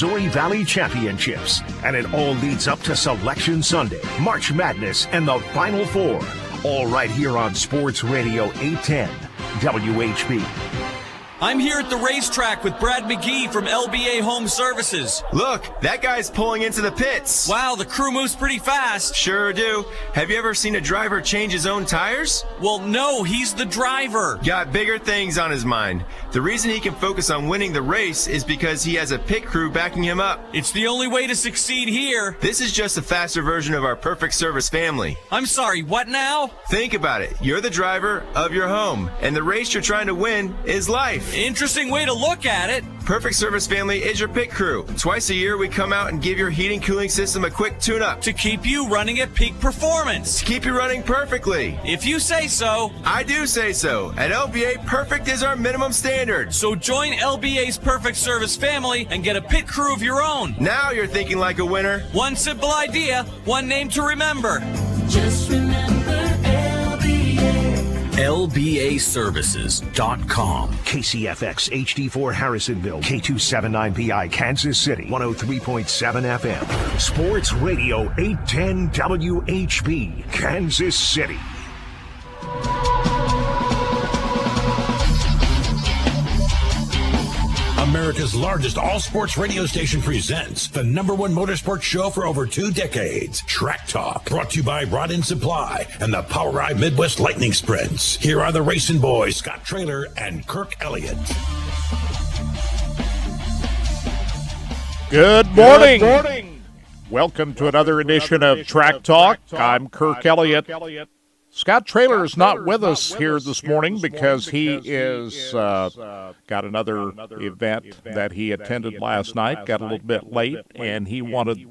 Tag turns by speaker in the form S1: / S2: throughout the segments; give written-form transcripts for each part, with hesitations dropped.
S1: Missouri Valley Championships, and it all leads up to Selection Sunday, March Madness, and the Final Four. All right here on Sports Radio 810 WHB.
S2: I'm here at the racetrack with Brad McGee from LBA Home Services.
S3: Look, that guy's pulling into the pits.
S2: Wow, the crew moves pretty fast.
S3: Sure do. Have you ever seen a driver change his own tires?
S2: Well, no, he's the driver.
S3: Got bigger things on his mind. The reason he can focus on winning the race is because he has a pit crew backing him up.
S2: It's the only way to succeed here.
S3: This is just a faster version of our Perfect Service family.
S2: I'm sorry, what now?
S3: Think about it. You're the driver of your home, and the race you're trying to win is life.
S2: Interesting way to look at it.
S3: Perfect Service family is your pit crew. Twice a year, we come out and give your heating cooling system a quick tune-up.
S2: To keep you running at peak performance.
S3: To keep you running perfectly.
S2: If you say so.
S3: I do say so. At LBA, perfect is our minimum standard.
S2: So join LBA's Perfect Service family and get a pit crew of your own.
S3: Now you're thinking like a winner.
S2: One simple idea, one name to remember.
S4: Just remember LBA.
S1: LBAservices.com. KCFX HD4 Harrisonville, K279PI Kansas City, 103.7 FM. Sports Radio 810 WHB, Kansas City.
S5: America's largest all-sports radio station presents the number one motorsports show for over 2 decades, Track Talk, brought to you by Rod End Supply and the Power Eye Midwest Lightning Sprints. Here are the racing boys, Scott Traylor and Kirk Elliott.
S6: Good morning. Welcome to another edition of Track Talk. I'm Kirk Elliott. Scott Traylor is not with us here this morning because he is got another event that he attended last night, got a little bit late, and he wanted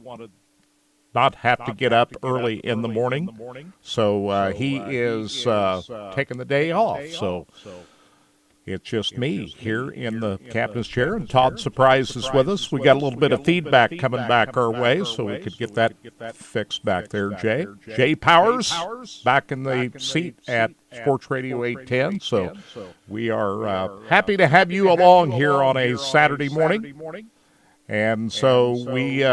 S6: not have to get up early in the morning. So he is taking the day off. So it's just me here in the captain's chair, and Todd Surprise is with us. We got a little bit of feedback coming back our way, so we could get that fixed back there, Jay. Jay Powers back in the seat at Sports Radio 810, so we are happy to have you along here on a Saturday morning. And so we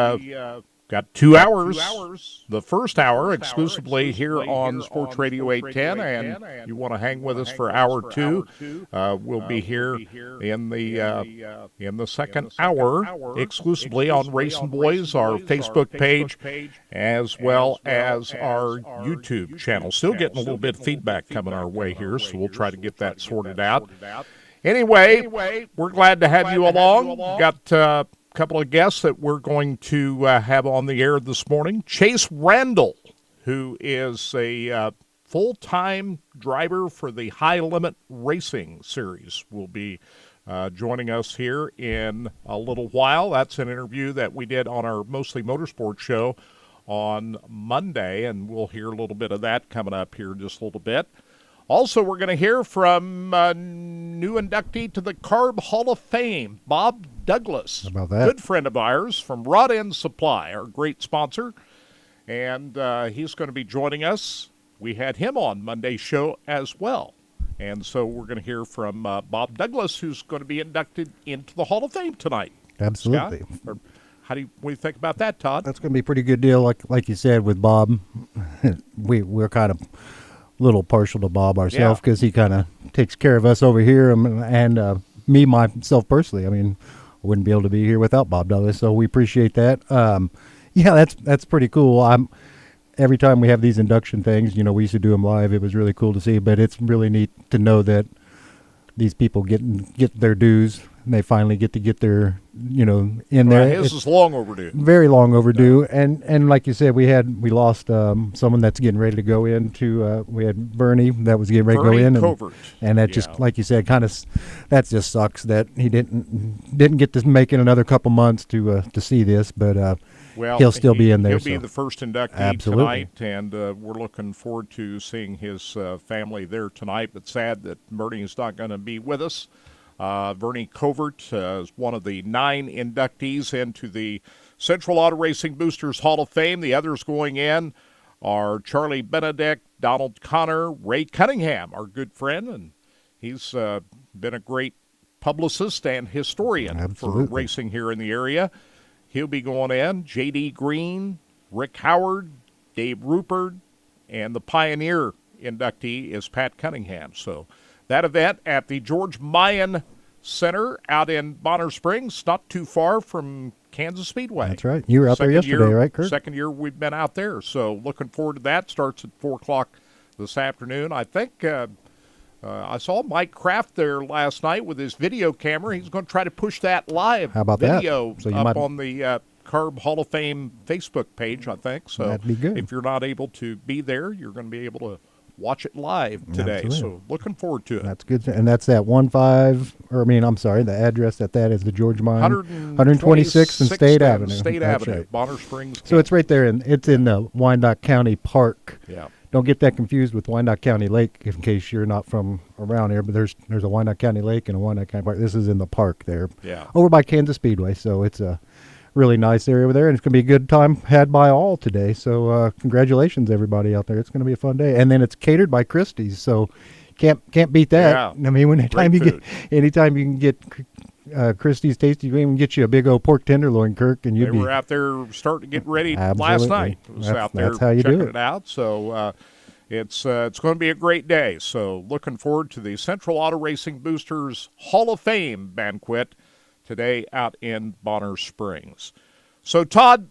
S6: got 2 hours, the first hour exclusively here on Sports Radio 810, and you want to hang with us for hour 2, we'll be here in the second hour exclusively on Racing Boys, our Facebook page, as well as our YouTube channel. Still getting a little bit of feedback coming our way here, so we'll try to get that sorted out. Anyway, we're glad to have you along. Got couple of guests that we're going to have on the air this morning. Chase Randall, who is a full-time driver for the High Limit Racing Series, will be joining us here in a little while. That's an interview that we did on our Mostly Motorsports show on Monday, and we'll hear a little bit of that coming up here in just a little bit. Also, we're going to hear from new inductee to the Carb Hall of Fame, Bob Douglas.
S7: How about that?
S6: Good friend of ours from Rod End Supply, our great sponsor. And he's going to be joining us. We had him on Monday's show as well. And so we're going to hear from Bob Douglas, who's going to be inducted into the Hall of Fame tonight.
S7: Absolutely.
S6: Scott, what do you think about that, Todd?
S7: That's going to be a pretty good deal, like you said, with Bob. We're kind of little partial to Bob ourselves because he kind of takes care of us over here, and me myself personally. I mean, I wouldn't be able to be here without Bob Douglas, so we appreciate that. That's pretty cool. Every time we have these induction things, we used to do them live. It was really cool to see, but it's really neat to know that these people get their dues. And they finally get their, in there.
S6: His is long overdue.
S7: Very long overdue. And like you said, we lost someone that's getting ready to go into, we had Bernie that was getting ready to go in.
S6: Covert.
S7: And that just, like you said, that just sucks that he didn't get to make it another couple months to see this, but he'll still be in there.
S6: He'll be the first inductee tonight, and we're looking forward to seeing his family there tonight, but sad that Bernie is not going to be with us. Bernie Covert is one of the 9 inductees into the Central Auto Racing Boosters Hall of Fame. The others going in are Charlie Benedict, Donald Connor, Ray Cunningham, our good friend, and he's been a great publicist and historian for racing here in the area. he'll be going in. J.D. Green, Rick Howard, Dave Rupert, and the Pioneer inductee is Pat Cunningham. So that event at the George Mayan Center out in Bonner Springs, not too far from Kansas Speedway.
S7: That's right. You were out there yesterday, right, Kurt?
S6: Second year we've been out there. So looking forward to that. Starts at 4 o'clock this afternoon. I think I saw Mike Kraft there last night with his video camera. He's going to try to push that live video up on the Carb Hall of Fame Facebook page, I think. So
S7: that'd be good.
S6: If you're not able to be there, you're going to be able to watch it live today.
S7: Absolutely.
S6: So looking forward to it.
S7: That's good. And that's at the address at that is the George Mayan 126th and State Avenue.
S6: State
S7: That's
S6: Avenue,
S7: right.
S6: Bonner Springs.
S7: So it's right there, and it's in the Wyandotte County Park.
S6: Yeah.
S7: Don't get that confused with Wyandotte County Lake in case you're not from around here, but there's a Wyandotte County Lake and a Wyandotte County Park. This is in the park there.
S6: Yeah.
S7: Over by Kansas Speedway, so it's a really nice area over there, and it's going to be a good time had by all today. So congratulations, everybody out there. It's going to be a fun day. And then it's catered by Christie's, so can't beat that.
S6: Yeah.
S7: I mean, anytime you can get Christie's Tasty, we can get you a big old pork tenderloin, Kirk, and
S6: they were out there starting to get ready last night. I was out there checking it out. So it's going to be a great day. So looking forward to the Central Auto Racing Boosters Hall of Fame banquet today out in Bonner Springs. So, Todd,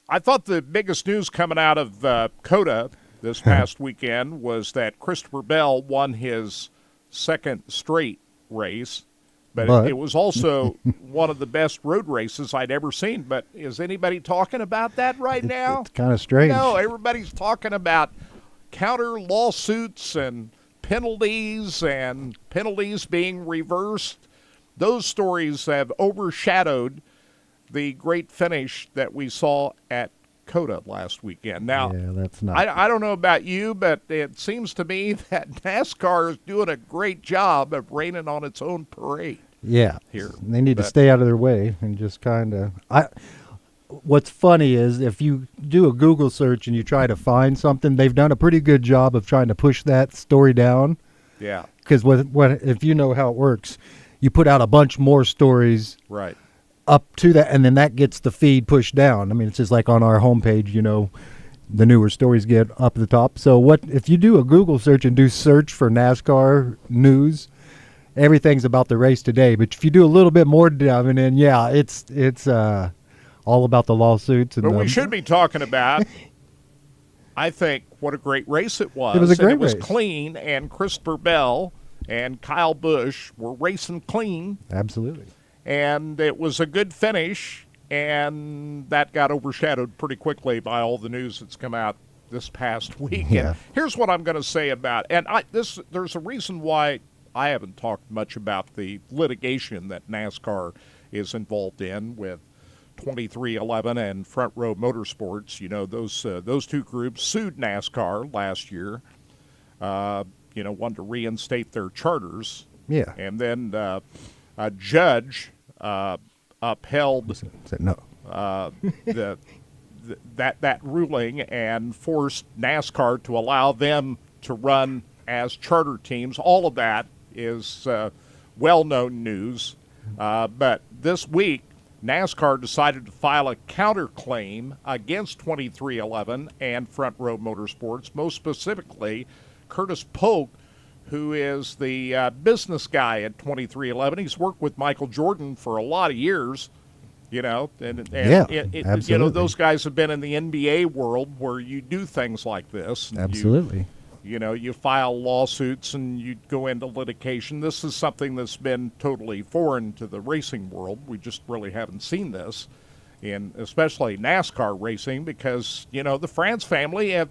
S6: I thought the biggest news coming out of COTA this past weekend was that Christopher Bell won his second straight race, but it was also one of the best road races I'd ever seen. But is anybody talking about that right now?
S7: It's kind of strange.
S6: No, everybody's talking about counter lawsuits and penalties being reversed. Those stories have overshadowed the great finish that we saw at COTA last weekend. Now,
S7: yeah, that's not.
S6: I don't know about you, but it seems to me that NASCAR is doing a great job of raining on its own parade.
S7: Yeah,
S6: here
S7: they need to stay out of their way and just kind of. What's funny is if you do a Google search and you try to find something, they've done a pretty good job of trying to push that story down.
S6: Yeah,
S7: because what if you know how it works, you put out a bunch more stories.
S6: Right.
S7: Up to that, and then that gets the feed pushed down. I mean, it's just like on our homepage, the newer stories get up at the top. So what if you do a Google search and do search for NASCAR news, everything's about the race today. But if you do a little bit more diving in, yeah, it's all about the lawsuits.
S6: But we should be talking about, I think, what a great race it was.
S7: It was a great race.
S6: It was clean, and Christopher Bell and Kyle Busch were racing clean.
S7: Absolutely.
S6: And it was a good finish, and that got overshadowed pretty quickly by all the news that's come out this past week.
S7: Yeah.
S6: And here's what I'm going to say about it. And there's a reason why I haven't talked much about the litigation that NASCAR is involved in with 2311 and Front Row Motorsports. Those two groups sued NASCAR last year, wanted to reinstate their charters.
S7: Yeah.
S6: And then a judge upheld that ruling and forced NASCAR to allow them to run as charter teams. All of that is well-known news. But this week, NASCAR decided to file a counterclaim against 2311 and Front Row Motorsports, most specifically Curtis Polk, who is the business guy at 2311. He's worked with Michael Jordan for a lot of years,
S7: absolutely.
S6: Those guys have been in the NBA world where you do things like this.
S7: Absolutely.
S6: You file lawsuits and you go into litigation. This is something that's been totally foreign to the racing world. We just really haven't seen this in especially NASCAR racing because, the France family have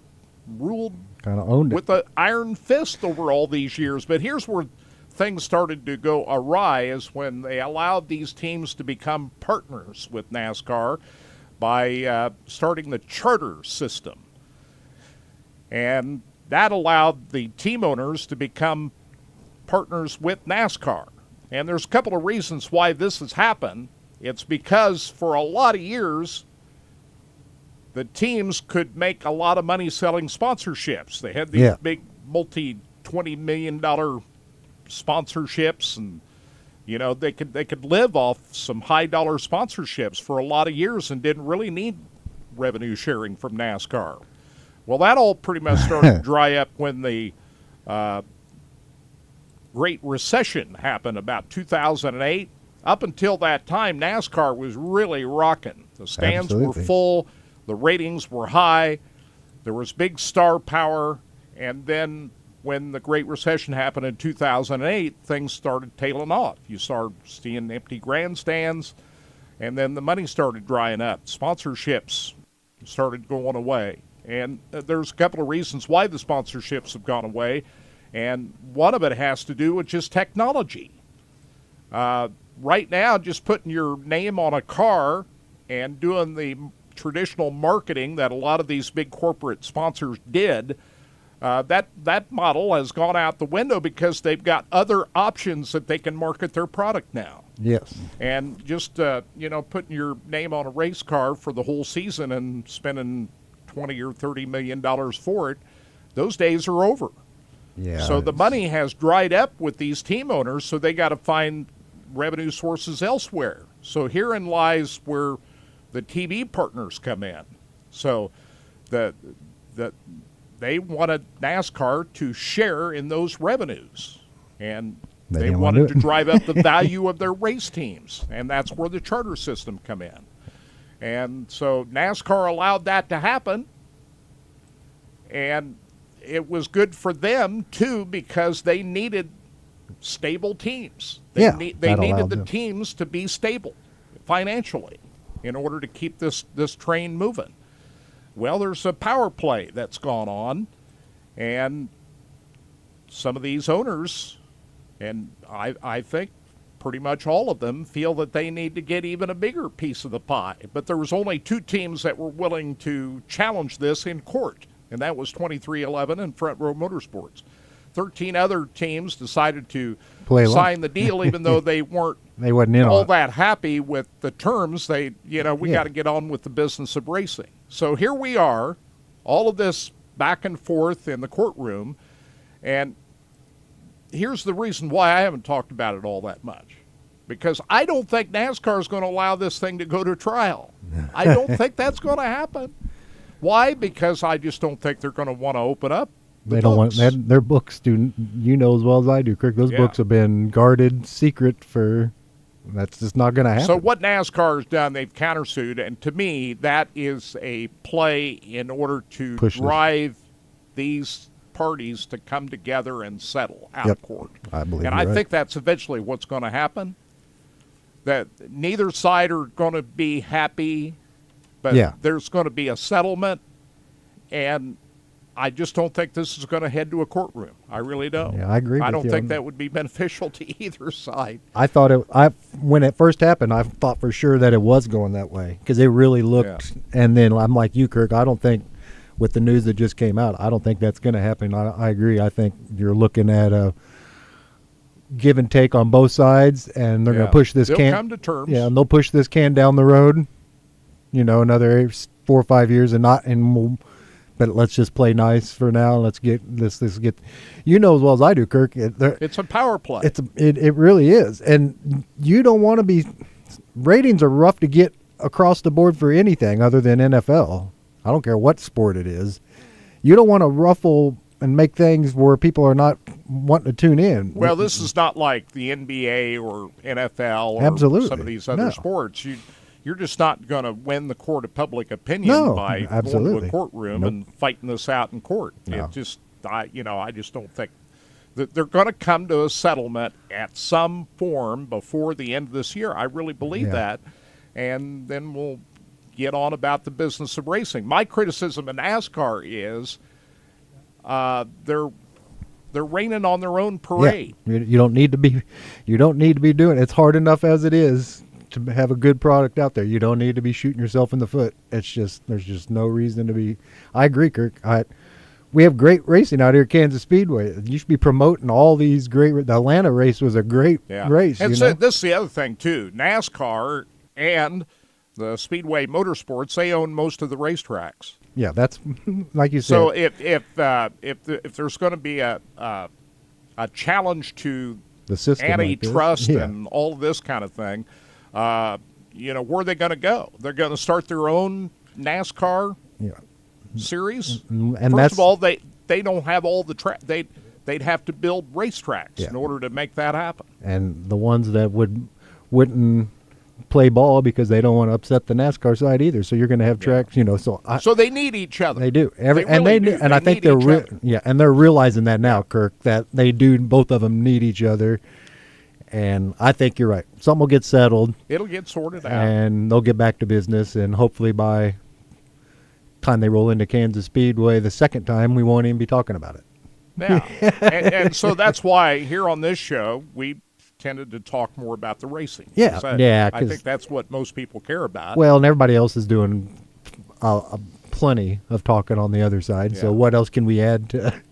S6: ruled
S7: kind of owned it
S6: with an iron fist over all these years. But here's where things started to go awry is when they allowed these teams to become partners with NASCAR by starting the charter system. And that allowed the team owners to become partners with NASCAR. And there's a couple of reasons why this has happened. It's because for a lot of years, the teams could make a lot of money selling sponsorships. They had these big multi-$20 million sponsorships, and You know, they could live off some high-dollar sponsorships for a lot of years and didn't really need revenue sharing from NASCAR. Well, that all pretty much started to dry up when the Great Recession happened about 2008. Up until that time, NASCAR was really rocking. The stands were full. The ratings were high. There was big star power. And then when the Great Recession happened in 2008, things started tailing off. You started seeing empty grandstands, and then the money started drying up. Sponsorships started going away. And there's a couple of reasons why the sponsorships have gone away, and one of it has to do with just technology. Right now, just putting your name on a car and doing the traditional marketing that a lot of these big corporate sponsors did, that model has gone out the window because they've got other options that they can market their product now.
S7: Yes.
S6: And just, putting your name on a race car for the whole season and spending $20 or $30 million for it, those days are over.
S7: Yeah.
S6: So the money has dried up with these team owners, so they got to find revenue sources elsewhere. So herein lies where the TV partners come in. So they wanted NASCAR to share in those revenues, and they wanted to drive up the value of their race teams, and that's where the charter system come in. And so NASCAR allowed that to happen, and it was good for them too because they needed stable teams. They needed the teams to be stable financially in order to keep this train moving. Well, there's a power play that's gone on, and some of these owners, and I think pretty much all of them, feel that they need to get even a bigger piece of the pie. But there was only 2 teams that were willing to challenge this in court, and that was 23XI and Front Row Motorsports. 13 other teams decided to sign the deal, even though they wasn't all that happy with the terms. We got to get on with the business of racing. So here we are, all of this back and forth in the courtroom, and here's the reason why I haven't talked about it all that much. Because I don't think NASCAR is going to allow this thing to go to trial. I don't think that's going to happen. Why? Because I just don't think they're going to want to open up.
S7: They don't want their books. Do you know as well as I do, Kirk? Those books have been guarded secret for. That's just not going to happen.
S6: So what NASCAR has done, they've countersued, and to me, that is a play in order to drive these parties to come together and settle out of court.
S7: I believe.
S6: And I think that's eventually what's going to happen. That neither side are going to be happy, but there's going to be a settlement, and I just don't think this is going to head to a courtroom. I really don't.
S7: Yeah, I agree.
S6: I don't think that would be beneficial to either side.
S7: I thought when it first happened, I thought for sure that it was going that way because it really looked. Yeah. And then I'm like you, Kirk. I don't think with the news that just came out, I don't think that's going to happen. I agree. I think you're looking at a give and take on both sides, and they're going to push this
S6: They'll come to terms.
S7: Yeah, and they'll push this can down the road. Another 4 or 5 years, but let's just play nice for now. Let's get this. Get, as well as I do, Kirk.
S6: It's a power play.
S7: It really is, and you don't want to be. Ratings are rough to get across the board for anything other than NFL. I don't care what sport it is. You don't want to ruffle and make things where people are not wanting to tune in.
S6: Well, this is not like the NBA or NFL or some of these other sports. You're just not going to win the court of public opinion by going to a courtroom and fighting this out in court. No. It just, I just don't think that they're going to come to a settlement at some form before the end of this year. I really believe that, and then we'll get on about the business of racing. My criticism of NASCAR is they're raining on their own parade.
S7: Yeah. You don't need to be. You don't need to be doing it. It's hard enough as it is to have a good product out there. You don't need to be shooting yourself in the foot. It's just there's just no reason to be. I agree, Kirk. We have great racing out here at Kansas Speedway. You should be promoting all these great. The Atlanta race was a great race.
S6: And so this is the other thing too. NASCAR and the Speedway Motorsports, they own most of the racetracks.
S7: Yeah, that's like you said.
S6: So if there's going to be a challenge to
S7: the system,
S6: antitrust
S7: like
S6: and all of this kind of thing. Where are they going to go? They're going to start their own NASCAR series.
S7: And
S6: First
S7: that's,
S6: of all, they don't have all the track. They'd have to build racetracks in order to make that happen.
S7: And the ones that wouldn't play ball because they don't want to upset the NASCAR side either. So you're going to have tracks,
S6: So they need each other.
S7: They do.
S6: And
S7: I think they're realizing that now, Kirk, that they do. Both of them need each other. And I think you're right. Something will get settled.
S6: It'll get sorted out,
S7: and they'll get back to business. And hopefully by time they roll into Kansas Speedway the second time, we won't even be talking about it.
S6: Yeah, and so that's why here on this show we tended to talk more about the racing. I think that's what most people care about.
S7: Well, and everybody else is doing plenty of talking on the other side.
S6: Yeah.
S7: So what else can we add to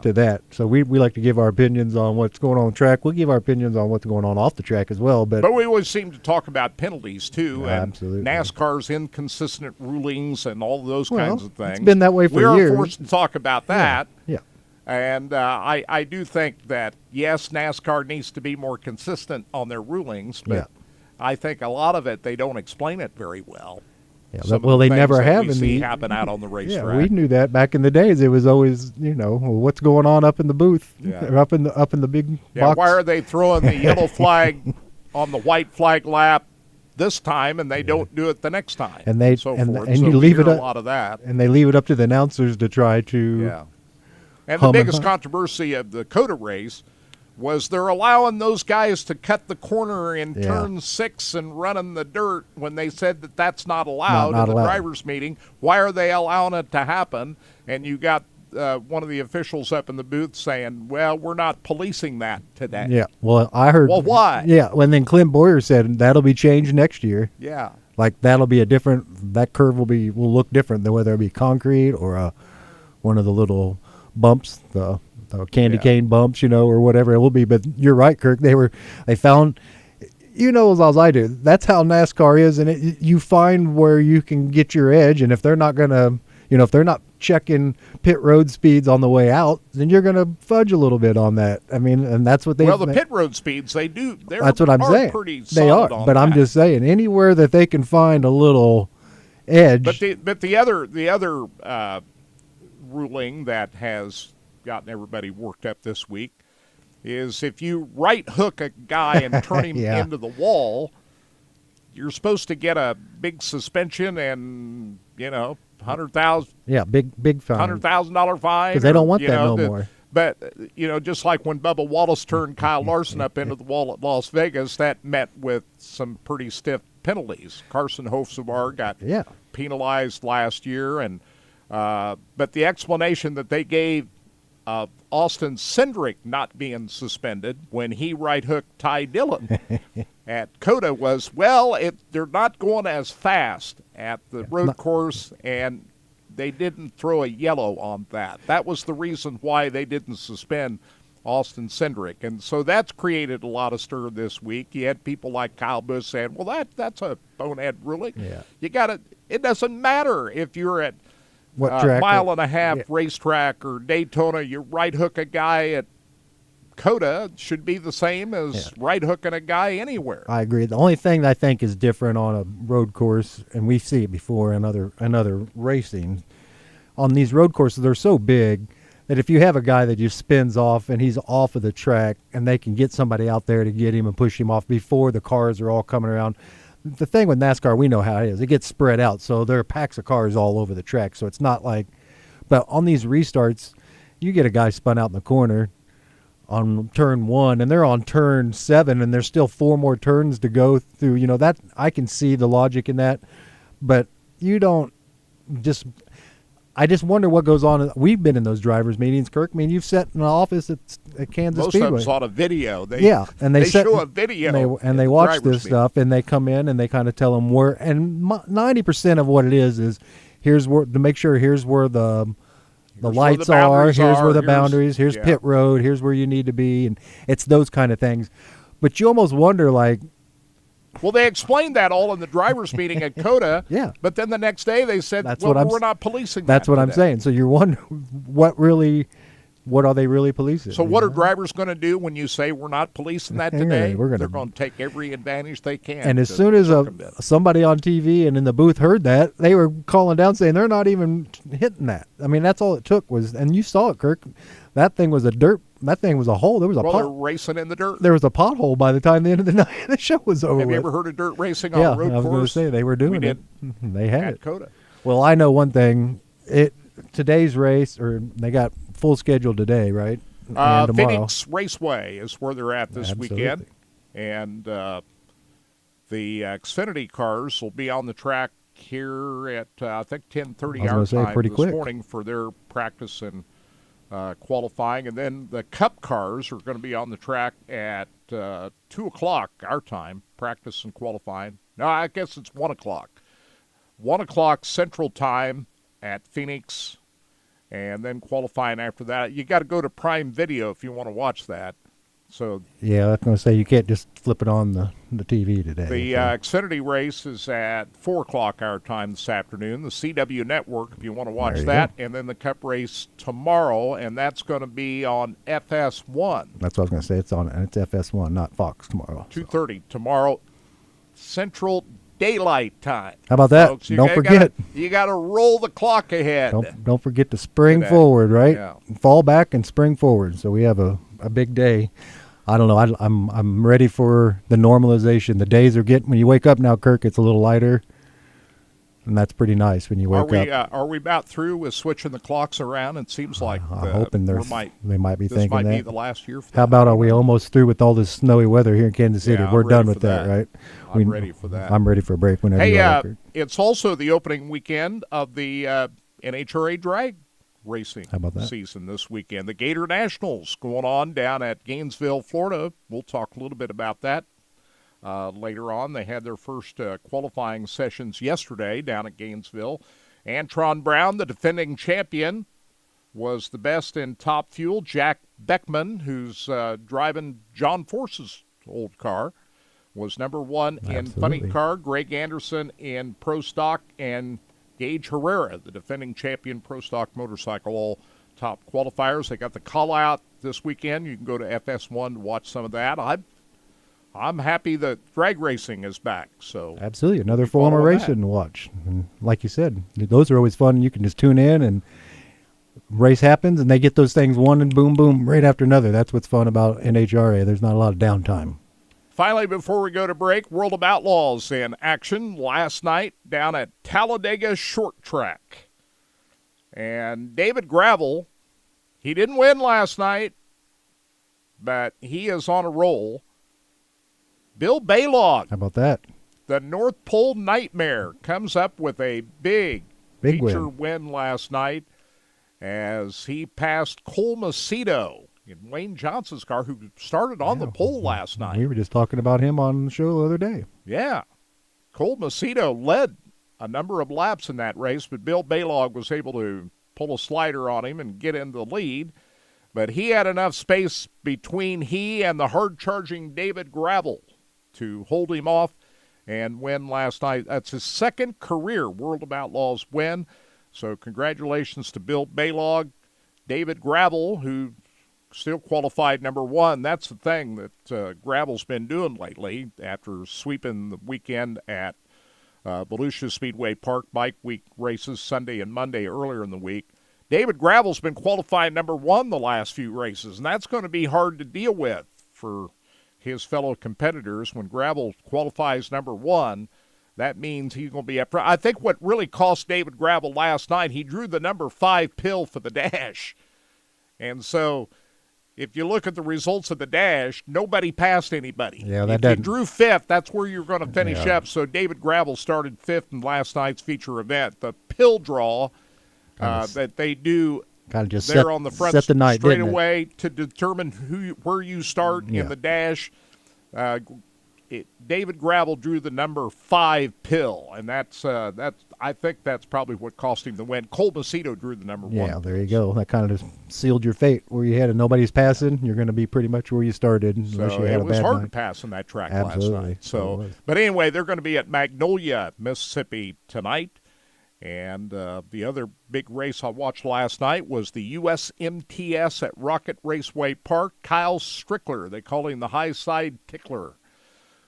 S7: that? So we like to give our opinions on what's going on the track. We'll give our opinions on what's going on off the track as well. But
S6: we always seem to talk about penalties too, and
S7: absolutely.
S6: NASCAR's inconsistent rulings and all those kinds of things.
S7: It's been that way for years.
S6: We're forced to talk about that.
S7: Yeah.
S6: And I do think that, yes, NASCAR needs to be more consistent on their rulings, but I think a lot of it, they don't explain it very well.
S7: Yeah, they never have.
S6: We see happen out on the racetrack.
S7: Yeah, we knew that back in the days. It was always, what's going on up in the booth, or up in the big box.
S6: Why are they throwing the yellow flag on the white flag lap this time, and they don't do it the next time?
S7: And they
S6: so
S7: and,
S6: forth.
S7: and
S6: so
S7: you leave it
S6: a
S7: up,
S6: lot of that,
S7: and they leave it up to the announcers to try to.
S6: Yeah. And the biggest controversy of the COTA race was they're allowing those guys to cut the corner in turn 6 and run in the dirt when they said that that's not allowed in the drivers' meeting. Why are they allowing it to happen? And you got one of the officials up in the booth saying, well, we're not policing that today.
S7: Yeah, well, I heard.
S6: Well, why?
S7: Yeah, when then Clint Boyer said that'll be changed next year.
S6: Yeah.
S7: Like that'll be that curve will look different than whether it be concrete or one of the little bumps, the candy cane bumps, or whatever it will be. But you're right, Kirk. They found, as well as I do, that's how NASCAR is, and you find where you can get your edge. And if they're not gonna, if they're not checking pit road speeds on the way out, then you're gonna fudge a little bit on that. I mean, and that's what they.
S6: Well, the pit road speeds they do.
S7: That's what I'm saying.
S6: Pretty
S7: they are,
S6: on
S7: but
S6: that.
S7: I'm just saying anywhere that they can find a little edge.
S6: But the other ruling that has gotten everybody worked up this week is if you right hook a guy and turn him into the wall, you're supposed to get a big suspension and $100,000.
S7: Yeah, big fine.
S6: $100,000 fine
S7: because they don't want that no more.
S6: But just like when Bubba Wallace turned Kyle Larson up into the wall at Las Vegas, that met with some pretty stiff penalties. Carson Hocevar got penalized last year, and but the explanation that they gave of Austin Cindric not being suspended when he right hooked Ty Dillon at COTA was, they're not going as fast at the road course, and they didn't throw a yellow on that. That was the reason why they didn't suspend Austin Cindric. And so that's created a lot of stir this week. You had people like Kyle Busch saying, that's a bonehead ruling.
S7: Yeah.
S6: It doesn't matter if you're at
S7: what track,
S6: mile and a half racetrack or Daytona, you right hook a guy at COTA should be the same as right hooking a guy anywhere.
S7: I agree. The only thing I think is different on a road course, and we see it before in other racing, on these road courses, they're so big that if you have a guy that just spins off and he's off of the track and they can get somebody out there to get him and push him off before the cars are all coming around. The thing with NASCAR, we know how it is. It gets spread out, so there are packs of cars all over the track. So it's not like – but on these restarts, you get a guy spun out in the corner on turn 1, and they're on turn 7, and there's still 4 more turns to go through. That I can see the logic in that. But you don't just – I just wonder what goes on. We've been in those drivers' meetings, Kirk. I mean, you've sat in an office at Kansas Speedway.
S6: Most of them saw a video.
S7: And they
S6: show a video.
S7: And they watch this stuff, and they come in and they kind of tell them where. And 90% of what it is here's where to make sure here's where the lights are. Here's where the boundaries. Here's pit road. Here's where you need to be, and it's those kind of things. But you almost wonder, like.
S6: Well, they explained that all in the drivers' meeting at COTA.
S7: Yeah.
S6: But then the next day they said, we're not policing that.
S7: That's what I'm saying. So you're wondering what really what are they really policing?
S6: So what are drivers going to do when you say we're not policing that today?
S7: They're
S6: going to take every advantage they can.
S7: And as soon as somebody on TV and in the booth heard that, they were calling down saying they're not even hitting that. I mean, that's all it took was, and you saw it, Kirk. That thing was that thing was a hole. There was
S6: they're racing in the dirt.
S7: There was a pothole by the time the end of the night. The show was over.
S6: Have you ever heard of dirt racing on a road course?
S7: Yeah, I was going to say they were doing it. They had
S6: at
S7: it.
S6: Coda.
S7: Well, I know one thing. Today's race, or they got full schedule today, right? And tomorrow.
S6: Phoenix Raceway is where they're at this weekend. And the Xfinity cars will be on the track here at, I think, 10:30 our time this morning for their practice and qualifying. And then the Cup cars are going to be on the track at 2 o'clock our time, practice and qualifying. No, I guess it's 1 o'clock. 1 o'clock Central Time at Phoenix, and then qualifying after that. You got to go to Prime Video if you want to watch that. So
S7: yeah, I was going to say you can't just flip it on the TV today.
S6: The Xfinity race is at 4 o'clock our time this afternoon. The CW Network, if you want to watch that, and then the Cup race tomorrow, and that's going to be on FS1.
S7: That's what I was going to say. It's FS1, not Fox tomorrow.
S6: 2:30 tomorrow, Central Daylight Time.
S7: How about that?
S6: Folks,
S7: don't forget.
S6: You got to roll the clock ahead.
S7: Don't forget to spring forward, right? Yeah. Fall back and spring forward. So we have a big day. I don't know. I'm ready for the normalization. The days are getting, when you wake up now, Kirk, it's a little lighter. And that's pretty nice when you wake up.
S6: Are we about through with switching the clocks around? It seems like
S7: I'm hoping they might be thinking that.
S6: This might be the last year.
S7: How about are we almost through with all this snowy weather here in Kansas City? We're done with that, right?
S6: I'm ready for that.
S7: I'm ready for a break whenever you are.
S6: It's also the opening weekend of the NHRA drag racing season this weekend. The Gator Nationals going on down at Gainesville, Florida. We'll talk a little bit about that later on. They had their first qualifying sessions yesterday down at Gainesville. Antron Brown, the defending champion, was the best in Top Fuel. Jack Beckman, who's driving John Force's old car, was number one in Funny Car. Greg Anderson in Pro Stock, and Gage Herrera, the defending champion Pro Stock motorcycle, all top qualifiers. They got the call out this weekend. You can go to FS1 to watch some of that. I'm happy that drag racing is back. So
S7: absolutely, another form of racing to watch. And like you said, those are always fun. You can just tune in and race happens, and they get those things one and boom, boom, right after another. That's what's fun about NHRA. There's not a lot of downtime.
S6: Finally, before we go to break, World of Outlaws in action last night down at Talladega Short Track. And David Gravel, he didn't win last night, but he is on a roll. Bill Balog.
S7: How about that?
S6: The North Pole Nightmare comes up with a big feature win last night as he passed Cole Macedo in Wayne Johnson's car, who started on the pole last night.
S7: We were just talking about him on the show the other day.
S6: Yeah. Cole Macedo led a number of laps in that race, but Bill Balog was able to pull a slider on him and get in the lead. But he had enough space between he and the hard-charging David Gravel to hold him off and win last night. That's his second career World of Outlaws win. So congratulations to Bill Balog. David Gravel, who still qualified number one. That's the thing that Gravel's been doing lately after sweeping the weekend at Volusia Speedway Park Bike Week races Sunday and Monday earlier in the week. David Gravel's been qualified number one the last few races, and that's going to be hard to deal with for his fellow competitors. When Gravel qualifies number one, that means he's going to be up front. I think what really cost David Gravel last night, he drew the number 5 pill for the dash. And so if you look at the results of the dash, nobody passed anybody.
S7: Yeah,
S6: if you drew fifth, that's where you're going to finish up. So David Gravel started fifth in last night's feature event. The pill draw that they do
S7: just
S6: there on the front
S7: set the night,
S6: straight away to determine where you start in the dash. David Gravel drew the number 5 pill, and that's I think that's probably what cost him the win. Cole Macedo drew the number 1.
S7: Yeah, there you go. That kind of just sealed your fate. Where you had nobody's passing, you're going to be pretty much where you started. Unless you had
S6: it was hard
S7: night.
S6: to pass on that track
S7: Absolutely.
S6: last night. But anyway, they're going to be at Magnolia, Mississippi tonight, And the other big race I watched last night was the USMTS at Rocket Raceway Park. Kyle Strickler, they call him the high side tickler,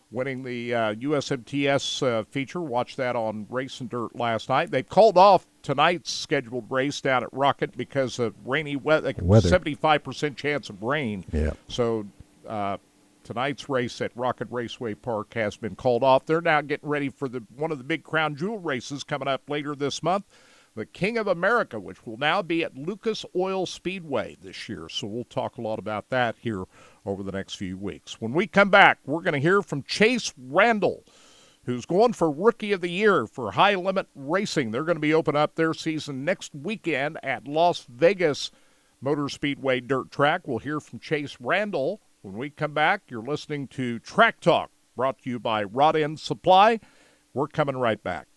S6: winning the USMTS feature. Watched that on Race and Dirt last night. They called off tonight's scheduled race down at Rocket because of rainy weather. 75% chance of rain.
S7: Yeah.
S6: So tonight's race at Rocket Raceway Park has been called off. They're now getting ready for one of the big crown jewel races coming up later this month, the King of America, which will now be at Lucas Oil Speedway this year. So we'll talk a lot about that here over the next few weeks. When we come back, we're going to hear from Chase Randall, who's going for Rookie of the Year for High Limit Racing. They're going to be opening up their season next weekend at Las Vegas Motor Speedway Dirt Track. We'll hear from Chase Randall. When we come back, you're listening to Track Talk, brought to you by Rod End Supply. We're coming right back.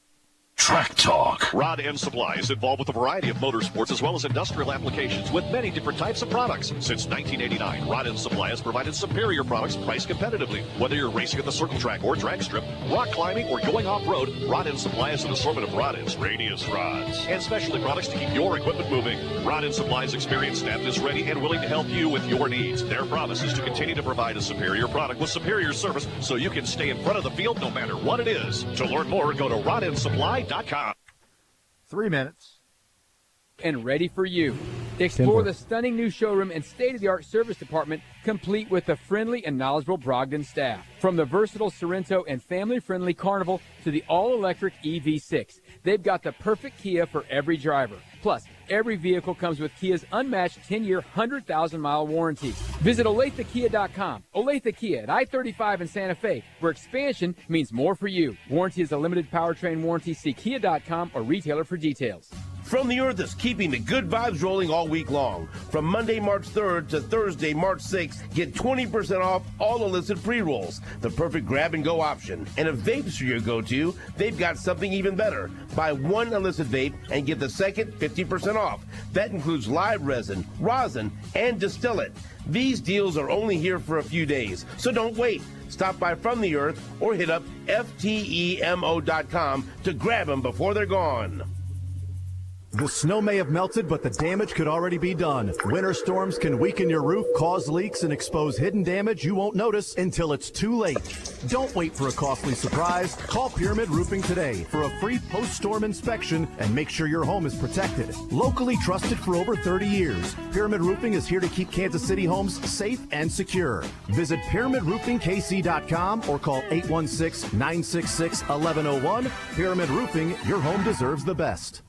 S4: Track Talk. Rod End Supply is involved with a variety of motorsports as well as industrial applications with many different types of products. Since 1989, Rod End Supply has provided superior products priced competitively. Whether you're racing at the circle track or drag strip, rock climbing, or going off-road, Rod End Supply has an assortment of rod ends, radius rods, and specialty products to keep your equipment moving. Rod End Supply's experienced staff is ready and willing to help you with your needs. Their promise is to continue to provide a superior product with superior service so you can stay in front of the field no matter what it is. To learn more, go to rodendsupply.com.
S8: 3 minutes.
S9: And ready for you. Explore the stunning new showroom and state-of-the-art service department, complete with a friendly and knowledgeable Brogdon staff. From the versatile Sorrento and family-friendly Carnival to the all-electric EV6, they've got the perfect Kia for every driver. Plus, every vehicle comes with Kia's unmatched 10-year, 100,000-mile warranty. Visit OlatheKia.com. Olathe Kia at I-35 in Santa Fe, where expansion means more for you. Warranty is a limited powertrain warranty. See Kia.com or retailer for details.
S10: From the Earth is keeping the good vibes rolling all week long. From Monday, March 3rd to Thursday, March 6th, get 20% off all illicit pre-rolls, the perfect grab-and-go option. And if vapes are your go-to, they've got something even better. Buy one illicit vape and get the second 50% off. That includes live resin, rosin, and distillate. These deals are only here for a few days, so don't wait. Stop by From the Earth or hit up FTEMO.com to grab them before they're gone.
S8: The snow may have melted, but the damage could already be done. Winter storms can weaken your roof, cause leaks, and expose hidden damage you won't notice until it's too late. Don't wait for a costly surprise. Call Pyramid Roofing today for a free post-storm inspection and make sure your home is protected. Locally trusted for over 30 years, Pyramid Roofing is here to keep Kansas City homes safe and secure. Visit PyramidRoofingKC.com or call 816-966-1101. Pyramid Roofing, your home deserves the best.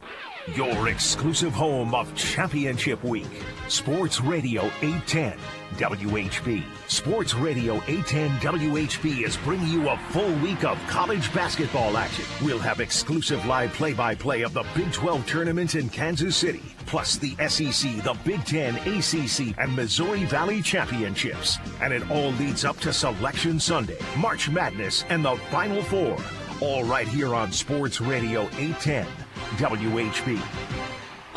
S1: Your exclusive home of Championship Week. Sports Radio 810 WHB. Sports Radio 810 WHB is bringing you a full week of college basketball action. We'll have exclusive live play-by-play of the Big 12 tournaments in Kansas City, plus the SEC, the Big 10, ACC, and Missouri Valley Championships. And it all leads up to Selection Sunday, March Madness, and the Final Four. All right here on Sports Radio 810 WHB.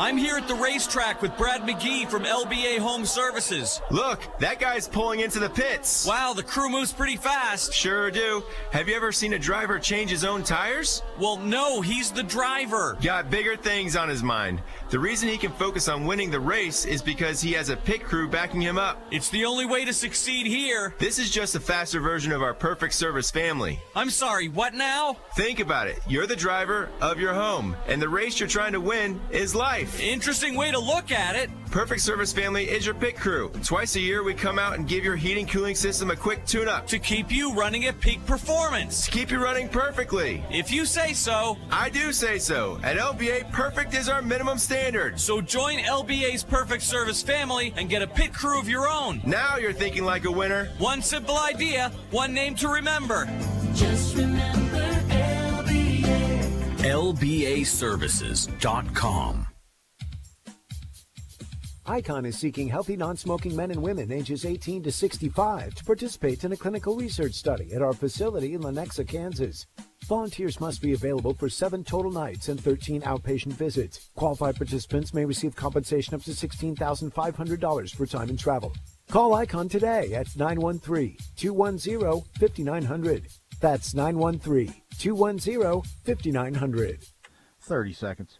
S2: I'm here at the racetrack with Brad McGee from LBA Home Services.
S3: Look, that guy's pulling into the pits.
S2: Wow, the crew moves pretty fast.
S3: Sure do. Have you ever seen a driver change his own tires?
S2: Well, no, he's the driver.
S3: Got bigger things on his mind. The reason he can focus on winning the race is because he has a pit crew backing him up.
S2: It's the only way to succeed here.
S3: This is just a faster version of our Perfect Service family.
S2: I'm sorry, what now?
S3: Think about it. You're the driver of your home, and the race you're trying to win is life.
S2: Interesting way to look at it.
S3: Perfect Service Family is your pit crew. Twice a year, we come out and give your heating cooling system a quick tune-up.
S2: To keep you running at peak performance.
S3: To keep you running perfectly.
S2: If you say so.
S3: I do say so. At LBA, perfect is our minimum standard.
S2: So join LBA's Perfect Service family and get a pit crew of your own.
S3: Now you're thinking like a winner.
S2: One simple idea, one name to remember.
S11: Just remember LBA.
S2: LBAservices.com.
S12: ICON is seeking healthy non-smoking men and women ages 18 to 65 to participate in a clinical research study at our facility in Lenexa, Kansas. Volunteers must be available for 7 total nights and 13 outpatient visits. Qualified participants may receive compensation up to $16,500 for time and travel. Call ICON today at 913-210-5900. That's 913-210-5900.
S13: 30 seconds.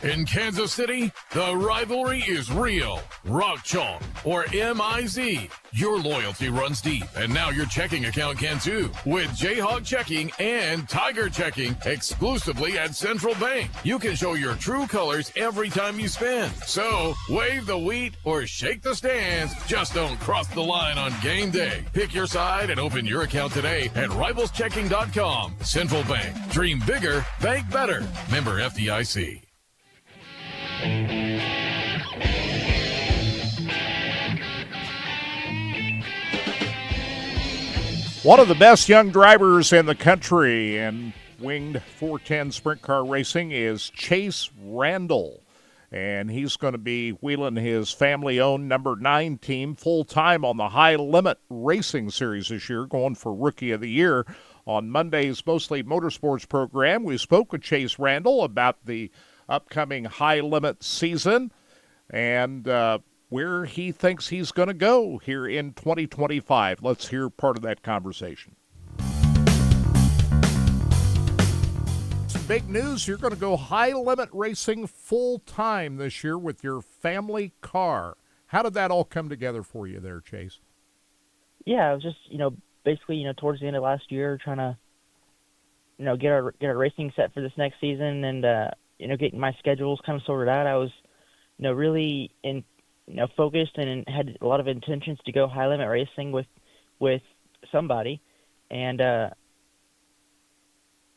S14: In Kansas City, the rivalry is real. Rock Chalk, or MIZ. Your loyalty runs deep, and now your checking account can too. With Jayhawk Checking and Tiger Checking exclusively at Central Bank. You can show your true colors every time you spend. So, wave the wheat or shake the stands. Just don't cross the line on game day. Pick your side and open your account today at rivalschecking.com. Central Bank. Dream bigger, bank better. Member FDIC.
S6: One of the best young drivers in the country in winged 410 sprint car racing is Chase Randall. And he's going to be wheeling his family-owned number 9 team full-time on the High Limit Racing Series this year, going for Rookie of the Year. On Monday's Mostly Motorsports program, we spoke with Chase Randall about the upcoming High Limit season and where he thinks he's going to go here in 2025. Let's hear part of that conversation. Some big news. You're going to go High Limit Racing full-time this year with your family car. How did that all come together for you there, Chase?
S15: Yeah, it was just, basically, towards the end of last year, trying to, get our racing set for this next season and, getting my schedules kind of sorted out. I was, really focused and had a lot of intentions to go high limit racing with somebody, and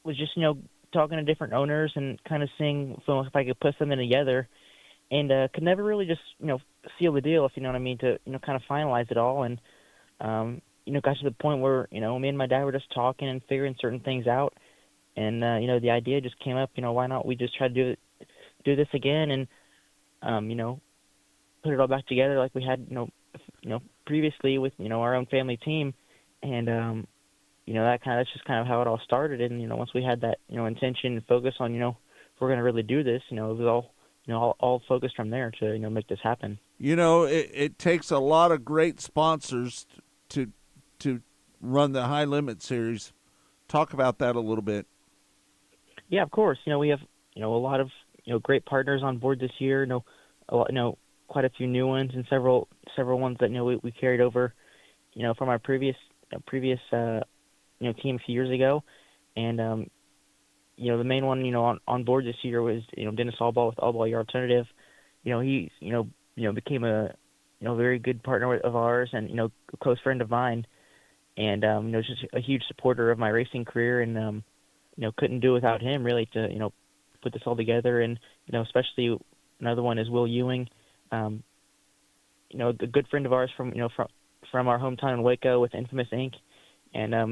S15: was just talking to different owners and kind of seeing if I could put something together, and could never really just seal the deal, if you know what I mean, to kind of finalize it all, and got to the point where me and my dad were just talking and figuring certain things out, and the idea just came up, why not we just try to do this again, and put it all back together like we had previously with our own family team, and that's just kind of how it all started. And once we had that intention and focus on if we're going to really do this, it was all focused from there to make this happen.
S16: It takes a lot of great sponsors to run the High Limit Series. Talk about that a little bit.
S15: Yeah, of course. We have a lot of great partners on board this year. Quite a few new ones and several ones that we carried over from our previous team a few years ago, and the main one on board this year was Dennis Allball with Allball Your Alternative. He became a very good partner of ours and a close friend of mine, and just a huge supporter of my racing career, and couldn't do without him really to put this all together. And especially another one is Will Ewing, a good friend of ours from our hometown in Waco with Infamous Inc. And a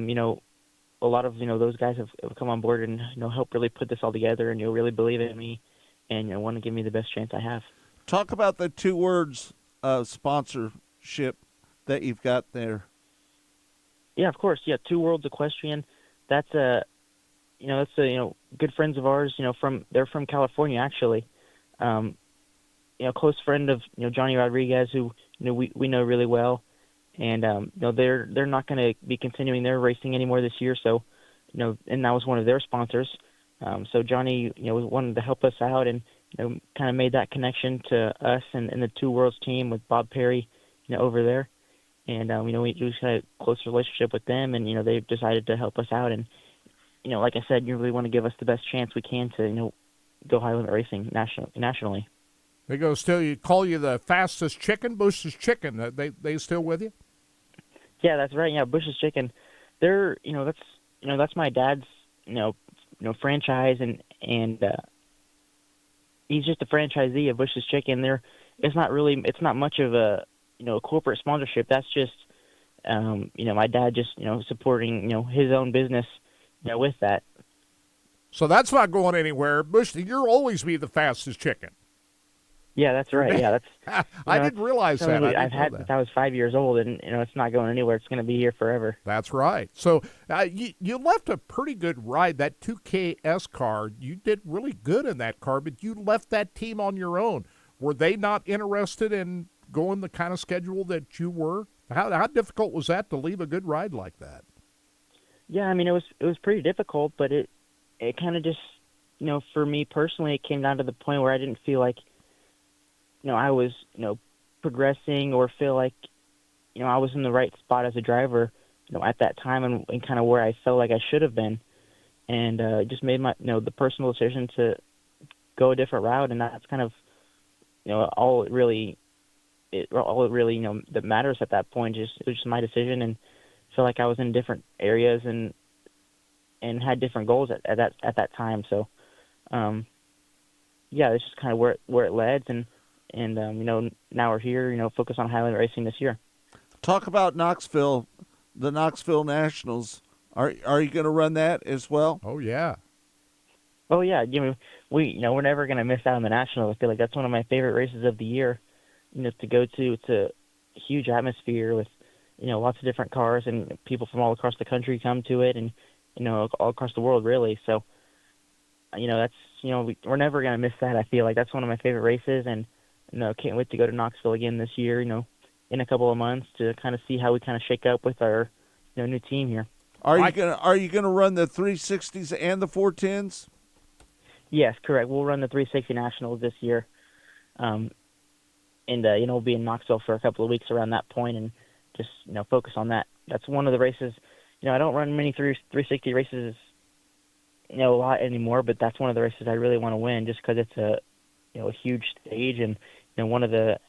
S15: lot of those guys have come on board and helped really put this all together, and really believe in me and want to give me the best chance I have.
S16: Talk about the 2 words of sponsorship that you've got there.
S15: Yeah, of course. Yeah, Two Worlds Equestrian. That's good friends of ours. They're from California actually. Close friend of Johnny Rodriguez, who we know really well, and they're not going to be continuing their racing anymore this year. So, and that was one of their sponsors. So Johnny wanted to help us out and kind of made that connection to us and the Two Worlds team with Bob Perry over there, and we just had a close relationship with them, and they decided to help us out, and like I said, you really want to give us the best chance we can to go high limit racing nationally.
S6: They go still. You call you the fastest chicken, Bush's Chicken. They still with you?
S15: Yeah, that's right. Yeah, Bush's Chicken. They're that's my dad's franchise, and he's just a franchisee of Bush's Chicken. It's not much of a corporate sponsorship. That's just my dad just supporting his own business with that.
S6: So that's not going anywhere. Bush, you'll always be the fastest chicken.
S15: Yeah, that's right. Yeah, that's.
S6: I didn't realize that.
S15: I've had since I was 5 years old, and it's not going anywhere. It's going to be here forever.
S6: That's right. So you left a pretty good ride. That 2KS car, you did really good in that car, but you left that team on your own. Were they not interested in going the kind of schedule that you were? How difficult was that to leave a good ride like that?
S15: Yeah, I mean it was pretty difficult, but it kind of just for me personally, it came down to the point where I didn't feel like, I was, progressing or feel like, I was in the right spot as a driver, at that time and kind of where I felt like I should have been. And just made my, the personal decision to go a different route. And that's kind of, all it really, that matters at that point. It was just my decision, and feel like I was in different areas and had different goals at that time. So, it's just kind of where it led, and now we're here, focus on Highland racing this year.
S16: Talk about Knoxville, the Knoxville Nationals. Are you going to run that as well?
S6: Oh yeah.
S15: Oh yeah. We're never going to miss out on the Nationals. I feel like that's one of my favorite races of the year. To go to. It's a huge atmosphere with, lots of different cars, and people from all across the country come to it, and all across the world really. So, that's we're never going to miss that. I feel like that's one of my favorite races, and can't wait to go to Knoxville again this year. In a couple of months to kind of see how we kind of shake up with our new team here.
S16: Are you gonna run the 360s and the 410s?
S15: Yes, correct. We'll run the 360 Nationals this year, and we'll be in Knoxville for a couple of weeks around that point, and just focus on that. That's one of the races. I don't run many 360 races, a lot anymore, but that's one of the races I really want to win, just because it's a huge stage, and one of the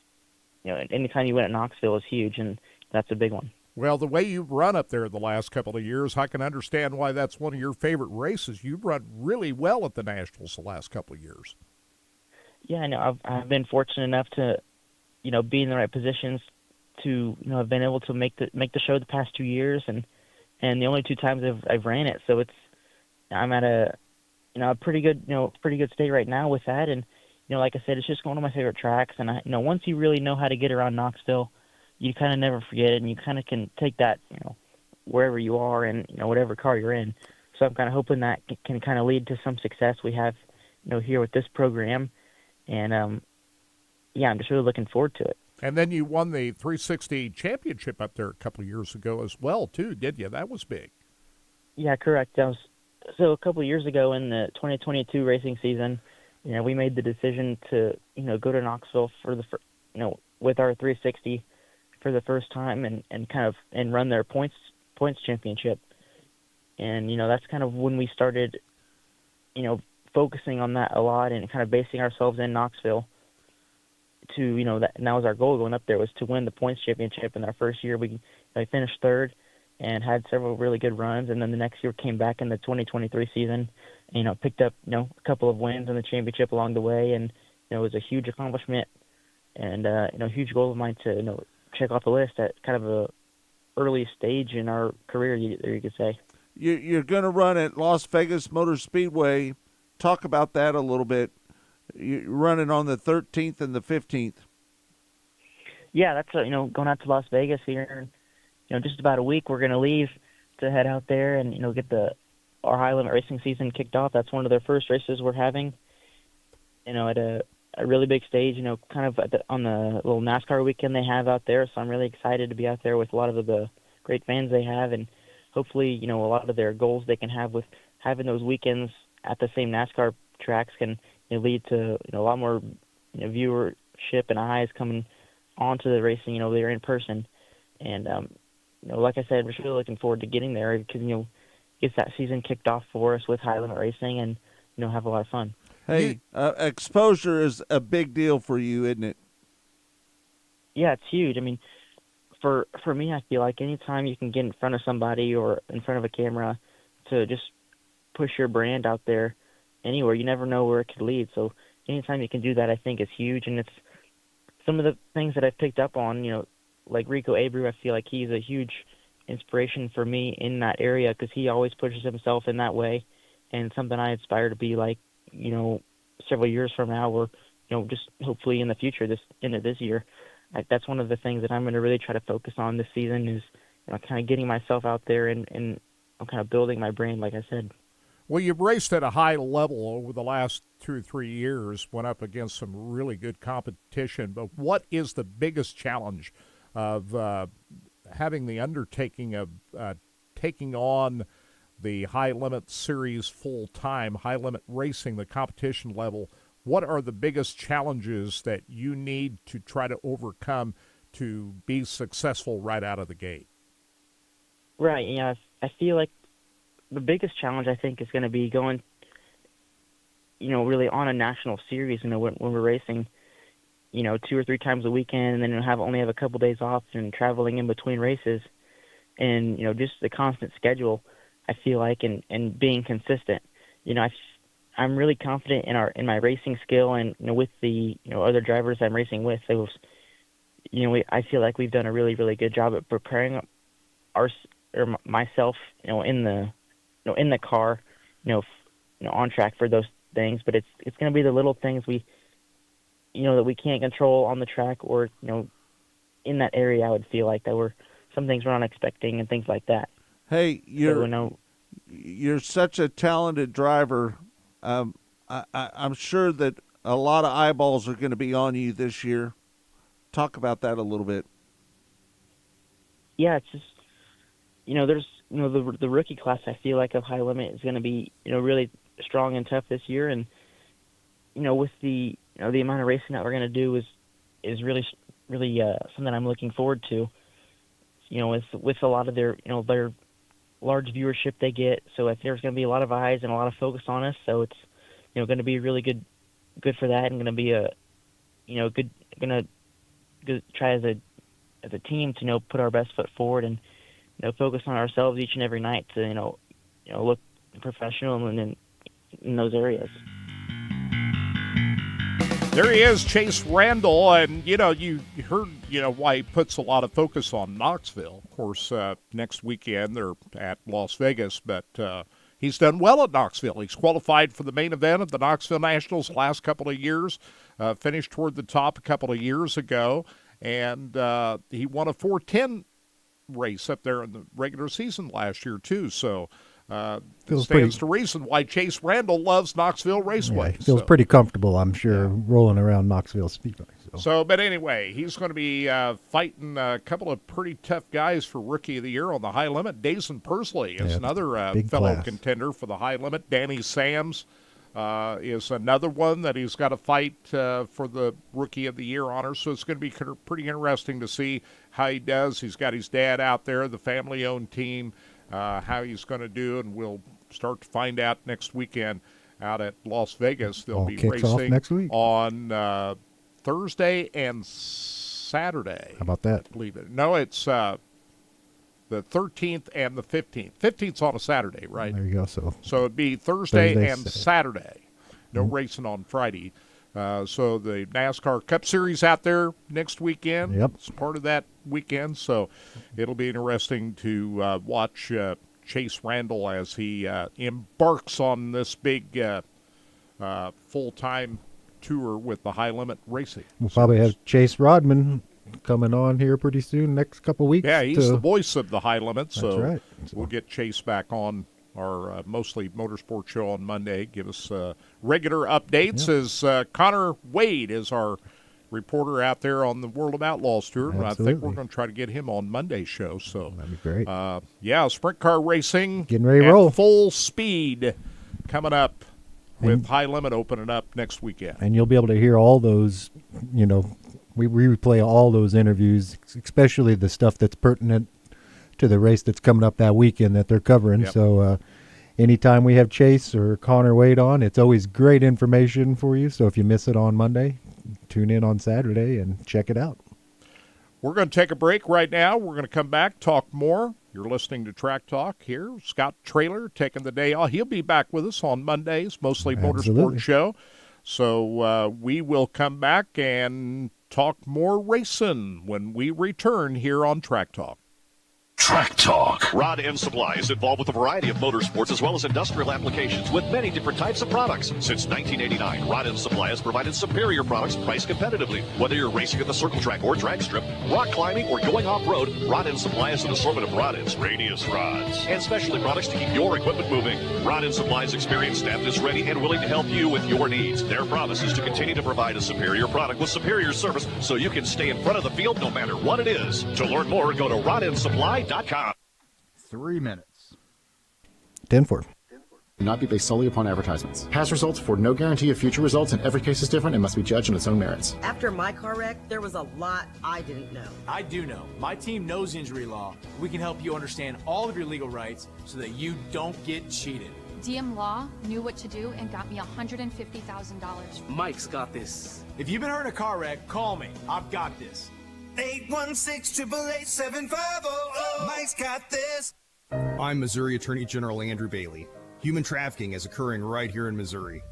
S15: anytime you win at Knoxville is huge, and that's a big one.
S6: Well, the way you've run up there the last couple of years, I can understand why that's one of your favorite races. You've run really well at the Nationals the last couple of years.
S15: Yeah, I know. I've been fortunate enough to, be in the right positions to, have been able to make the show the past 2 years, and the only 2 times I've ran it. So I'm at a pretty good state right now with that, and like I said, it's just one of my favorite tracks, and once you really know how to get around Knoxville, you kind of never forget it, and you kind of can take that, wherever you are and, whatever car you're in. So I'm kind of hoping that can kind of lead to some success we have, here with this program. And, I'm just really looking forward to it.
S6: And then you won the 360 championship up there a couple of years ago as well, too, didn't you? That was big.
S15: Yeah, correct. So a couple of years ago in the 2022 racing season, we made the decision to, go to Knoxville for with our 360 for the first time and run their points championship. And, that's kind of when we started, focusing on that a lot and kind of basing ourselves in Knoxville to, that was our goal going up there, was to win the points championship. In our first year, we finished third and had several really good runs. And then the next year came back in the 2023 season, picked up, a couple of wins in the championship along the way. And, it was a huge accomplishment and, huge goal of mine to, check off the list at kind of a early stage in our career, you could say.
S16: You're going to run at Las Vegas Motor Speedway. Talk about that a little bit. You're running on the 13th and the 15th.
S15: Yeah, that's going out to Las Vegas here in just about a week. We're going to leave to head out there and get our high limit racing season kicked off. That's one of their first races we're having. At a really big stage, kind of on the little NASCAR weekend they have out there. So I'm really excited to be out there with a lot of the great fans they have, and hopefully, a lot of their goals they can have with having those weekends at the same NASCAR tracks can lead to a lot more viewership and eyes coming onto the racing, there in person. And like I said, we're really looking forward to getting there because gets that season kicked off for us with high limit racing and have a lot of fun.
S16: Hey, exposure is a big deal for you, isn't it?
S15: Yeah, it's huge. I mean, for me, I feel like anytime you can get in front of somebody or in front of a camera to just push your brand out there anywhere, you never know where it could lead. So anytime you can do that, I think is huge. And it's some of the things that I've picked up on, like Rico Abreu, I feel like he's a huge inspiration for me in that area because he always pushes himself in that way, and something I aspire to be like, several years from now, or just hopefully in the future, this year. That's one of the things that I'm going to really try to focus on this season is kind of getting myself out there and I'm kind of building my brand, like I said.
S6: Well, you've raced at a high level over the last 2 or 3 years, went up against some really good competition. But what is the biggest challenge of having the undertaking of taking on the High Limit Series full-time, High Limit Racing, the competition level, what are the biggest challenges that you need to try to overcome to be successful right out of the gate?
S15: Right, yeah. I feel like the biggest challenge, I think, is going to be going, really on a national series, when we're racing, 2 or 3 times a weekend, and then only have a couple days off and traveling in between races. And, just the constant schedule, I feel like, and being consistent. I'm really confident in my racing skill, and, with the, other drivers I'm racing with. I feel like we've done a really, really good job at preparing myself, in the car, on track for those things. But it's going to be the little things that we can't control on the track, or, in that area. I would feel like that were some things we're not expecting and things like that.
S16: Hey, you're such a talented driver. I'm sure that a lot of eyeballs are going to be on you this year. Talk about that a little bit.
S15: Yeah, it's just, there's, the rookie class, I feel like, of High Limit is going to be, really strong and tough this year. And, with the, the amount of racing that we're going to do is really something I'm looking forward to, with a lot of their large viewership they get. So there's going to be a lot of eyes and a lot of focus on us. So it's, going to be really good for that, and going to be good try as a team to, put our best foot forward and, focus on ourselves each and every night to, look professional in those areas.
S6: There he is, Chase Randall, and, you heard, why he puts a lot of focus on Knoxville. Of course, next weekend they're at Las Vegas, but he's done well at Knoxville. He's qualified for the main event of the Knoxville Nationals last couple of years, finished toward the top a couple of years ago, and he won a 4:10 race up there in the regular season last year, too. So it stands to reason why Chase Randall loves Knoxville Raceway.
S7: Yeah, feels pretty comfortable, I'm sure, rolling around Knoxville Speedway.
S6: But anyway, he's going to be fighting a couple of pretty tough guys for Rookie of the Year on the high limit. Dason Pursley is another fellow contender for the high limit. Danny Sams is another one that he's got to fight for the Rookie of the Year honor. So it's going to be pretty interesting to see how he does. He's got his dad out there, the family-owned team, how he's going to do, and we'll start to find out next weekend out at Las Vegas. They'll be racing
S7: next week
S6: on Thursday and Saturday.
S7: How about that?
S6: Believe it. No, it's the 13th and the 15th. 15th's on a Saturday, right?
S7: There you go.
S6: So it'd be Thursday and Saturday. No racing on Friday. So the NASCAR Cup Series out there next weekend.
S7: Yep.
S6: It's part of that weekend. So it'll be interesting to watch Chase Randall as he embarks on this big full-time tour with the High Limit Racing.
S7: We'll probably have Chase Rodman coming on here pretty soon, next couple weeks.
S6: Yeah, he's the voice of the High Limit, so
S7: that's right.
S6: We'll get Chase back on our Mostly Motorsports show on Monday. Give us regular updates as Connor Wade is our reporter out there on the World of Outlaws Tour.
S7: Absolutely.
S6: I think we're going to try to get him on Monday's show. So
S7: that'd be great.
S6: Sprint car racing.
S7: Getting ready to roll.
S6: Full speed coming up with High Limit opening up next weekend.
S7: And you'll be able to hear all those, we replay all those interviews, especially the stuff that's pertinent to the race that's coming up that weekend that they're covering.
S6: Yep.
S7: So anytime we have Chase or Connor Wade on, it's always great information for you. So if you miss it on Monday, tune in on Saturday and check it out.
S6: We're going to take a break right now. We're going to come back, talk more. You're listening to Track Talk here. Scott Traylor taking the day off. He'll be back with us on Mondays, Mostly Motorsports show. So we will come back and talk more racing when we return here on Track Talk.
S4: Track Talk. Rod End Supply is involved with a variety of motorsports as well as industrial applications with many different types of products. Since 1989, Rod End Supply has provided superior products priced competitively. Whether you're racing at the circle track or drag strip, rock climbing, or going off-road, Rod End Supply has an assortment of rod ends, radius rods, and specialty products to keep your equipment moving. Rod End Supply's experienced staff is ready and willing to help you with your needs. Their promise is to continue to provide a superior product with superior service so you can stay in front of the field no matter what it is. To learn more, go to rodendsupply.com.
S13: 3 minutes.
S7: Denford.
S13: Not be based solely upon advertisements. Past results afford no guarantee of future results, and every case is different and must be judged on its own merits.
S17: After my car wreck, there was a lot I didn't know.
S18: I do know. My team knows injury law. We can help you understand all of your legal rights so that you don't get cheated.
S19: DM Law knew what to do and got me $150,000.
S18: Mike's got this. If you've been hurt in a car wreck, call me. I've got this.
S20: 816-888-7500. Mike's got this.
S21: I'm Missouri Attorney General Andrew Bailey. Human trafficking is occurring right here in Missouri.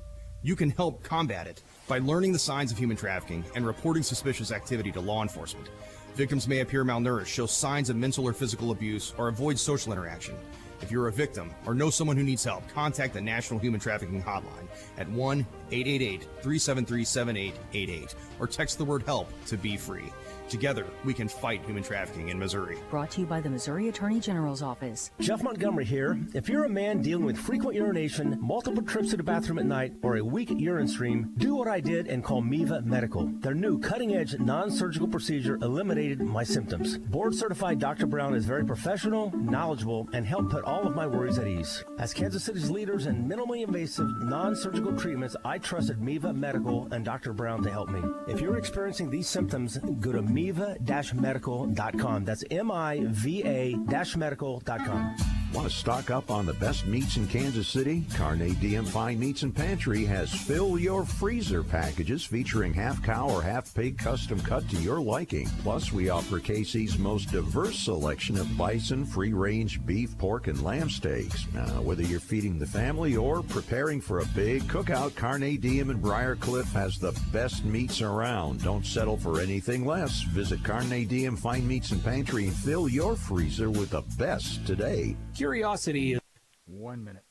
S21: You can help combat it by learning the signs of human trafficking and reporting suspicious activity to law enforcement. Victims may appear malnourished, show signs of mental or physical abuse, or avoid social interaction. If you're a victim or know someone who needs help, contact the National Human Trafficking Hotline at 1-888-373-7888 or text the word HELP to Be Free. Together, we can fight human trafficking in Missouri.
S22: Brought to you by the Missouri Attorney General's Office.
S23: Jeff Montgomery here. If you're a man dealing with frequent urination, multiple trips to the bathroom at night, or a weak urine stream, do what I did and call Miva Medical. Their new cutting-edge non-surgical procedure eliminated my symptoms. Board-certified Dr. Brown is very professional, knowledgeable, and helped put all of my worries at ease. As Kansas City's leaders in minimally invasive non-surgical treatments, I trusted Miva Medical and Dr. Brown to help me. If you're experiencing these symptoms, go to miva-medical.com. That's MIVA-medical.com.
S24: Want to stock up on the best meats in Kansas City? Carne Diem Fine Meats and Pantry has Fill Your Freezer packages featuring half cow or half pig custom cut to your liking. Plus, we offer KC's most diverse selection of bison, free-range beef, pork, and lamb steaks. Now, whether you're feeding the family or preparing for a big cookout, Carne Diem in Briarcliff has the best meats around. Don't settle for anything less. Visit Carne Diem Fine Meats and Pantry and fill your freezer with the best today.
S25: Curiosity is
S26: 1 minute.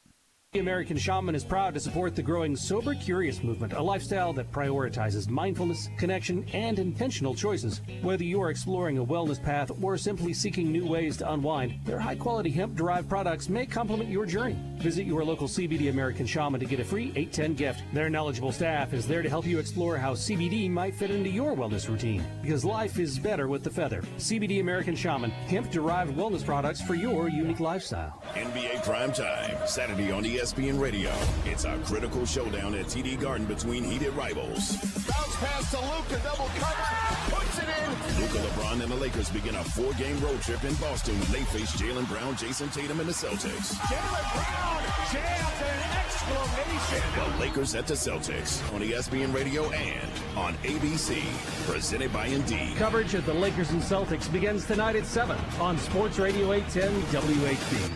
S25: The American Shaman is proud to support the growing Sober Curious movement, a lifestyle that prioritizes mindfulness, connection, and intentional choices. Whether you are exploring a wellness path or simply seeking new ways to unwind, their high-quality hemp-derived products may complement your journey. Visit your local CBD American Shaman to get a free 810 gift. Their knowledgeable staff is there to help you explore how CBD might fit into your wellness routine. Because life is better with the feather. CBD American Shaman, hemp-derived wellness products for your unique lifestyle.
S27: NBA Prime Time, Saturday on ESPN Radio. It's a critical showdown at TD Garden between heated rivals.
S20: Bounce pass to Luka, double cover, puts it in.
S27: Luka, LeBron, and the Lakers begin a 4-game road trip in Boston when they face Jaylen Brown, Jason Tatum, and the Celtics.
S20: Jaylen Brown jams an exclamation.
S27: The Lakers at the Celtics on ESPN Radio and on ABC. Presented by Indeed.
S25: Coverage of the Lakers and Celtics begins tonight at 7 on Sports Radio 810 WHB.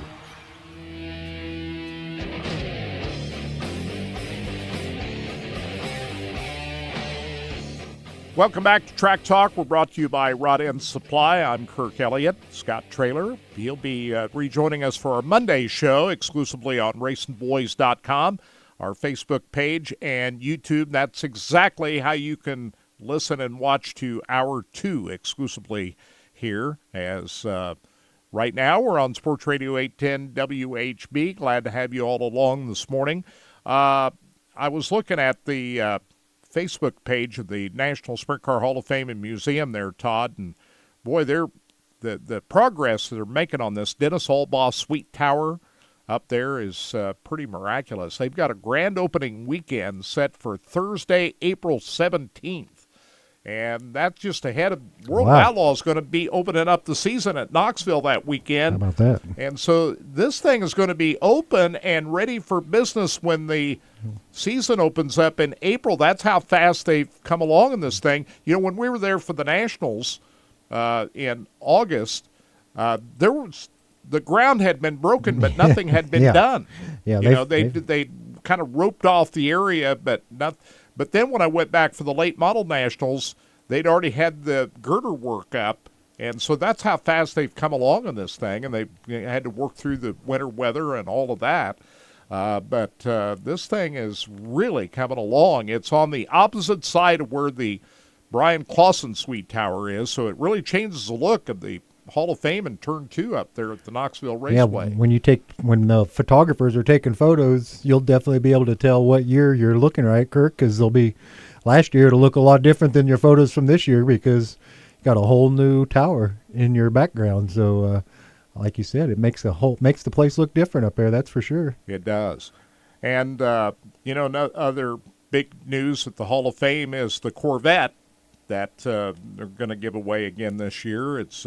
S6: Welcome back to Track Talk. We're brought to you by Rod End Supply. I'm Kirk Elliott. Scott Traylor. He'll be rejoining us for our Monday show exclusively on racingboys.com, our Facebook page, and YouTube. That's exactly how you can listen and watch to Hour 2 exclusively here. As right now, we're on Sports Radio 810 WHB. Glad to have you all along this morning. I was looking at the Facebook page of the National Sprint Car Hall of Fame and Museum there, Todd, and boy, the progress they're making on this Dennis Albaugh Sweet Tower up there is pretty miraculous. They've got a grand opening weekend set for Thursday, April 17th. And that's just ahead of World Outlaw is going to be opening up the season at Knoxville that weekend.
S7: How about that?
S6: And so this thing is going to be open and ready for business when the season opens up in April. That's how fast they've come along in this thing. You know, when we were there for the Nationals in August, the ground had been broken, but nothing had been done.
S7: Yeah,
S6: they kind of roped off the area, but nothing. But then when I went back for the late model nationals, they'd already had the girder work up. And so that's how fast they've come along in this thing. And they had to work through the winter weather and all of that. But this thing is really coming along. It's on the opposite side of where the Brian Clausen Sweet Tower is. So it really changes the look of the Hall of Fame in Turn 2 up there at the Knoxville Raceway.
S7: Yeah, when the photographers are taking photos, you'll definitely be able to tell what year you're looking at, Kirk, because last year it'll look a lot different than your photos from this year because you got a whole new tower in your background. So like you said, it makes the place look different up there. That's for sure.
S6: It does. And no other big news at the Hall of Fame is the Corvette that they're going to give away again this year. It's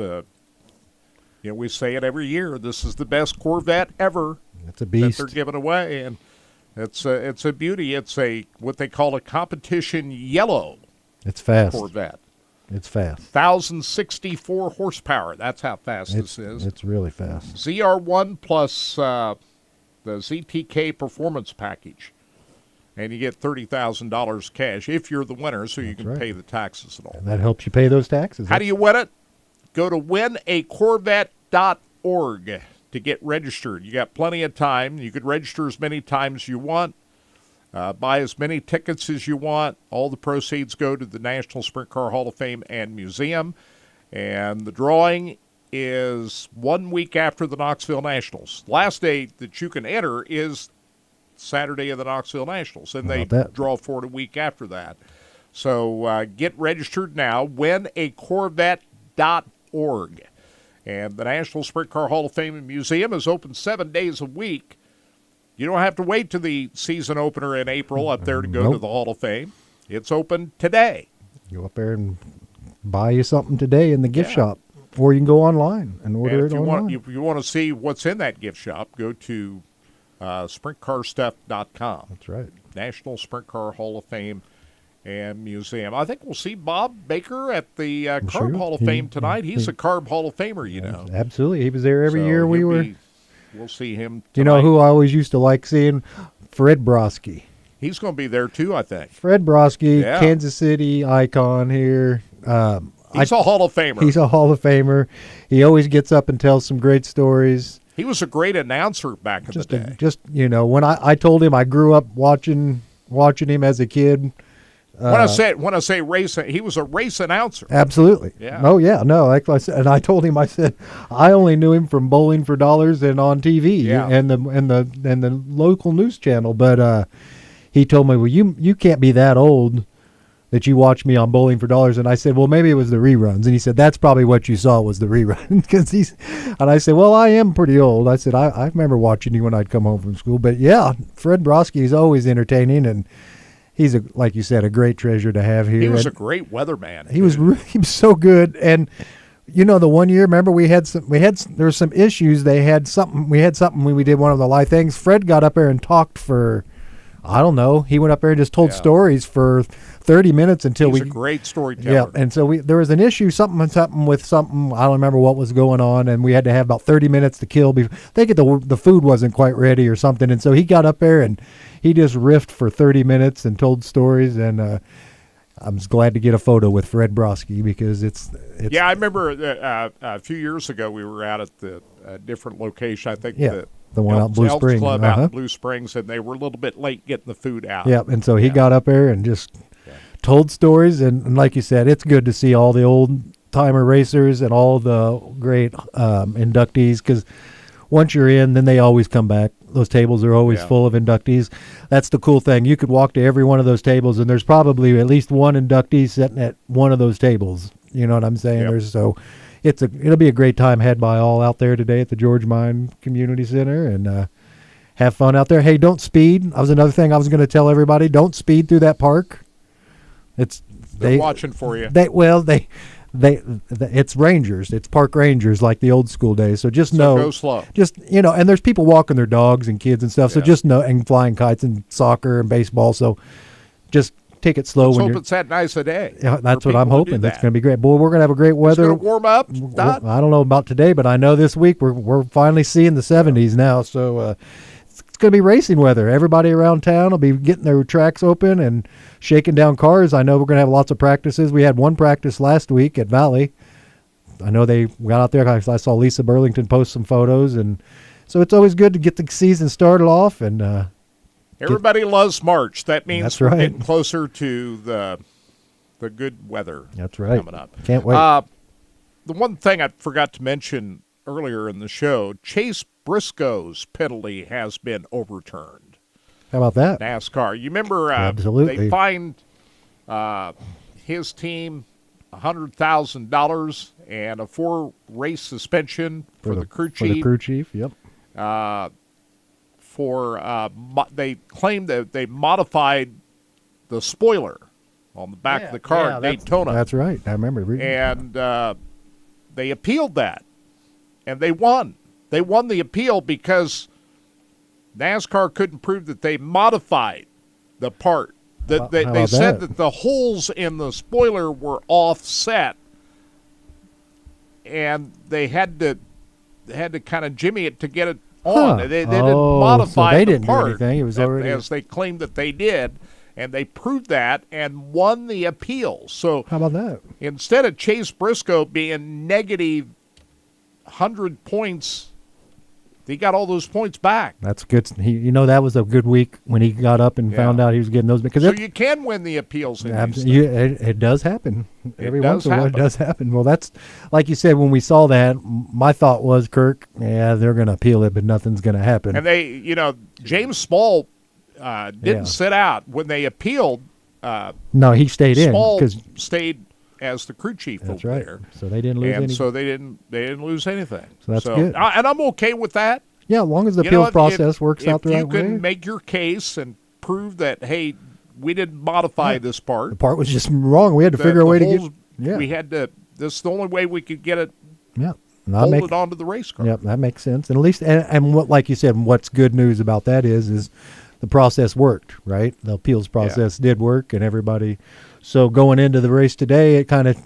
S6: we say it every year. This is the best Corvette ever.
S7: It's a beast
S6: that they're giving away, and it's a beauty. It's what they call a competition yellow.
S7: It's fast.
S6: Corvette.
S7: It's fast.
S6: 1,064 horsepower. That's how fast this is.
S7: It's really fast.
S6: ZR1 plus the ZTK performance package. And you get $30,000 cash if you're the winner, so you can pay the taxes and all.
S7: And that helps you pay those taxes.
S6: How do you win it? Go to winacorvette.org to get registered. You got plenty of time. You could register as many times as you want. Buy as many tickets as you want. All the proceeds go to the National Sprint Car Hall of Fame and Museum. And the drawing is 1 week after the Knoxville Nationals. Last day that you can enter is Saturday of the Knoxville Nationals, and they draw for it a week after that. So get registered now, winacorvette.org. And the National Sprint Car Hall of Fame and Museum is open 7 days a week. You don't have to wait to the season opener in April up there to go to the Hall of Fame. It's open today.
S7: Go up there and buy you something today in the gift shop, or you can go online and order it online.
S6: If you want to see what's in that gift shop, go to sprintcarstuff.com.
S7: That's right.
S6: National Sprint Car Hall of Fame and Museum. I think we'll see Bob Baker at the Carb Hall of Fame tonight. He's a Carb Hall of Famer, you know.
S7: Absolutely. He was there every year we were.
S6: We'll see him tonight.
S7: You know who I always used to like seeing? Fred Broski.
S6: He's going to be there too, I think.
S7: Fred Broski, Kansas City icon here.
S6: He's a Hall of Famer.
S7: He's a Hall of Famer. He always gets up and tells some great stories.
S6: He was a great announcer back in the day.
S7: When I told him I grew up watching him as a kid.
S6: When I say race, he was a race announcer.
S7: Absolutely.
S6: Yeah.
S7: Oh yeah. No, like I said, and I told him, I said, I only knew him from Bowling for Dollars and on TV and the local news channel. But he told me, well, you can't be that old that you watched me on Bowling for Dollars. And I said, well, maybe it was the reruns. And he said, that's probably what you saw was the rerun. And I said, well, I am pretty old. I said, I remember watching you when I'd come home from school. But yeah, Fred Broski is always entertaining, and he's like you said, a great treasure to have here.
S6: He was a great weatherman.
S7: He was so good. And the one year, remember there were some issues. We had something when we did one of the live things. Fred got up there and talked for, I don't know. He went up there and just told stories for 30 minutes until
S6: He's a great storyteller.
S7: Yeah, and so there was an issue, something with something. I don't remember what was going on, and we had to have about 30 minutes to kill. I think the food wasn't quite ready or something, and so he got up there and he just riffed for 30 minutes and told stories. And I'm just glad to get a photo with Fred Broski because it's.
S6: Yeah, I remember a few years ago we were out at the different location. I think
S7: the one out in Blue Springs.
S6: Club out in Blue Springs, and they were a little bit late getting the food out.
S7: Yeah, and so he got up there and just told stories, and like you said, it's good to see all the old-timer racers and all the great inductees, because once you're in, then they always come back. Those tables are always full of inductees. That's the cool thing. You could walk to every one of those tables, and there's probably at least one inductee sitting at one of those tables. You know what I'm saying? Yep. It'll be a great time had by all out there today at the George Mine Community Center, and have fun out there. Hey, don't speed. That was another thing I was going to tell everybody. Don't speed through that park.
S6: They're watching for you.
S7: It's rangers. It's park rangers like the old school days. So
S6: go slow.
S7: And there's people walking their dogs and kids and stuff. So just know, and flying kites and soccer and baseball. So just take it slow.
S6: Let's hope it's that nice a day.
S7: Yeah, that's what I'm hoping. That's going to be great. Boy, we're going to have a great weather.
S6: It's going to warm up.
S7: I don't know about today, but I know this week we're finally seeing the 70s now. So it's going to be racing weather. Everybody around town will be getting their tracks open and shaking down cars. I know we're going to have lots of practices. We had one practice last week at Valley. I know they got out there. I saw Lisa Burlington post some photos, and so it's always good to get the season started off. And
S6: everybody loves March. That means
S7: that's
S6: we're
S7: right.
S6: getting closer to the good weather.
S7: That's right.
S6: Coming up.
S7: Can't wait.
S6: The one thing I forgot to mention earlier in the show, Chase Briscoe's penalty has been overturned.
S7: How about that?
S6: NASCAR. You remember
S7: Absolutely.
S6: they fined his team $100,000 and a 4-race suspension for the crew chief.
S7: For the crew chief, yep.
S6: They claimed that they modified the spoiler on the back of the car at Daytona.
S7: That's right. I remember reading.
S6: And they appealed that, and they won. They won the appeal because NASCAR couldn't prove that they modified the part. They said that the holes in the spoiler were offset, and they had to kind of jimmy it to get it on. They didn't modify
S7: so they
S6: the
S7: didn't
S6: part
S7: do anything. It was already,
S6: as they claimed that they did, and they proved that and won the appeal. So
S7: how about that?
S6: Instead of Chase Briscoe being negative 100 points, he got all those points back.
S7: That's good. That was a good week when he got up and found out he was getting those. Because
S6: so you can win the appeals in these things.
S7: It does happen. Every once in a while it does happen. Well, that's, like you said, when we saw that, my thought was, Kirk, they're going to appeal it, but nothing's going to happen.
S6: And they, James Small didn't sit out. When they appealed,
S7: no, he stayed
S6: Small
S7: in.
S6: stayed as the crew chief over there.
S7: So they didn't lose anything.
S6: So they didn't lose anything.
S7: So that's good.
S6: And I'm okay with that.
S7: Yeah, as long as the appeals process works out the right way.
S6: If you can make your case and prove that, hey, we didn't modify this part.
S7: The part was just wrong. We had to figure a way to get. Yeah.
S6: We had to. This is the only way we could get it.
S7: Yeah.
S6: Hold it onto the race car.
S7: Yep, that makes sense. And at least, and what, like you said, what's good news about that is the process worked, right? The appeals process did work, and everybody. So going into the race today, it kind of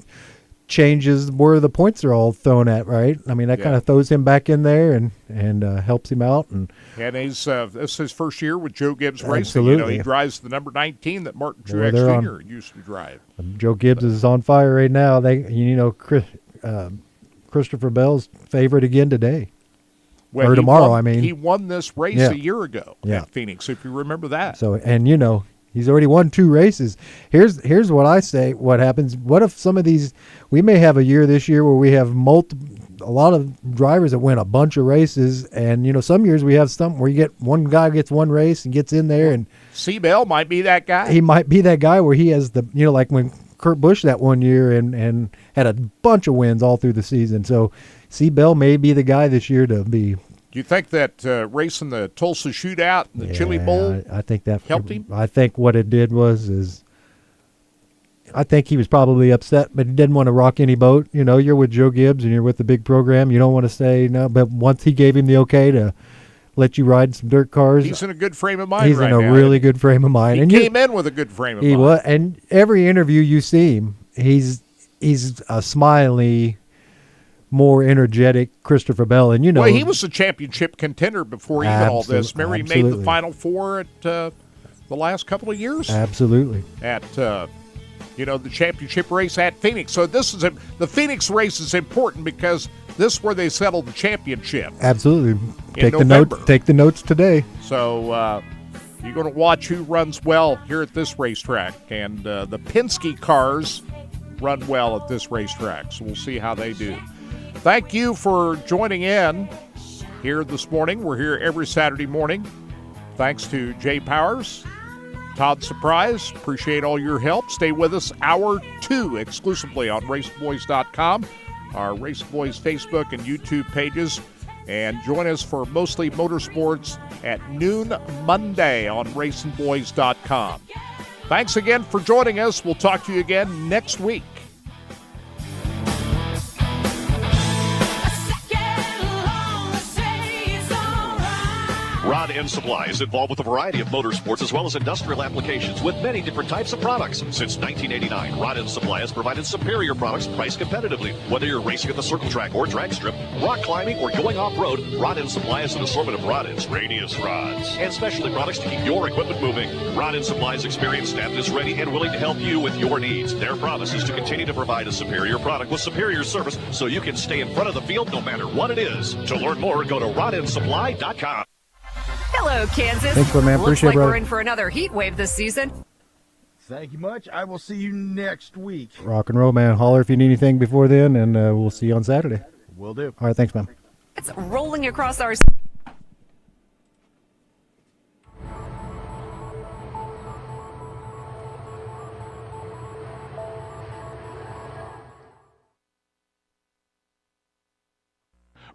S7: changes where the points are all thrown at, right? I mean, that kind of throws him back in there and helps him out. And
S6: he's this is his first year with Joe Gibbs
S7: Absolutely.
S6: Racing. He drives the number 19 that Martin Truex Jr. used to drive.
S7: Joe Gibbs is on fire right now. Christopher Bell's favorite again today.
S6: Well,
S7: or tomorrow,
S6: he won this race a year ago at Phoenix, if you remember that.
S7: So, and he's already won 2 races. Here's what I say. What happens? What if some of these? We may have a year this year where we have a lot of drivers that win a bunch of races, and some years we have some where you get one guy gets one race and gets in there, and
S6: C-Bell might be that guy.
S7: He might be that guy where he has the like when Kurt Busch that one year and had a bunch of wins all through the season. So C-Bell may be the guy this year to be.
S6: Do you think that racing the Tulsa Shootout and the Chili Bowl
S7: I think that
S6: helped him?
S7: I think what it did I think he was probably upset, but he didn't want to rock any boat. You're with Joe Gibbs and you're with the big program. You don't want to say no, but once he gave him the okay to let you ride some dirt cars.
S6: He's in a good frame of mind
S7: He's
S6: right
S7: in a
S6: now.
S7: really good frame of mind.
S6: He came in with a good frame of mind.
S7: He was, and every interview you see him, he's a smiley, more energetic Christopher Bell. And
S6: well, he was a championship contender before even all this. Remember, he made the Final Four at the last couple of years?
S7: Absolutely.
S6: At the championship race at Phoenix. So the Phoenix race is important because this is where they settle the championship.
S7: Absolutely.
S6: Take the
S7: notes today.
S6: So you're going to watch who runs well here at this racetrack, and the Penske cars run well at this racetrack. So we'll see how they do. Thank you for joining in here this morning. We're here every Saturday morning. Thanks to Jay Powers, Todd Surprise. Appreciate all your help. Stay with us. Hour 2 exclusively on RacingBoys.com, our Racing Boys Facebook and YouTube pages. And join us for Mostly Motorsports at noon Monday on RacingBoys.com. Thanks again for joining us. We'll talk to you again next week.
S4: Rod End Supply is involved with a variety of motorsports as well as industrial applications with many different types of products. Since 1989, Rod End Supply has provided superior products priced competitively. Whether you're racing at the circle track or drag strip, rock climbing, or going off-road, Rod End Supply has an assortment of rod ends, radius rods, and specialty products to keep your equipment moving. Rod End Supply's experienced staff is ready and willing to help you with your needs. Their promise is to continue to provide a superior product with superior service so you can stay in front of the field no matter what it is. To learn more, go to rodendsupply.com.
S1: Hello, Kansas.
S7: Thanks, man.
S1: Looks
S7: Appreciate
S1: like
S7: it,
S1: we're
S7: brother.
S1: in for another heat wave this season.
S3: Thank you much. I will see you next week.
S7: Rock and roll, man. Holler if you need anything before then, and we'll see you on Saturday.
S3: Will do.
S7: All right, thanks, man.
S1: It's rolling across our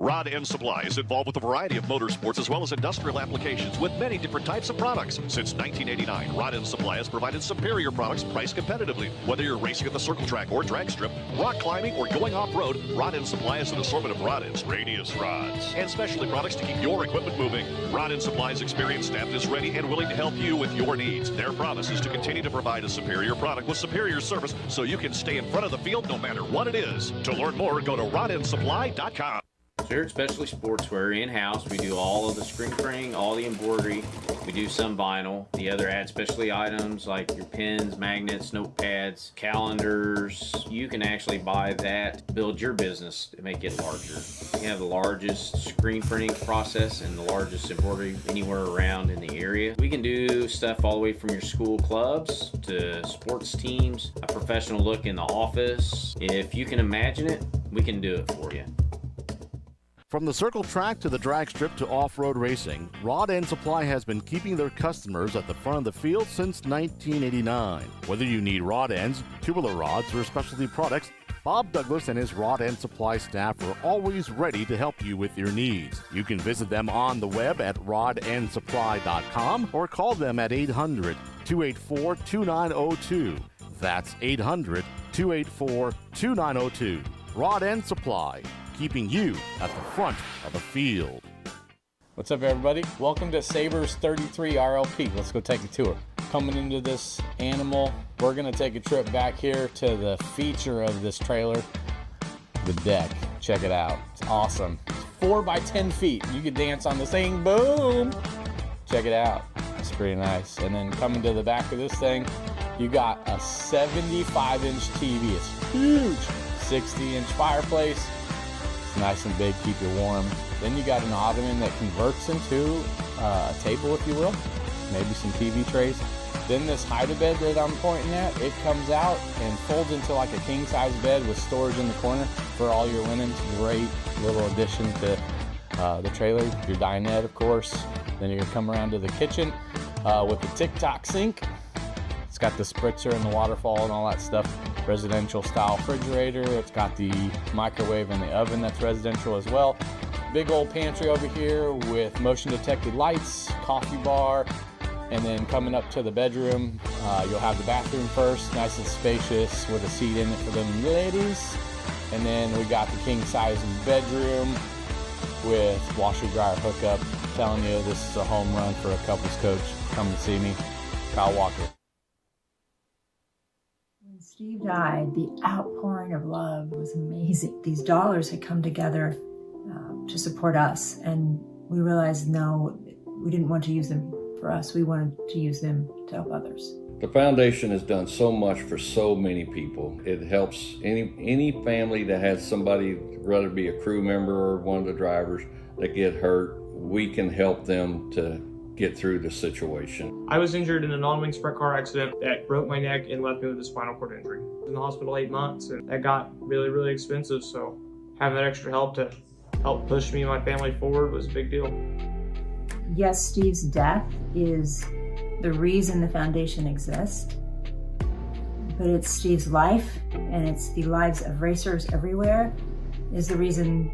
S4: Rod End Supply is involved with a variety of motorsports as well as industrial applications with many different types of products. Since 1989, Rod End Supply has provided superior products priced competitively. Whether you're racing at the circle track or drag strip, rock climbing, or going off-road, Rod End Supply has an assortment of rod ends, radius rods, and specialty products to keep your equipment moving. Rod End Supply's experienced staff is ready and willing to help you with your needs. Their promise is to continue to provide a superior product with superior service so you can stay in front of the field no matter what it is. To learn more, go to rodendsupply.com.
S2: Spirit Specialty Sportswear in-house. We do all of the screen printing, all the embroidery. We do some vinyl. The other ad specialty items like your pens, magnets, notepads, calendars. You can actually buy that, build your business to make it larger. We have the largest screen printing process and the largest embroidery anywhere around in the area. We can do stuff all the way from your school clubs to sports teams, a professional look in the office. If you can imagine it, we can do it for you.
S5: From the circle track to the drag strip to off-road racing, Rod End Supply has been keeping their customers at the front of the field since 1989. Whether you need rod ends, tubular rods, or specialty products, Bob Douglas and his Rod End Supply staff are always ready to help you with your needs. You can visit them on the web at rodendsupply.com or call them at 800-284-2902. That's 800-284-2902. Rod End Supply, keeping you at the front of the field.
S8: What's up, everybody? Welcome to Sabres 33 RLP. Let's go take a tour. Coming into this animal, we're going to take a trip back here to the feature of this trailer, the deck. Check it out. It's awesome. It's 4 by 10 feet. You can dance on this thing. Boom! Check it out. It's pretty nice. And then coming to the back of this thing, you got a 75-inch TV. It's huge. 60-inch fireplace. It's nice and big, keep you warm. Then you got an ottoman that converts into a table, if you will. Maybe some TV trays. Then this hide-a-bed that I'm pointing at, it comes out and folds into like a king-size bed with storage in the corner for all your linens. Great little addition to the trailer. Your dinette, of course. Then you're gonna come around to the kitchen with the tic-toc sink. It's got the spritzer and the waterfall and all that stuff. Residential style refrigerator. It's got the microwave and the oven that's residential as well. Big old pantry over here with motion detected lights, coffee bar, and then coming up to the bedroom, you'll have the bathroom first, nice and spacious with a seat in it for them ladies. And then we got the king size bedroom with washer dryer hookup. I'm telling you, this is a home run for a couples coach. Come and see me, Kyle Walker.
S9: When Steve died, the outpouring of love was amazing. These dollars had come together to support us, and we realized, no, we didn't want to use them for us. We wanted to use them to help others.
S10: The foundation has done so much for so many people. It helps any family that has somebody, whether it be a crew member or one of the drivers, that get hurt. We can help them to get through the situation.
S11: I was injured in a non-wing sprint car accident that broke my neck and left me with a spinal cord injury. I was in the hospital 8 months, and that got really, really expensive. So having that extra help to help push me and my family forward was a big deal.
S9: Yes, Steve's death is the reason the foundation exists, but it's Steve's life, and it's the lives of racers everywhere, is the reason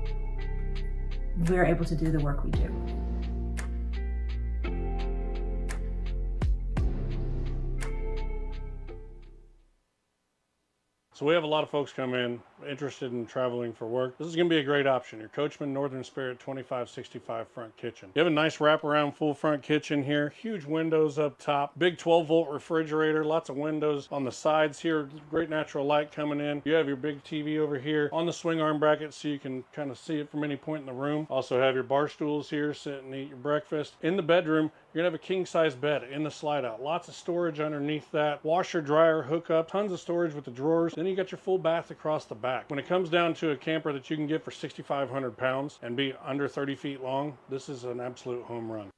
S9: we're able to do the work we do.
S26: So we have a lot of folks come in interested in traveling for work. This is going to be a great option. Your Coachman Northern Spirit 2565 front kitchen. You have a nice wraparound full front kitchen here. Huge windows up top. Big 12-volt refrigerator. Lots of windows on the sides here. Great natural light coming in. You have your big TV over here on the swing arm bracket so you can kind of see it from any point in the room. Also have your bar stools here. Sit and eat your breakfast. In the bedroom, you're going to have a king-size bed in the slide-out. Lots of storage underneath that. Washer, dryer, hookup. Tons of storage with the drawers. Then you got your full bath across the back. When it comes down to a camper that you can get for 6,500 pounds and be under 30 feet long, this is an absolute home run.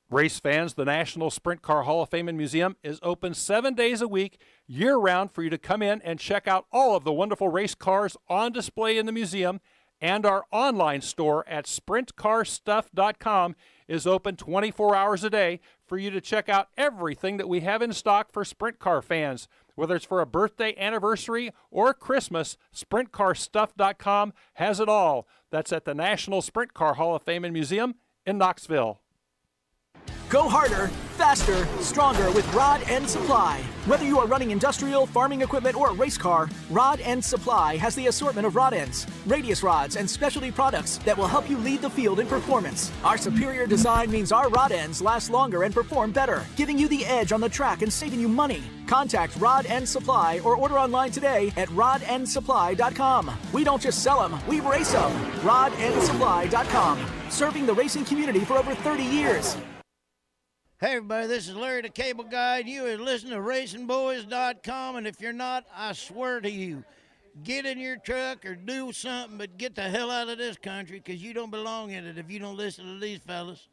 S28: Race fans, the National Sprint Car Hall of Fame and Museum is open 7 days a week, year-round, for you to come in and check out all of the wonderful race cars on display in the museum. And our online store at sprintcarstuff.com is open 24 hours a day for you to check out everything that we have in stock for sprint car fans. Whether it's for a birthday, anniversary, or Christmas, SprintCarStuff.com has it all. That's at the National Sprint Car Hall of Fame and Museum in Knoxville.
S12: Go harder, faster, stronger with Rod End Supply. Whether you are running industrial, farming equipment, or a race car, Rod End Supply has the assortment of rod ends, radius rods, and specialty products that will help you lead the field in performance. Our superior design means our rod ends last longer and perform better, giving you the edge on the track and saving you money. Contact Rod End Supply or order online today at rodendsupply.com. We don't just sell them, we race them. rodendsupply.com. Serving the racing community for over 30 years.
S13: Hey everybody, this is Larry the Cable Guy, and you are listening to RacingBoys.com, and if you're not, I swear to you, get in your truck or do something, but get the hell out of this country, because you don't belong in it if you don't listen to these fellas.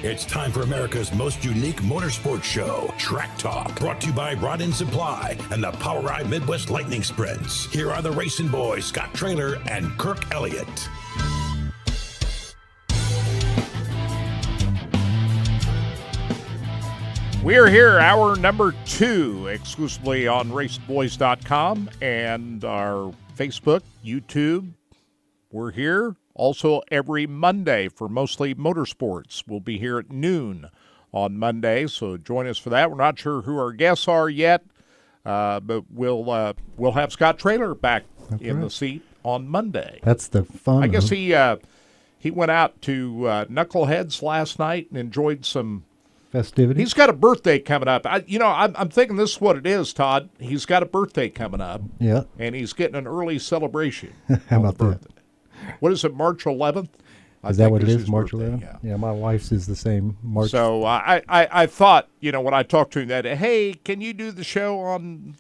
S27: It's time for America's most unique motorsports show, Track Talk, brought to you by Rod End Supply and the Power Ride Midwest Lightning Sprints. Here are the racing boys, Scott Traylor and Kirk Elliott.
S6: We're here, hour number 2, exclusively on RacingBoys.com and our Facebook, YouTube. We're here. Also, every Monday for Mostly Motorsports. We'll be here at noon on Monday, so join us for that. We're not sure who our guests are yet, but we'll have Scott Traylor back in the seat on Monday.
S7: That's the fun.
S6: I guess he went out to Knuckleheads last night and enjoyed some
S7: festivities.
S6: He's got a birthday coming up. I'm thinking this is what it is, Todd. He's got a birthday coming up.
S7: Yeah.
S6: And he's getting an early celebration.
S7: How about that?
S6: What is it, March 11th?
S7: Is that what it is, March 11th? Yeah, my wife's is the same, March.
S6: So I thought, when I talked to him that, hey, can you do the show on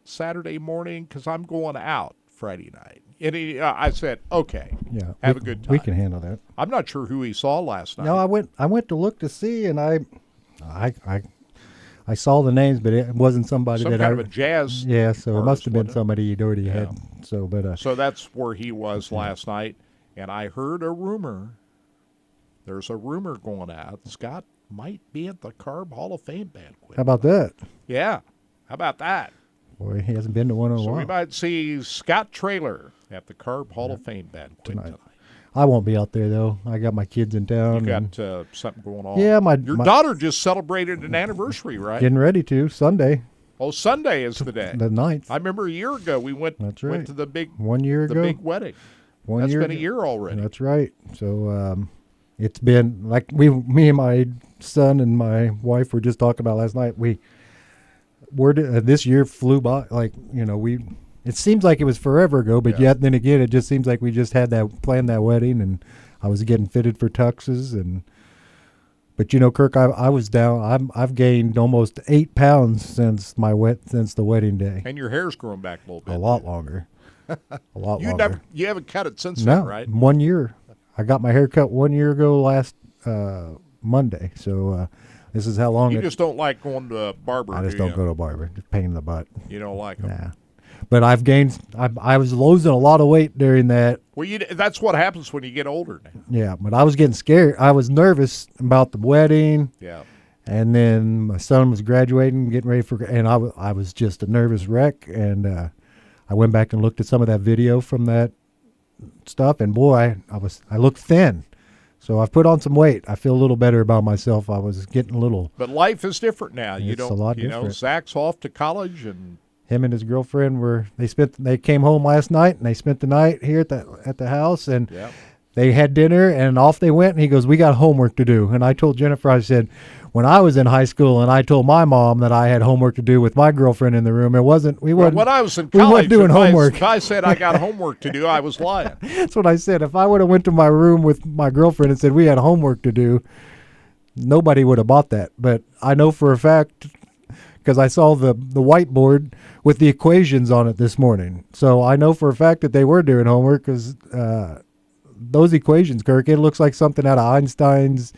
S6: Saturday morning? Because I'm going out Friday night. And I said, okay, have a good time.
S7: We can handle that.
S6: I'm not sure who he saw last night.
S7: No, I went to look to see, and I saw the names, but it wasn't somebody
S6: Some
S7: that
S6: kind of a jazz.
S7: Yeah, so it must have been
S6: wasn't it?
S7: somebody you'd already had. So, but
S6: so that's where he was last night, and I heard a rumor. There's a rumor going out. Scott might be at the Carb Hall of Fame banquet.
S7: How about that?
S6: Yeah, how about that?
S7: Boy, he hasn't been to one in a
S6: So
S7: while.
S6: we might see Scott Traylor at the Carb Hall of Fame banquet tonight.
S7: I won't be out there though. I got my kids in town.
S6: You got something going on.
S7: Yeah,
S6: your daughter just celebrated an anniversary, right?
S7: Getting ready to Sunday.
S6: Oh, Sunday is the day.
S7: The 9th.
S6: I remember a year ago we went.
S7: That's right.
S6: Went to the big
S7: 1 year ago.
S6: The big wedding. That's been a year already.
S7: That's right. So it's been like me and my son and my wife were just talking about last night. This year flew by. Like it seems like it was forever ago, but yet then again, it just seems like we just had planned that wedding, and I was getting fitted for tuxes, but Kirk, I was down. I've gained almost 8 pounds since the wedding day.
S6: And your hair's grown back a little bit.
S7: A lot longer. A lot longer.
S6: You haven't cut it since
S7: No,
S6: then, right?
S7: 1 year. I got my hair cut 1 year ago last Monday. So this is how long.
S6: You just don't like going to a barber.
S7: I just don't go to a barber. Just pain in the butt.
S6: You don't like them.
S7: Nah. But I've gained. I was losing a lot of weight during that.
S6: Well, that's what happens when you get older now.
S7: Yeah, but I was getting scared. I was nervous about the wedding.
S6: Yeah.
S7: And then my son was graduating, getting ready and I was just a nervous wreck. And I went back and looked at some of that video from that stuff, and boy, I looked thin. So I've put on some weight. I feel a little better about myself. I was getting a little.
S6: But life is different now.
S7: It's a lot different.
S6: Zach's off to college, and
S7: him and his girlfriend they came home last night, and they spent the night here at the house, and they had dinner, and off they went. And he goes, "We got homework to do." And I told Jennifer, I said, when I was in high school, and I told my mom that I had homework to do with my girlfriend in the room, when
S6: I was in college,
S7: we weren't doing homework.
S6: If I said I got homework to do, I was lying.
S7: That's what I said. If I would have went to my room with my girlfriend and said we had homework to do, nobody would have bought that. But I know for a fact, because I saw the whiteboard with the equations on it this morning. So I know for a fact that they were doing homework, because those equations, Kirk, it looks like something out of Einstein's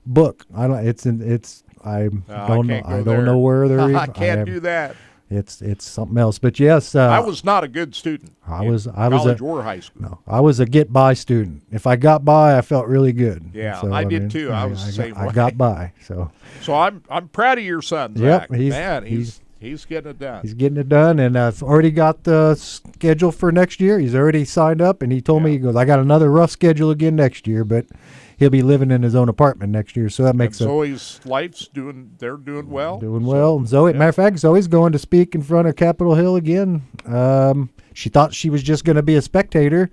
S7: book. I don't know where they're.
S6: I can't do that.
S7: it's something else. But yes,
S6: I was not a good student.
S7: I was
S6: college or high school.
S7: No, I was a get by student. If I got by, I felt really good.
S6: Yeah,
S7: so,
S6: I did too. I was the same way.
S7: I got by. So
S6: I'm proud of your son,
S7: Yep,
S6: Zach. He's getting it done.
S7: He's getting it done, and I've already got the schedule for next year. He's already signed up, and he told me, he goes, I got another rough schedule again next year, but he'll be living in his own apartment next year, so that makes
S6: and Zoe's life's they're doing well.
S7: Doing well. And Zoe, matter of fact, Zoe's going to speak in front of Capitol Hill again. She thought she was just going to be a spectator,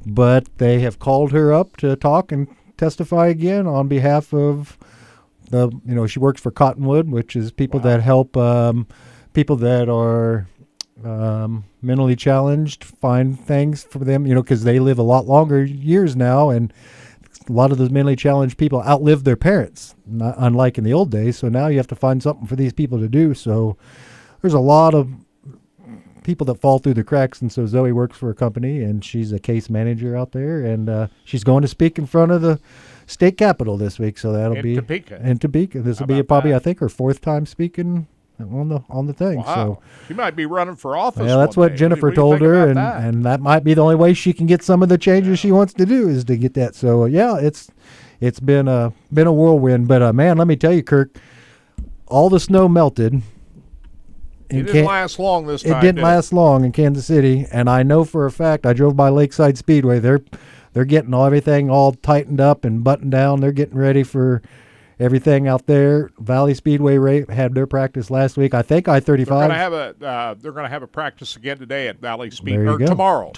S7: but they have called her up to talk and testify again on behalf of she works for Cottonwood, which is people that help people that are mentally challenged find things for them, because they live a lot longer years now, and a lot of those mentally challenged people outlive their parents, unlike in the old days. So now you have to find something for these people to do. So there's a lot of people that fall through the cracks, and so Zoe works for a company, and she's a case manager out there, and she's going to speak in front of the state capitol this week. So that'll be in Topeka. This will be probably I think her fourth time speaking on the thing.
S6: Wow.
S7: So
S6: she might be running for office.
S7: Yeah, that's what Jennifer told her, and that might be the only way she can get some of the changes she wants to do is to get that. So it's been a whirlwind, but man, let me tell you, Kirk, all the snow melted.
S6: It didn't last long this time.
S7: It didn't last long in Kansas City, and I know for a fact. I drove by Lakeside Speedway. They're getting everything all tightened up and buttoned down. They're getting ready for everything out there. Valley Speedway had their practice last week. I think I-35.
S6: They're going to have a practice again today at Valley Speedway. Tomorrow.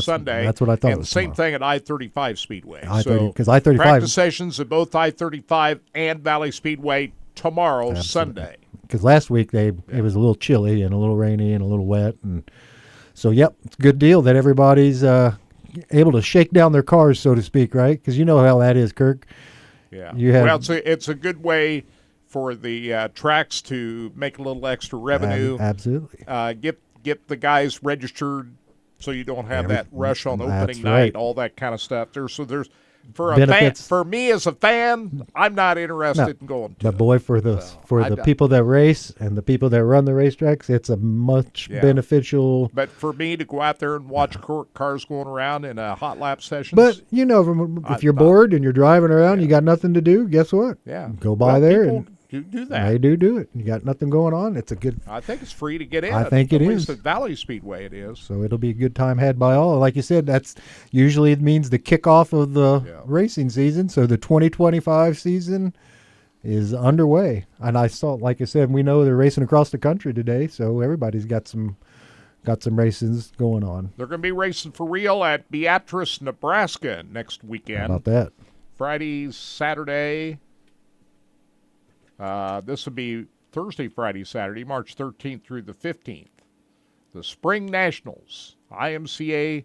S6: Sunday.
S7: That's what I thought.
S6: And the same thing at I-35 Speedway.
S7: Because I-35
S6: practice sessions at both I-35 and Valley Speedway tomorrow, Sunday.
S7: Because last week it was a little chilly and a little rainy and a little wet, and so it's a good deal that everybody's able to shake down their cars, so to speak, right? Because you know how that is, Kirk.
S6: Yeah. It's a good way for the tracks to make a little extra revenue.
S7: Absolutely.
S6: Get the guys registered so you don't have that rush on opening night, all that kind of stuff. There's for a fan, for me as a fan, I'm not interested in going to.
S7: But boy, for the people that race and the people that run the racetracks, it's a much beneficial.
S6: But for me to go out there and watch cars going around in a hot lap session.
S7: But if you're bored and you're driving around, you got nothing to do. Guess what?
S6: Yeah,
S7: go by there and
S6: do that.
S7: They do it. You got nothing going on. It's a good.
S6: I think it's free to get in.
S7: I think it is.
S6: At least at Valley Speedway, it is.
S7: So it'll be a good time had by all. Like you said, that's usually it means the kickoff of the racing season. So the 2025 season is underway. And I saw, like I said, we know they're racing across the country today. So everybody's got some races going on.
S6: They're going to be racing for real at Beatrice, Nebraska next weekend.
S7: How about that?
S6: Friday, Saturday. This will be Thursday, Friday, Saturday, March 13th through the 15th. The Spring Nationals, IMCA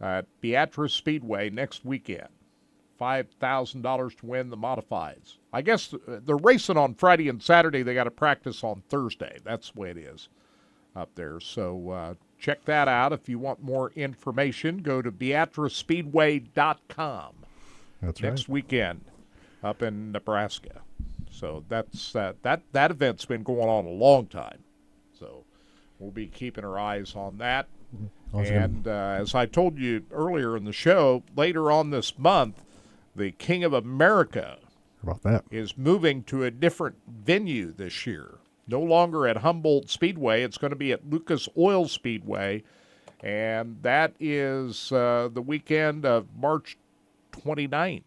S6: at Beatrice Speedway next weekend. $5,000 to win the modifieds. I guess they're racing on Friday and Saturday. They got to practice on Thursday. That's the way it is up there. So check that out. If you want more information, go to BeatriceSpeedway.com.
S7: That's
S6: next weekend up in Nebraska. So that's that event's been going on a long time. So we'll be keeping our eyes on that. Awesome. And as I told you earlier in the show, later on this month, the King of America is moving to a different venue this year. No longer at Humboldt Speedway. It's going to be at Lucas Oil Speedway. And that is the weekend of March 29th.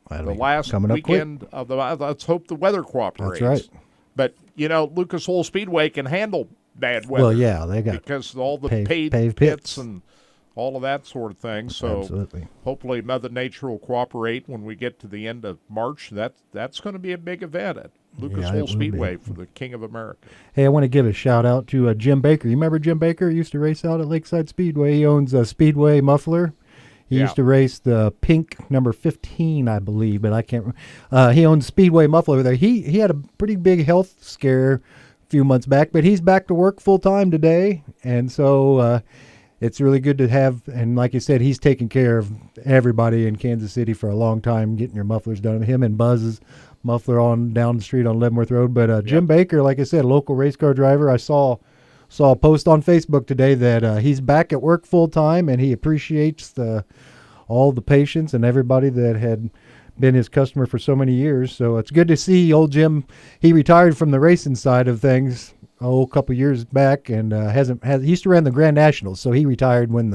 S6: The last weekend of the month. Let's hope the weather cooperates.
S7: That's right.
S6: But, Lucas Oil Speedway can handle bad weather.
S7: Well, yeah, they got
S6: because of all the paved pits and all of that sort of thing. So hopefully Mother Nature will cooperate when we get to the end of March. That's going to be a big event at Lucas Oil Speedway for the King of America.
S7: Hey, I want to give a shout out to Jim Baker. You remember Jim Baker? He used to race out at Lakeside Speedway. He owns a Speedway muffler. He used to race the pink number 15, I believe, but I can't remember. He owns Speedway muffler there. He had a pretty big health scare a few months back, but he's back to work full time today. And so it's really good to have, and like you said, he's taken care of everybody in Kansas City for a long time, getting your mufflers done. Him and Buzz's muffler on down the street on Leavenworth Road. But Jim Baker, like I said, a local race car driver. I saw a post on Facebook today that he's back at work full time, and he appreciates all the patients and everybody that had been his customer for so many years. So it's good to see old Jim. He retired from the racing side of things a couple years back, and he used to run the Grand Nationals, so he retired when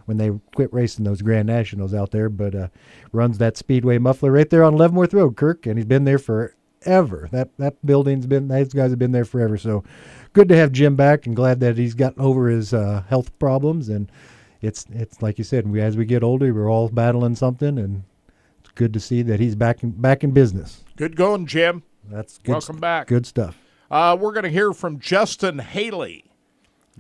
S7: they quit racing those Grand Nationals out there, but runs that Speedway muffler right there on Leavenworth Road, Kirk, and he's been there forever. That building's those guys have been there forever. So good to have Jim back, and glad that he's gotten over his health problems. And it's like you said, as we get older, we're all battling something, and it's good to see that he's back in business.
S6: Good going, Jim.
S7: That's good.
S6: Welcome back.
S7: Good stuff.
S6: We're going to hear from Justin Haley,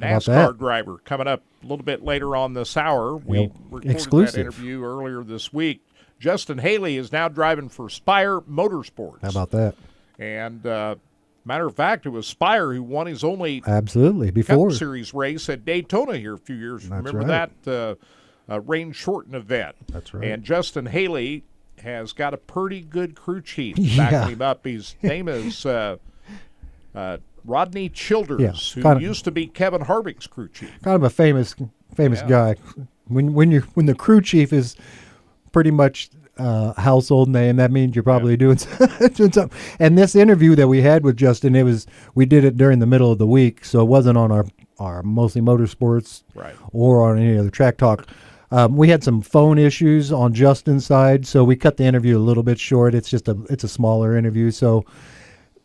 S6: NASCAR driver, coming up a little bit later on this hour. We recorded that interview earlier this week. Justin Haley is now driving for Spire Motorsports.
S7: How about that?
S6: And matter of fact, it was Spire who won his only
S7: before
S6: Cup Series race at Daytona here a few years.
S7: That's
S6: Remember that rain-shortened event?
S7: That's right.
S6: And Justin Haley has got a pretty good crew chief backing him up. His name is Rodney Childers, who used to be Kevin Harvick's crew chief.
S7: Kind of a famous guy. When the crew chief is pretty much a household name, that means you're probably doing something. And this interview that we had with Justin, we did it during the middle of the week, so it wasn't on our Mostly Motorsports or on any other Track Talk. We had some phone issues on Justin's side, so we cut the interview a little bit short. It's a smaller interview, so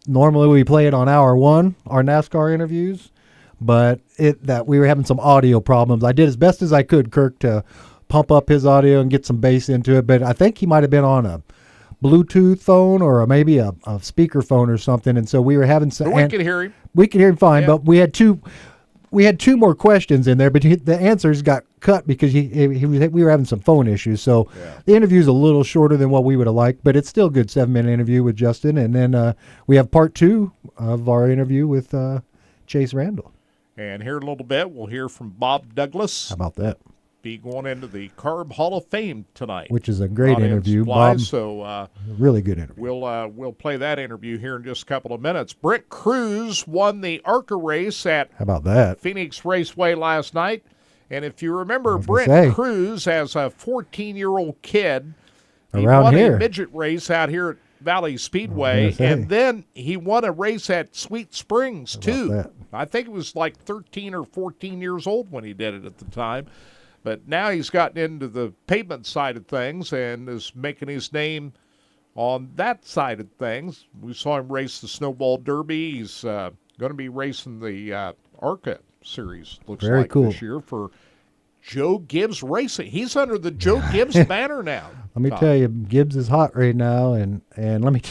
S7: normally we play it on hour one, our NASCAR interviews, but we were having some audio problems. I did as best as I could, Kirk, to pump up his audio and get some bass into it, but I think he might have been on a Bluetooth phone or maybe a speaker phone or something, and so we were having some.
S6: But we could hear him.
S7: We could hear him fine, but we had two more questions in there, but the answers got cut because we were having some phone issues. So the interview's a little shorter than what we would have liked, but it's still a good 7-minute interview with Justin. And then we have part 2 of our interview with Chase Randall.
S6: And here in a little bit, we'll hear from Bob Douglas.
S7: How about that?
S6: Be going into the Carb Hall of Fame tonight,
S7: which is a great interview, Bob.
S6: So
S7: really good interview.
S6: We'll play that interview here in just a couple of minutes. Brent Cruz won the ARCA race at
S7: How about that?
S6: Phoenix Raceway last night, and if you remember, Brent Cruz, as a 14-year-old kid, he won a midget race out here at Valley Speedway, and then he won a race at Sweet Springs too. I think it was like 13 or 14 years old when he did it at the time. But now he's gotten into the pavement side of things and is making his name on that side of things. We saw him race the Snowball Derby. He's going to be racing the ARCA series, looks
S7: Very
S6: like,
S7: cool.
S6: this year for Joe Gibbs Racing. He's under the Joe Gibbs banner now.
S7: Let me tell you, Gibbs is hot right now, and let me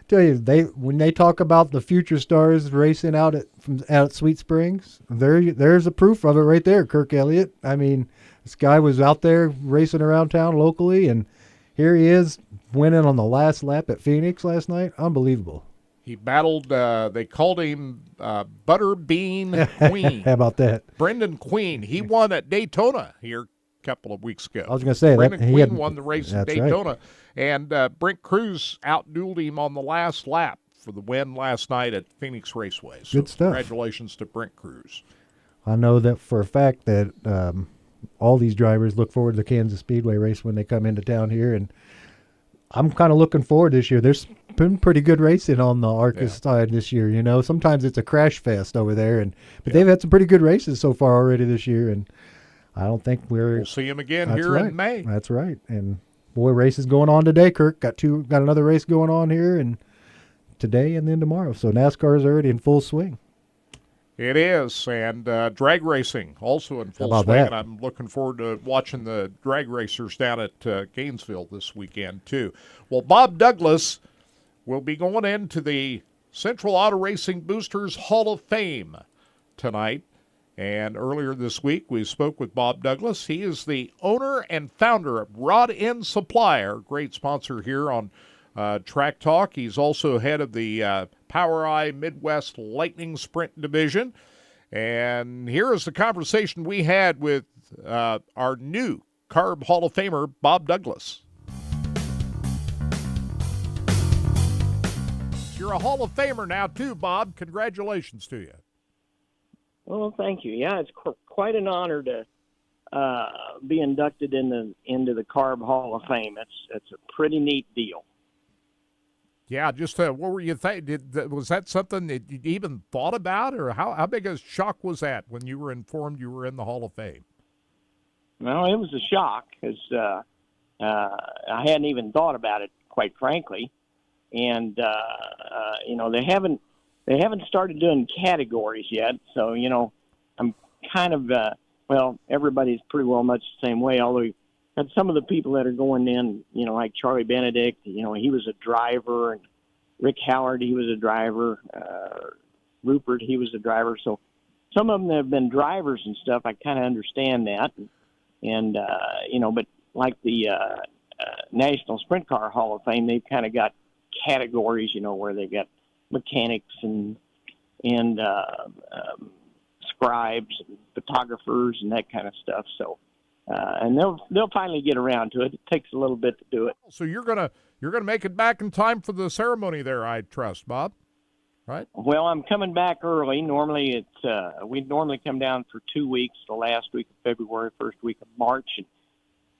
S7: tell you, when they talk about the future stars racing out at Sweet Springs, there's a proof of it right there, Kirk Elliott. I mean, this guy was out there racing around town locally, and here he is winning on the last lap at Phoenix last night. Unbelievable.
S6: He battled, they called him Butterbean Queen.
S7: How about that?
S6: Brendan Queen. He won at Daytona here a couple of weeks ago.
S7: I was going to say
S6: Brendan
S7: that
S6: Queen won the race at Daytona.
S7: Right.
S6: And Brent Cruz outdueled him on the last lap for the win last night at Phoenix Raceway. So
S7: good stuff.
S6: Congratulations to Brent Cruz.
S7: I know that for a fact that all these drivers look forward to the Kansas Speedway race when they come into town here, and I'm kind of looking forward this year. There's been pretty good racing on the ARCA side this year. You know, sometimes it's a crash fest over there, but they've had some pretty good races so far already this year, and I don't think we'll
S6: see them again here in May.
S7: That's right. And boy, races going on today, Kirk. Got another race going on here, and today and then tomorrow. So NASCAR is already in full swing.
S6: It is, and drag racing also in full swing. And I'm looking forward to watching the drag racers down at Gainesville this weekend, too. Well, Bob Douglas will be going into the Central Auto Racing Boosters Hall of Fame tonight. And earlier this week, we spoke with Bob Douglas. He is the owner and founder of Rod End Supply, our great sponsor here on Track Talk. He's also head of the POWRi Midwest Lightning Sprint Division. And here is the conversation we had with our new Carb Hall of Famer, Bob Douglas. You're a Hall of Famer now, too, Bob. Congratulations to you.
S14: Well, thank you. Yeah, it's quite an honor to be inducted into the Carb Hall of Fame. It's a pretty neat deal.
S6: Yeah, just what were you thinking? Was that something that you even thought about, or how big a shock was that when you were informed you were in the Hall of Fame?
S14: Well, it was a shock because I hadn't even thought about it, quite frankly. And they haven't started doing categories yet. So I'm kind of everybody's pretty well much the same way. Although and some of the people that are going in, like Charlie Benedict, he was a driver, and Rick Howard, he was a driver, Rupert, he was a driver. So some of them that have been drivers and stuff, I kind of understand that. And but like the National Sprint Car Hall of Fame, they've kind of got categories, where they've got mechanics and scribes and photographers and that kind of stuff. So, and they'll finally get around to it. It takes a little bit to do it.
S6: So you're gonna make it back in time for the ceremony there, I trust, Bob. Right?
S14: Well, I'm coming back early. Normally we normally come down for 2 weeks, the last week of February, first week of March, and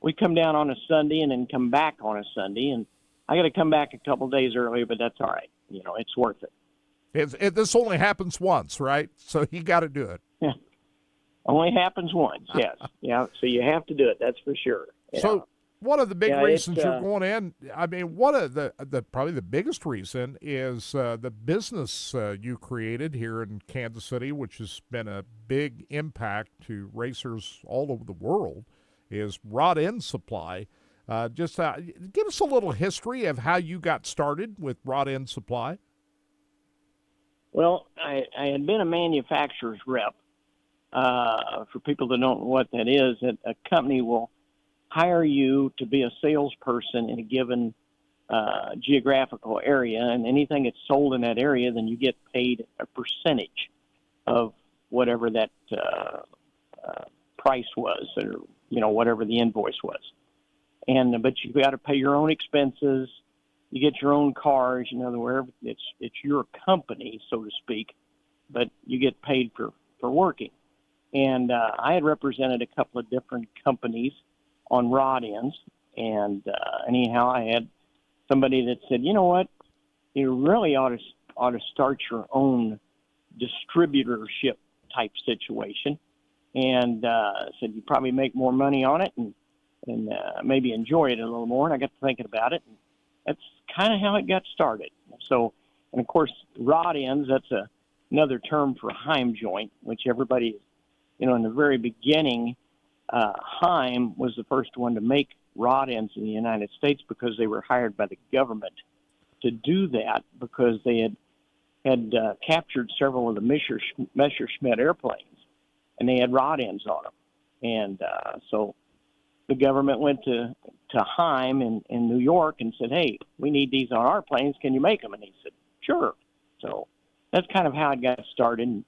S14: we come down on a Sunday and then come back on a Sunday, and I got to come back a couple days early, but that's all right. It's worth it.
S6: This only happens once, right? So you got to do it.
S14: Yeah. Only happens once, yes. Yeah, so you have to do it, that's for sure. Yeah.
S6: So one of the big reasons you're going in, one of the probably the biggest reason is the business you created here in Kansas City, which has been a big impact to racers all over the world, is Rod End Supply. Just give us a little history of how you got started with Rod End Supply.
S14: Well, I had been a manufacturer's rep. For people that don't know what that is, a company will hire you to be a salesperson in a given geographical area, and anything that's sold in that area, then you get paid a percentage of whatever that price was, or whatever the invoice was. But you got to pay your own expenses. You get your own cars. Wherever it's your company, so to speak, but you get paid for working. And I had represented a couple of different companies on rod ends, and anyhow, I had somebody that said, "You know what? You really ought to start your own distributorship type situation," and said you probably make more money on it and maybe enjoy it a little more. And I got to thinking about it, and that's kind of how it got started. So, and of course, rod ends, that's another term for Heim joint, which everybody, in the very beginning, Heim was the first one to make rod ends in the United States because they were hired by the government to do that because they had captured several of the Messerschmitt airplanes, and they had rod ends on them. And so the government went to Heim in New York and said, "Hey, we need these on our planes. Can you make them?" And he said, "Sure." So that's kind of how it got started.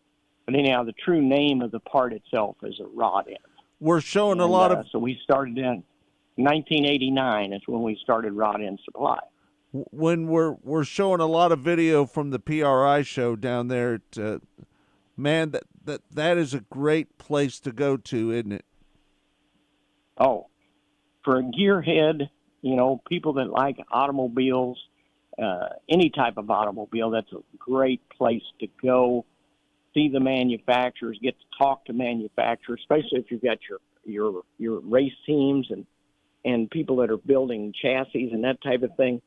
S14: But anyhow, the true name of the part itself is a rod end.
S15: We're showing a lot of...
S14: So we started in 1989 is when we started Rod End Supply.
S15: When we're showing a lot of video from the PRI show down there, man, that is a great place to go to, isn't it?
S14: Oh, for a gearhead, people that like automobiles, any type of automobile, that's a great place to go. See the manufacturers, get to talk to manufacturers, especially if you've got your race teams and people that are building chassis and that type of thing.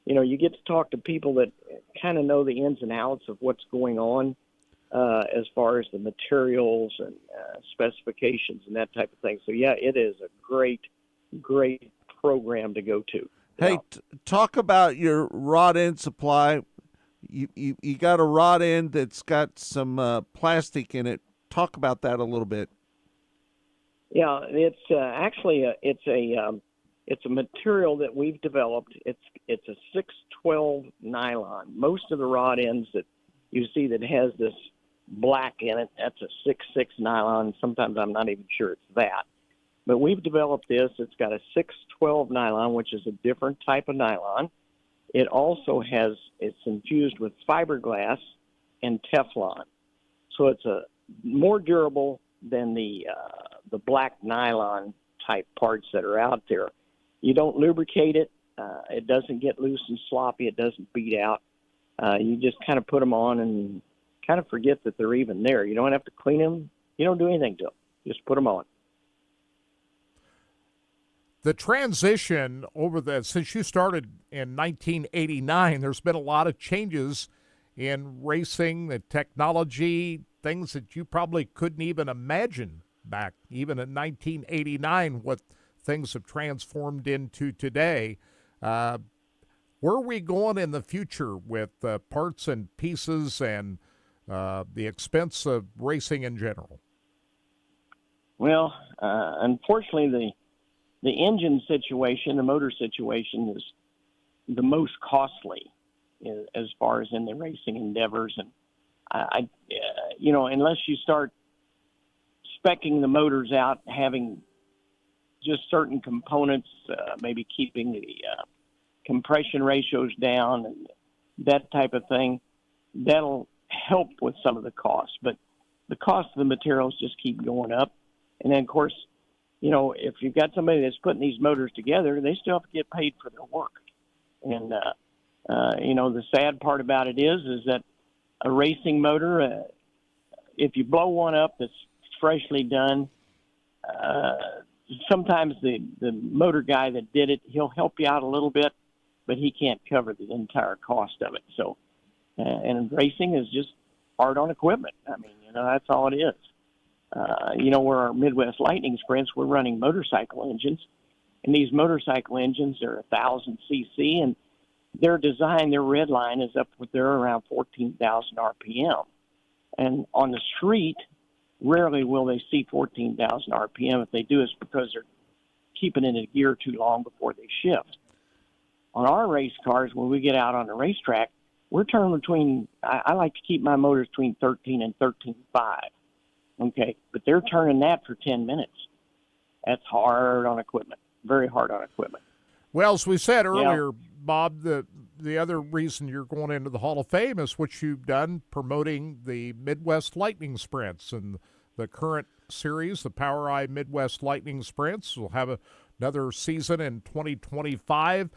S14: You get to talk to people that kind of know the ins and outs of what's going on as far as the materials and specifications and that type of thing. So, yeah, it is a great program to go to.
S15: Hey, talk about your Rod End Supply. You got a rod end that's got some plastic in it. Talk about that a little bit.
S14: Yeah, it's actually it's a material that we've developed. It's a 612 nylon. Most of the rod ends that you see that has this black in it. That's a 6.6 nylon. Sometimes I'm not even sure it's that. But we've developed this. It's got a 612 nylon, which is a different type of nylon. It also it's infused with fiberglass and Teflon. So it's more durable than the black nylon type parts that are out there. You don't lubricate it. It doesn't get loose and sloppy. It doesn't beat out. You just kind of put them on and kind of forget that they're even there. You don't have to clean them. You don't do anything to them. Just put them on.
S6: The transition since you started in 1989, there's been a lot of changes in racing, the technology, things that you probably couldn't even imagine back even in 1989, what things have transformed into today. Where are we going in the future with parts and pieces and the expense of racing in general?
S14: Well, unfortunately, the engine situation, the motor situation, is the most costly as far as in the racing endeavors. And unless you start speccing the motors out, having just certain components, maybe keeping the compression ratios down and that type of thing, that'll help with some of the costs. But the cost of the materials just keep going up. And then, of course, if you've got somebody that's putting these motors together, they still have to get paid for their work. And, the sad part about it is that a racing motor, if you blow one up that's freshly done, sometimes the motor guy that did it, he'll help you out a little bit, but he can't cover the entire cost of it. So, and racing is just hard on equipment. I mean, that's all it is. Where our Midwest Lightning Sprints, we're running motorcycle engines, and these motorcycle engines are 1,000 cc, and their design, their red line is up with they're around 14,000 RPM. And on the street, rarely will they see 14,000 RPM. If they do, it's because they're keeping it in gear too long before they shift. On our race cars, when we get out on the racetrack, we're turning between, I like to keep my motors between 13 and 13.5. Okay, but they're turning that for 10 minutes. That's hard on equipment, very hard on equipment.
S6: Well, as we said earlier, Bob, the other reason you're going into the Hall of Fame is what you've done promoting the Midwest Lightning Sprints and the current series, the POWRi Midwest Lightning Sprints. We'll have another season in 2025.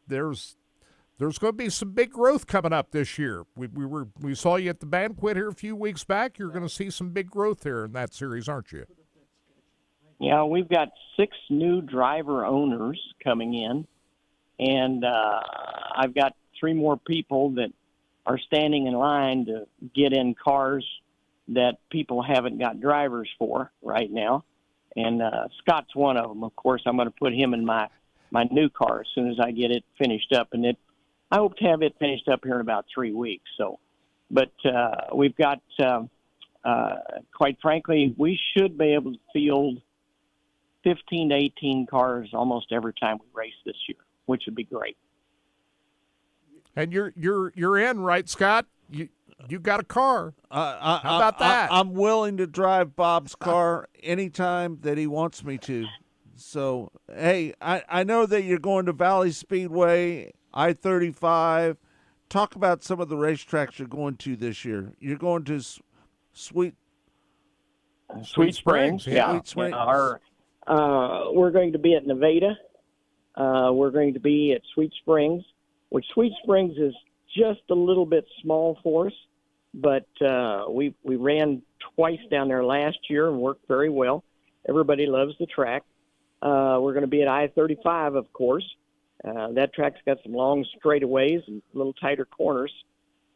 S6: There's going to be some big growth coming up this year. We saw you at the banquet here a few weeks back. You're going to see some big growth there in that series, aren't you?
S14: Yeah, we've got 6 new driver owners coming in, and I've got 3 more people that are standing in line to get in cars that people haven't got drivers for right now. And Scott's one of them. Of course, I'm going to put him in my new car as soon as I get it finished up, and I hope to have it finished up here in about 3 weeks. So, but we've got, quite frankly, we should be able to field 15 to 18 cars almost every time we race this year, which would be great.
S6: And you're in, right, Scott? You got a car. How about that?
S15: I'm willing to drive Bob's car anytime that he wants me to. So, hey, I know that you're going to Valley Speedway, I-35. Talk about some of the racetracks you're going to this year. You're going to Sweet
S14: Springs. Yeah.
S15: Sweet Springs.
S14: We're going to be at Nevada. We're going to be at Sweet Springs, which Sweet Springs is just a little bit small for us, but we ran twice down there last year and worked very well. Everybody loves the track. We're going to be at I-35, of course. That track's got some long straightaways and a little tighter corners,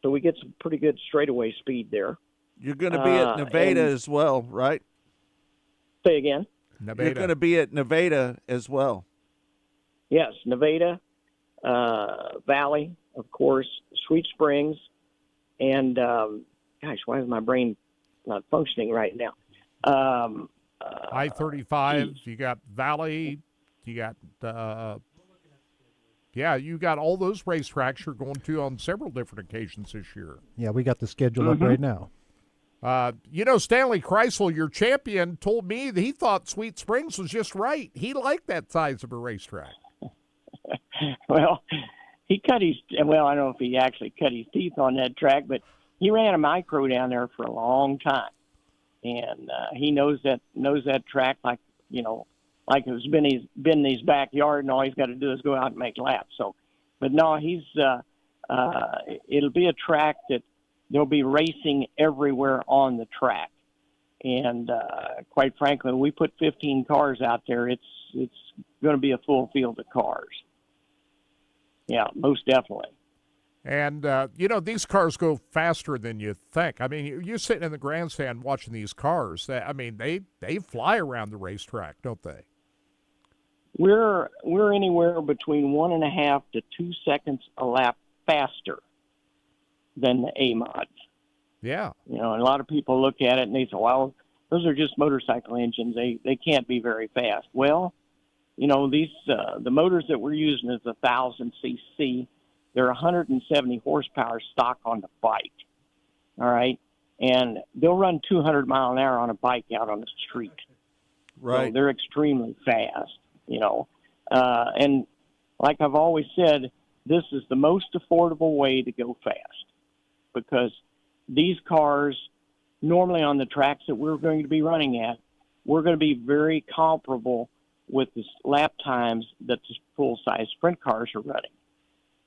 S14: so we get some pretty good straightaway speed there.
S15: You're going to be at Nevada as well, right?
S14: Say again?
S6: Nevada.
S15: You're going to be at Nevada as well.
S14: Yes, Nevada, Valley, of course, Sweet Springs, and, gosh, why is my brain not functioning right now?
S6: I-35, you got Valley, you got Yeah, you got all those racetracks you're going to on several different occasions this year.
S7: Yeah, we got the schedule up right now.
S6: Stanley Kreisel, your champion, told me that he thought Sweet Springs was just right. He liked that size of a racetrack.
S14: Well, I don't know if he actually cut his teeth on that track, but he ran a micro down there for a long time. And he knows that track like it's been in his backyard, and all he's got to do is go out and make laps. So, but no, it'll be a track that there'll be racing everywhere on the track. And quite frankly, when we put 15 cars out there, it's going to be a full field of cars. Yeah, most definitely.
S6: And, these cars go faster than you think. I mean, you're sitting in the grandstand watching these cars. They fly around the racetrack, don't they?
S14: We're anywhere between 1.5 to 2 seconds a lap faster than the A-mods.
S6: Yeah.
S14: And a lot of people look at it and they say, well, those are just motorcycle engines. They can't be very fast. Well, these the motors that we're using is 1,000 cc. They're 170 horsepower stock on the bike. All right. And they'll run 200 mile an hour on a bike out on the street.
S15: Right.
S14: So they're extremely fast, and like I've always said, this is the most affordable way to go fast, because these cars, normally on the tracks that we're going to be running at, we're going to be very comparable with the lap times that the full-size sprint cars are running.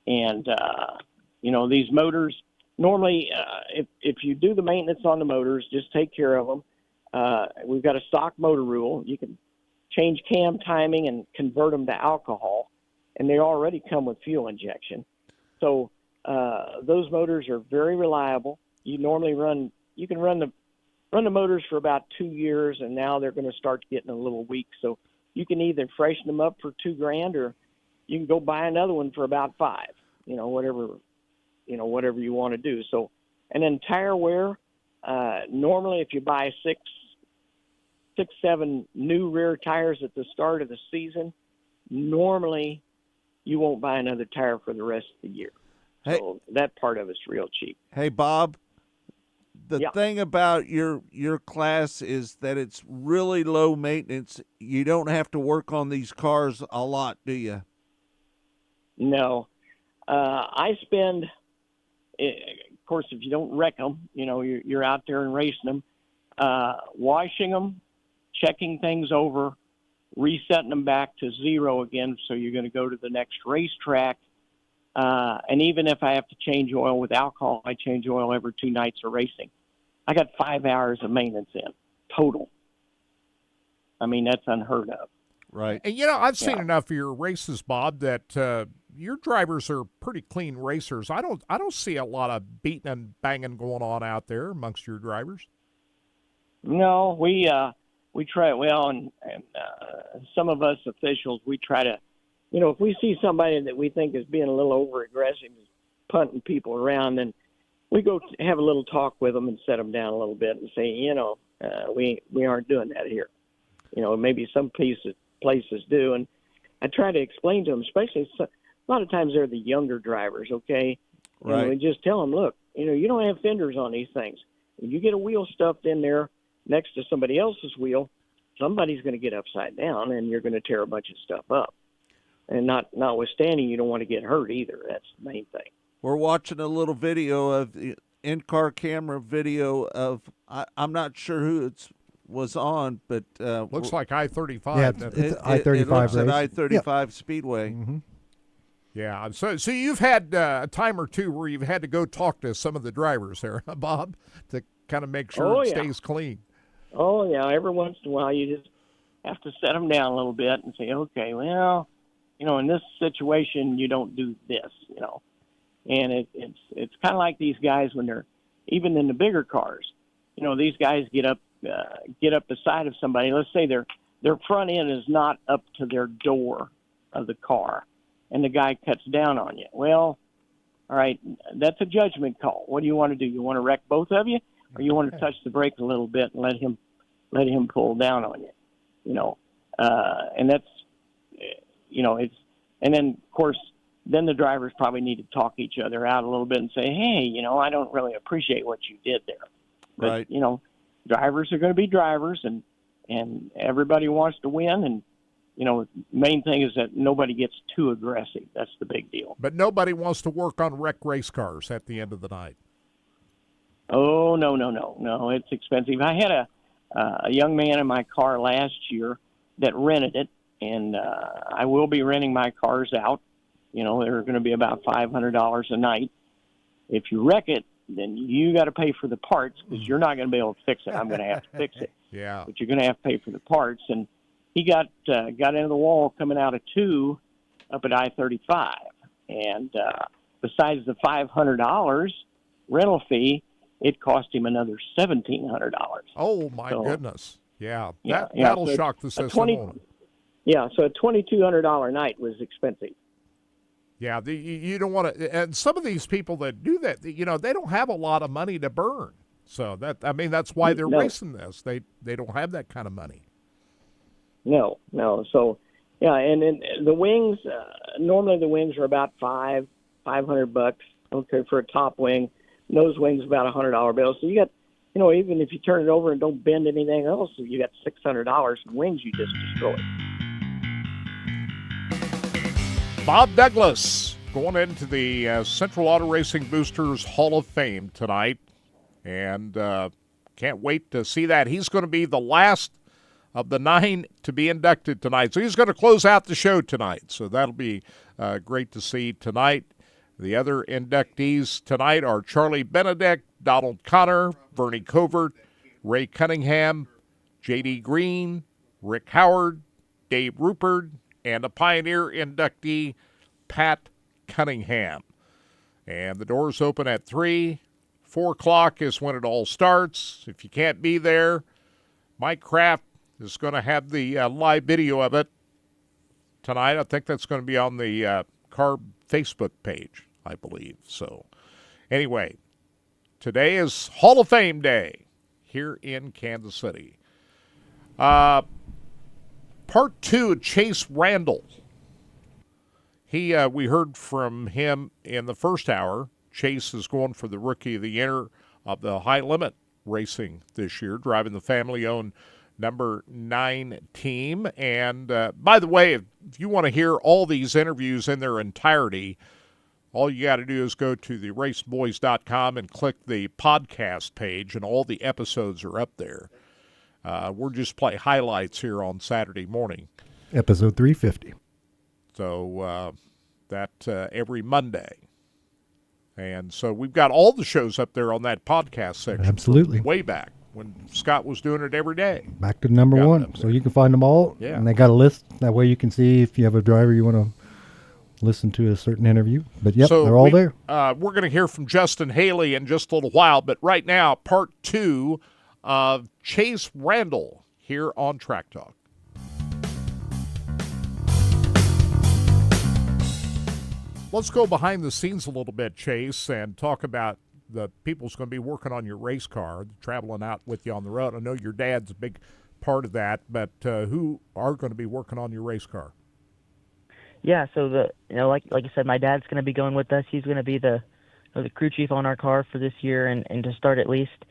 S14: And, these motors, normally, if you do the maintenance on the motors, just take care of them. We've got a stock motor rule. You can change cam timing and convert them to alcohol, and they already come with fuel injection. So those motors are very reliable. You can run the motors for about 2 years, and now they're going to start getting a little weak. So you can either freshen them up for $2,000, or you can go buy another one for about $5,000. Whatever you want to do. So, and then tire wear. Normally, if you buy 7 new rear tires at the start of the season, normally you won't buy another tire for the rest of the year. So that part of it's real cheap.
S15: Hey, Bob, the thing about your class is that it's really low maintenance. You don't have to work on these cars a lot, do you?
S14: No. I spend, of course, if you don't wreck them, you're out there and racing them, washing them, checking things over, resetting them back to zero again. So you're going to go to the next racetrack. And even if I have to change oil with alcohol, I change oil every 2 nights of racing. I got 5 hours of maintenance in total. I mean, that's unheard of.
S15: Right.
S6: And, I've seen enough of your races, Bob, that your drivers are pretty clean racers. I don't see a lot of beating and banging going on out there amongst your drivers.
S14: No, we try, and some of us officials, we try to, if we see somebody that we think is being a little over-aggressive, punting people around, then we go have a little talk with them and set them down a little bit and say, we aren't doing that here. Maybe some places do. And I try to explain to them, especially a lot of times they're the younger drivers, okay?
S15: Right.
S14: And just tell them, look, you don't have fenders on these things. If you get a wheel stuffed in there next to somebody else's wheel, somebody's going to get upside down and you're going to tear a bunch of stuff up. And notwithstanding, you don't want to get hurt either. That's the main thing.
S15: We're watching a little video of the in-car camera video of, I'm not sure who it was on, but
S6: looks like I-35.
S7: Yeah, it's I-35
S15: it looks
S7: race.
S15: at I-35
S7: Yep.
S15: Speedway.
S7: Mm-hmm.
S6: Yeah, so you've had a time or two where you've had to go talk to some of the drivers there, huh, Bob, to kind of make sure it stays clean.
S14: Oh, yeah. Every once in a while, you just have to set them down a little bit and say, okay, well, in this situation, you don't do this, And it's kind of like these guys when they're, even in the bigger cars, these guys get up beside of somebody. Let's say their front end is not up to their door of the car, and the guy cuts down on you. Well, all right, that's a judgment call. What do you want to do? You want to wreck both of you, or you want to touch the brake a little bit and let him pull down on you? And that's, it's, and then of course then the drivers probably need to talk each other out a little bit and say, hey, you know, I don't really appreciate what you did there. But,
S15: Right.
S14: you know, drivers are going to be drivers, and everybody wants to win. And, you know, main thing is that nobody gets too aggressive. That's the big deal.
S6: But nobody wants to work on wreck race cars at the end of the night.
S14: Oh, no. It's expensive. I had a young man in my car last year that rented it, and I will be renting my cars out. You know, they're going to be about $500 a night. If you wreck it, then you got to pay for the parts because you're not going to be able to fix it. I'm going to have to fix it.
S6: Yeah.
S14: But you're going to have to pay for the parts. And he got into the wall coming out of 2 up at I-35. And besides the $500 rental fee, it cost him another $1,700.
S6: Oh, my goodness. Yeah.
S14: Yeah,
S6: That'll
S14: so
S6: shock the
S14: a
S6: system. won't it?
S14: Yeah, so a $2,200 night was expensive.
S6: Yeah, you don't want to, and some of these people that do that, you know, they don't have a lot of money to burn. So that's why they're
S14: No.
S6: racing this. They don't have that kind of money.
S14: No. So, yeah, and then the wings, normally the wings are about $500, okay, for a top wing. Nose wings about $100 bill. So you got, you know, even if you turn it over and don't bend anything else, you got $600 in wings you just destroyed.
S6: Bob Douglas going into the Central Auto Racing Boosters Hall of Fame tonight, and can't wait to see that. He's going to be the last of the 9 to be inducted tonight, so he's going to close out the show tonight. So that'll be great to see tonight. The other inductees tonight are Charlie Benedict, Donald Connor, Bernie Covert, Ray Cunningham, J.D. Green, Rick Howard, Dave Rupert, and a Pioneer inductee, Pat Cunningham. And the doors open at 3. 4 o'clock is when it all starts. If you can't be there, Mike Kraft is going to have the live video of it tonight. I think that's going to be on the CARB Facebook page, I believe. So anyway, today is Hall of Fame Day here in Kansas City. Part 2, Chase Randall. We heard from him in the first hour. Chase is going for the Rookie of the Year of the High Limit Racing this year, driving the family-owned number 9 team. And by the way, if you want to hear all these interviews in their entirety, all you got to do is go to the raceboys.com and click the podcast page, and all the episodes are up there. We're just play highlights here on Saturday morning.
S7: Episode 350.
S6: So that every Monday. And so we've got all the shows up there on that podcast section.
S7: Absolutely.
S6: Way back when Scott was doing it every day.
S7: Back to number 1. So you can find them all.
S6: Yeah.
S7: And they got a list. That way you can see if you have a driver you want to listen to a certain interview. But, yep,
S6: so
S7: they're all there.
S6: We're going to hear from Justin Haley in just a little while. But right now, part 2 of Chase Randall here on Track Talk. Let's go behind the scenes a little bit, Chase, and talk about the people who's going to be working on your race car, traveling out with you on the road. I know your dad's a big part of that, but who are going to be working on your race car?
S16: Yeah, so like I said, my dad's going to be going with us. He's going to be the crew chief on our car for this year, and to start at least,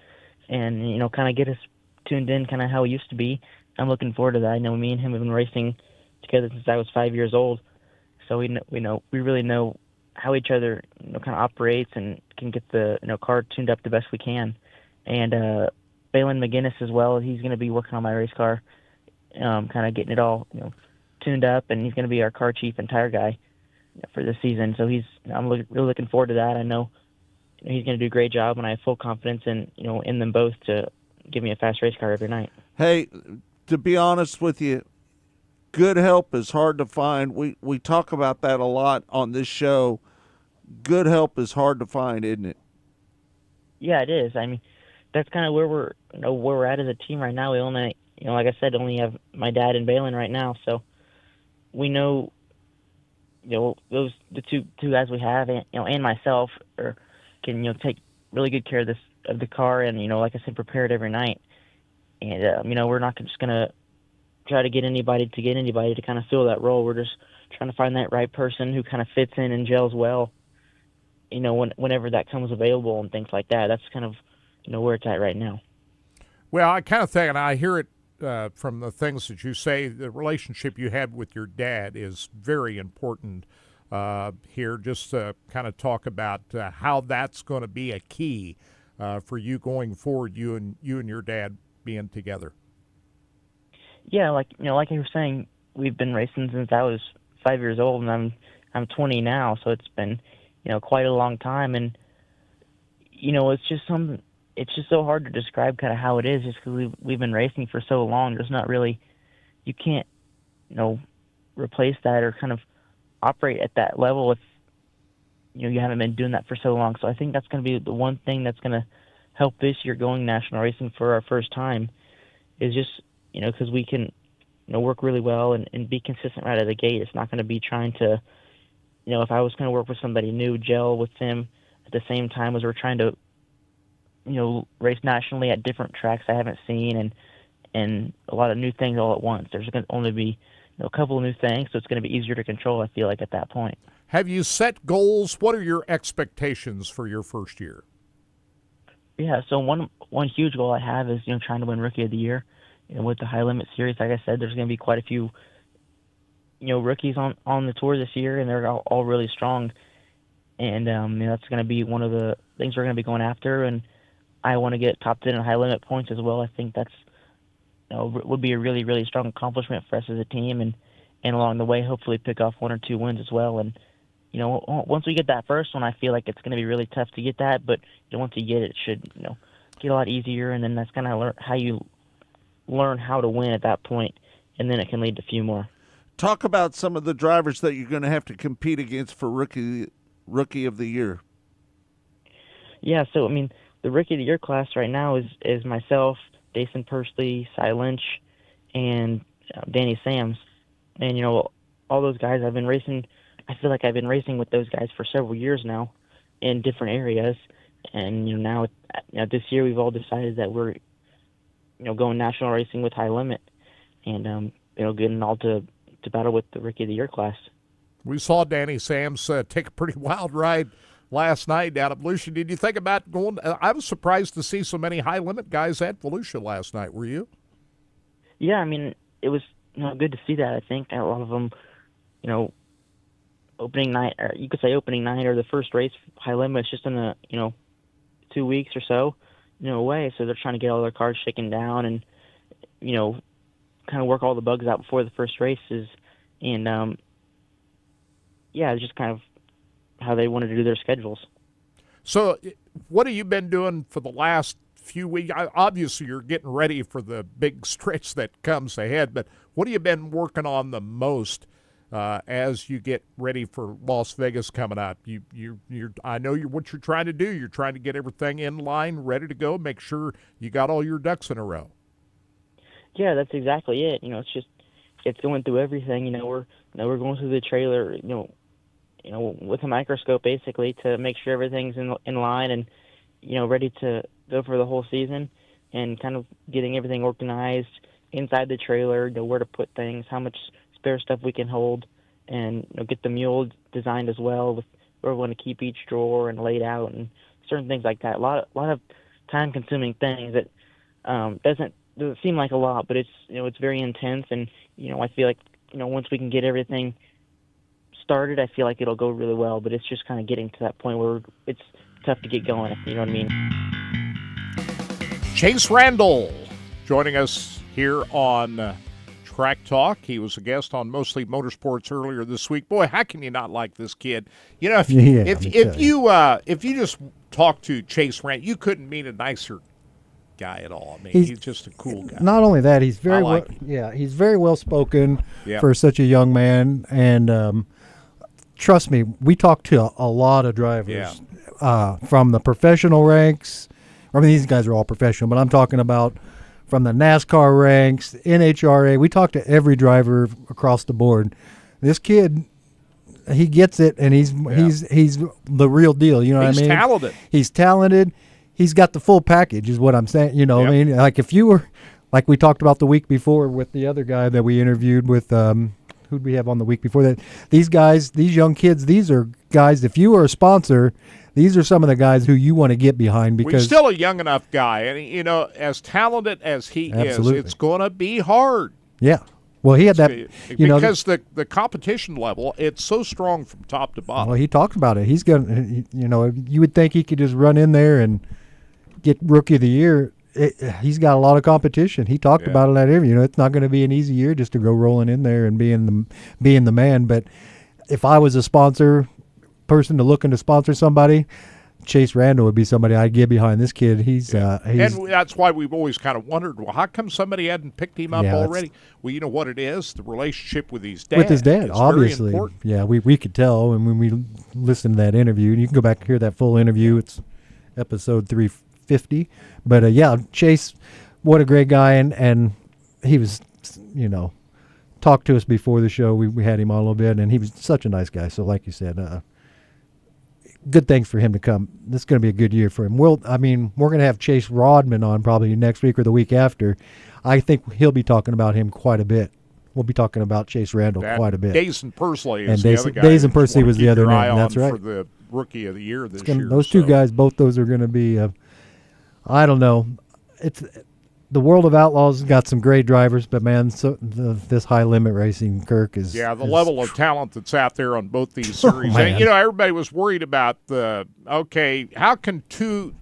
S16: and kind of get us tuned in, kind of how it used to be. I'm looking forward to that. I know me and him have been racing together since I was 5 years old. So we really know how each other kind of operates and can get the car tuned up the best we can. And Balin McGinnis as well. He's going to be working on my race car, kind of getting it all tuned up, and he's going to be our car chief and tire guy for this season. So I'm really looking forward to that. I know he's going to do a great job, and I have full confidence in them both to give me a fast race car every night.
S15: Hey, to be honest with you, good help is hard to find. We talk about that a lot on this show. Good help is hard to find, isn't it?
S16: Yeah, it is. I mean, that's kind of where we're at as a team right now. We only, like I said, only have my dad and Balin right now. So we know, those the two guys we have, and myself, can take really good care of the car, and like I said, prepare it every night. And we're not just gonna try to get anybody to kind of fill that role. We're just trying to find that right person who kind of fits in and gels well, whenever that comes available and things like that. That's kind of, where it's at right now.
S6: Well, I kind of think, and I hear it from the things that you say, the relationship you had with your dad is very important here. Just to kind of talk about how that's going to be a key for you going forward, you and your dad being together.
S16: Yeah, like I was saying, we've been racing since I was 5 years old, and I'm 20 now, so it's been quite a long time, and it's just so hard to describe kind of how it is, just because we've been racing for so long. There's not really, you can't replace that or kind of operate at that level if you haven't been doing that for so long. So I think that's going to be the one thing that's going to help this year going national racing for our first time, is just because we can work really well and be consistent right out of the gate. It's not going to be trying to if I was going to work with somebody new, gel with them at the same time as we're trying to race nationally at different tracks I haven't seen and a lot of new things all at once. There's going to only be a couple of new things, so it's going to be easier to control, I feel like, at that point.
S6: Have you set goals? What are your expectations for your first year?
S16: Yeah, so one huge goal I have is trying to win Rookie of the Year. With the High Limit Series, like I said, there's going to be quite a few rookies on the tour this year, and they're all really strong. And that's going to be one of the things we're going to be going after. And I want to get top 10 in high limit points as well. I think that's would be a really, really strong accomplishment for us as a team, and along the way, hopefully pick off 1 or 2 wins as well. And once we get that first one, I feel like it's going to be really tough to get that, but once you get it, it should get a lot easier. And then that's kind of how you learn how to win at that point, and then it can lead to a few more.
S15: Talk about some of the drivers that you're going to have to compete against for Rookie of the Year.
S16: Yeah, so the Rookie of the Year class right now is myself, Jason Pursley, Cy Lynch, and Danny Sams. And all those guys I've been racing. I feel like I've been racing with those guys for several years now in different areas. And now this year we've all decided that we're going national racing with high limit, and getting all to battle with the Rookie of the Year class.
S6: We saw Danny Sams take a pretty wild ride last night down at Volusia. Did you think about going? I was surprised to see so many high limit guys at Volusia last night. Were you?
S16: Yeah, it was good to see that. I think a lot of them, opening night, or you could say opening night, or the first race high limit is just in a 2 weeks or so, away. So they're trying to get all their cars shaken down and kind of work all the bugs out before the first races, and it's just kind of how they wanted to do their schedules.
S6: So what have you been doing for the last few weeks? Obviously you're getting ready for the big stretch that comes ahead, but what have you been working on the most as you get ready for Las Vegas coming up? I know what you're trying to do. You're trying to get everything in line, ready to go, make sure you got all your ducks in a row. Yeah,
S16: that's exactly it. It's going through everything. We're going through the trailer, with a microscope basically to make sure everything's in line and, ready to go for the whole season, and kind of getting everything organized inside the trailer, where to put things, how much spare stuff we can hold, and get the mule designed as well with where we want to keep each drawer and laid out and certain things like that. A lot of time consuming things that doesn't seem like a lot, but it's very intense, and I feel like once we can get everything started, I feel like it'll go really well, but it's just kind of getting to that point where it's tough to get going, you know what I mean?
S6: Chase Randall joining us here on Track Talk. He was a guest on Mostly Motorsports earlier this week. Boy, how can you not like this kid? If you just talk to Chase Randall, you couldn't meet a nicer guy at all. He's just a cool guy.
S7: Not only that, he's he's very well spoken for such a young man, and trust me, we talked to a lot of drivers from the professional ranks. These guys are all professional, but I'm talking about from the NASCAR ranks, NHRA. We talked to every driver across the board. This kid, he gets it, and he's the real deal. You know what I mean?
S6: He's talented.
S7: He's talented. He's got the full package, is what I'm saying. I mean, like if you were, like we talked about the week before with the other guy that we interviewed with who'd we have on the week before that? These guys, these young kids, these are guys, if you were a sponsor, these are some of the guys who you want to get behind because
S6: he's still a young enough guy. And, you know, as talented as he
S7: Absolutely.
S6: is, it's going to be hard.
S7: Yeah. Well, he had that,
S6: because the competition level, it's so strong from top to bottom.
S7: Well, he talked about it. He's going to, you know, you would think he could just run in there and get Rookie of the Year. He's got a lot of competition. He talked about it at every. You know, it's not going to be an easy year just to go rolling in there and being the man. But if I was a person looking to sponsor somebody, Chase Randall would be somebody I'd get behind. This kid, he's
S6: and that's why we've always kind of wondered, well, how come somebody hadn't picked him up already? Well, you know what it is? The relationship with his dad.
S7: With his dad,
S6: is
S7: obviously.
S6: very important.
S7: Yeah, we could tell, and when we listened to that interview, and you can go back and hear that full interview. It's episode 350. But yeah, Chase, what a great guy, and he was, you know, talked to us before the show. We had him on a little bit, and he was such a nice guy. So, like you said, good things for him to come. This is going to be a good year for him. We're going to have Chase Rodman on probably next week or the week after. I think he'll be talking about him quite a bit. We'll be talking about Chase Randall quite a bit.
S6: Dazen Pursley is
S7: and
S6: the other guy.
S7: Dazen Pursley was the other name. That's right.
S6: For the Rookie of the Year this year.
S7: Those two guys, both those are going to be, I don't know. It's the World of Outlaws got some great drivers, but man, this high limit racing, Kirk is
S6: the level of talent that's out there on both these series. And, you know, everybody was worried about how can two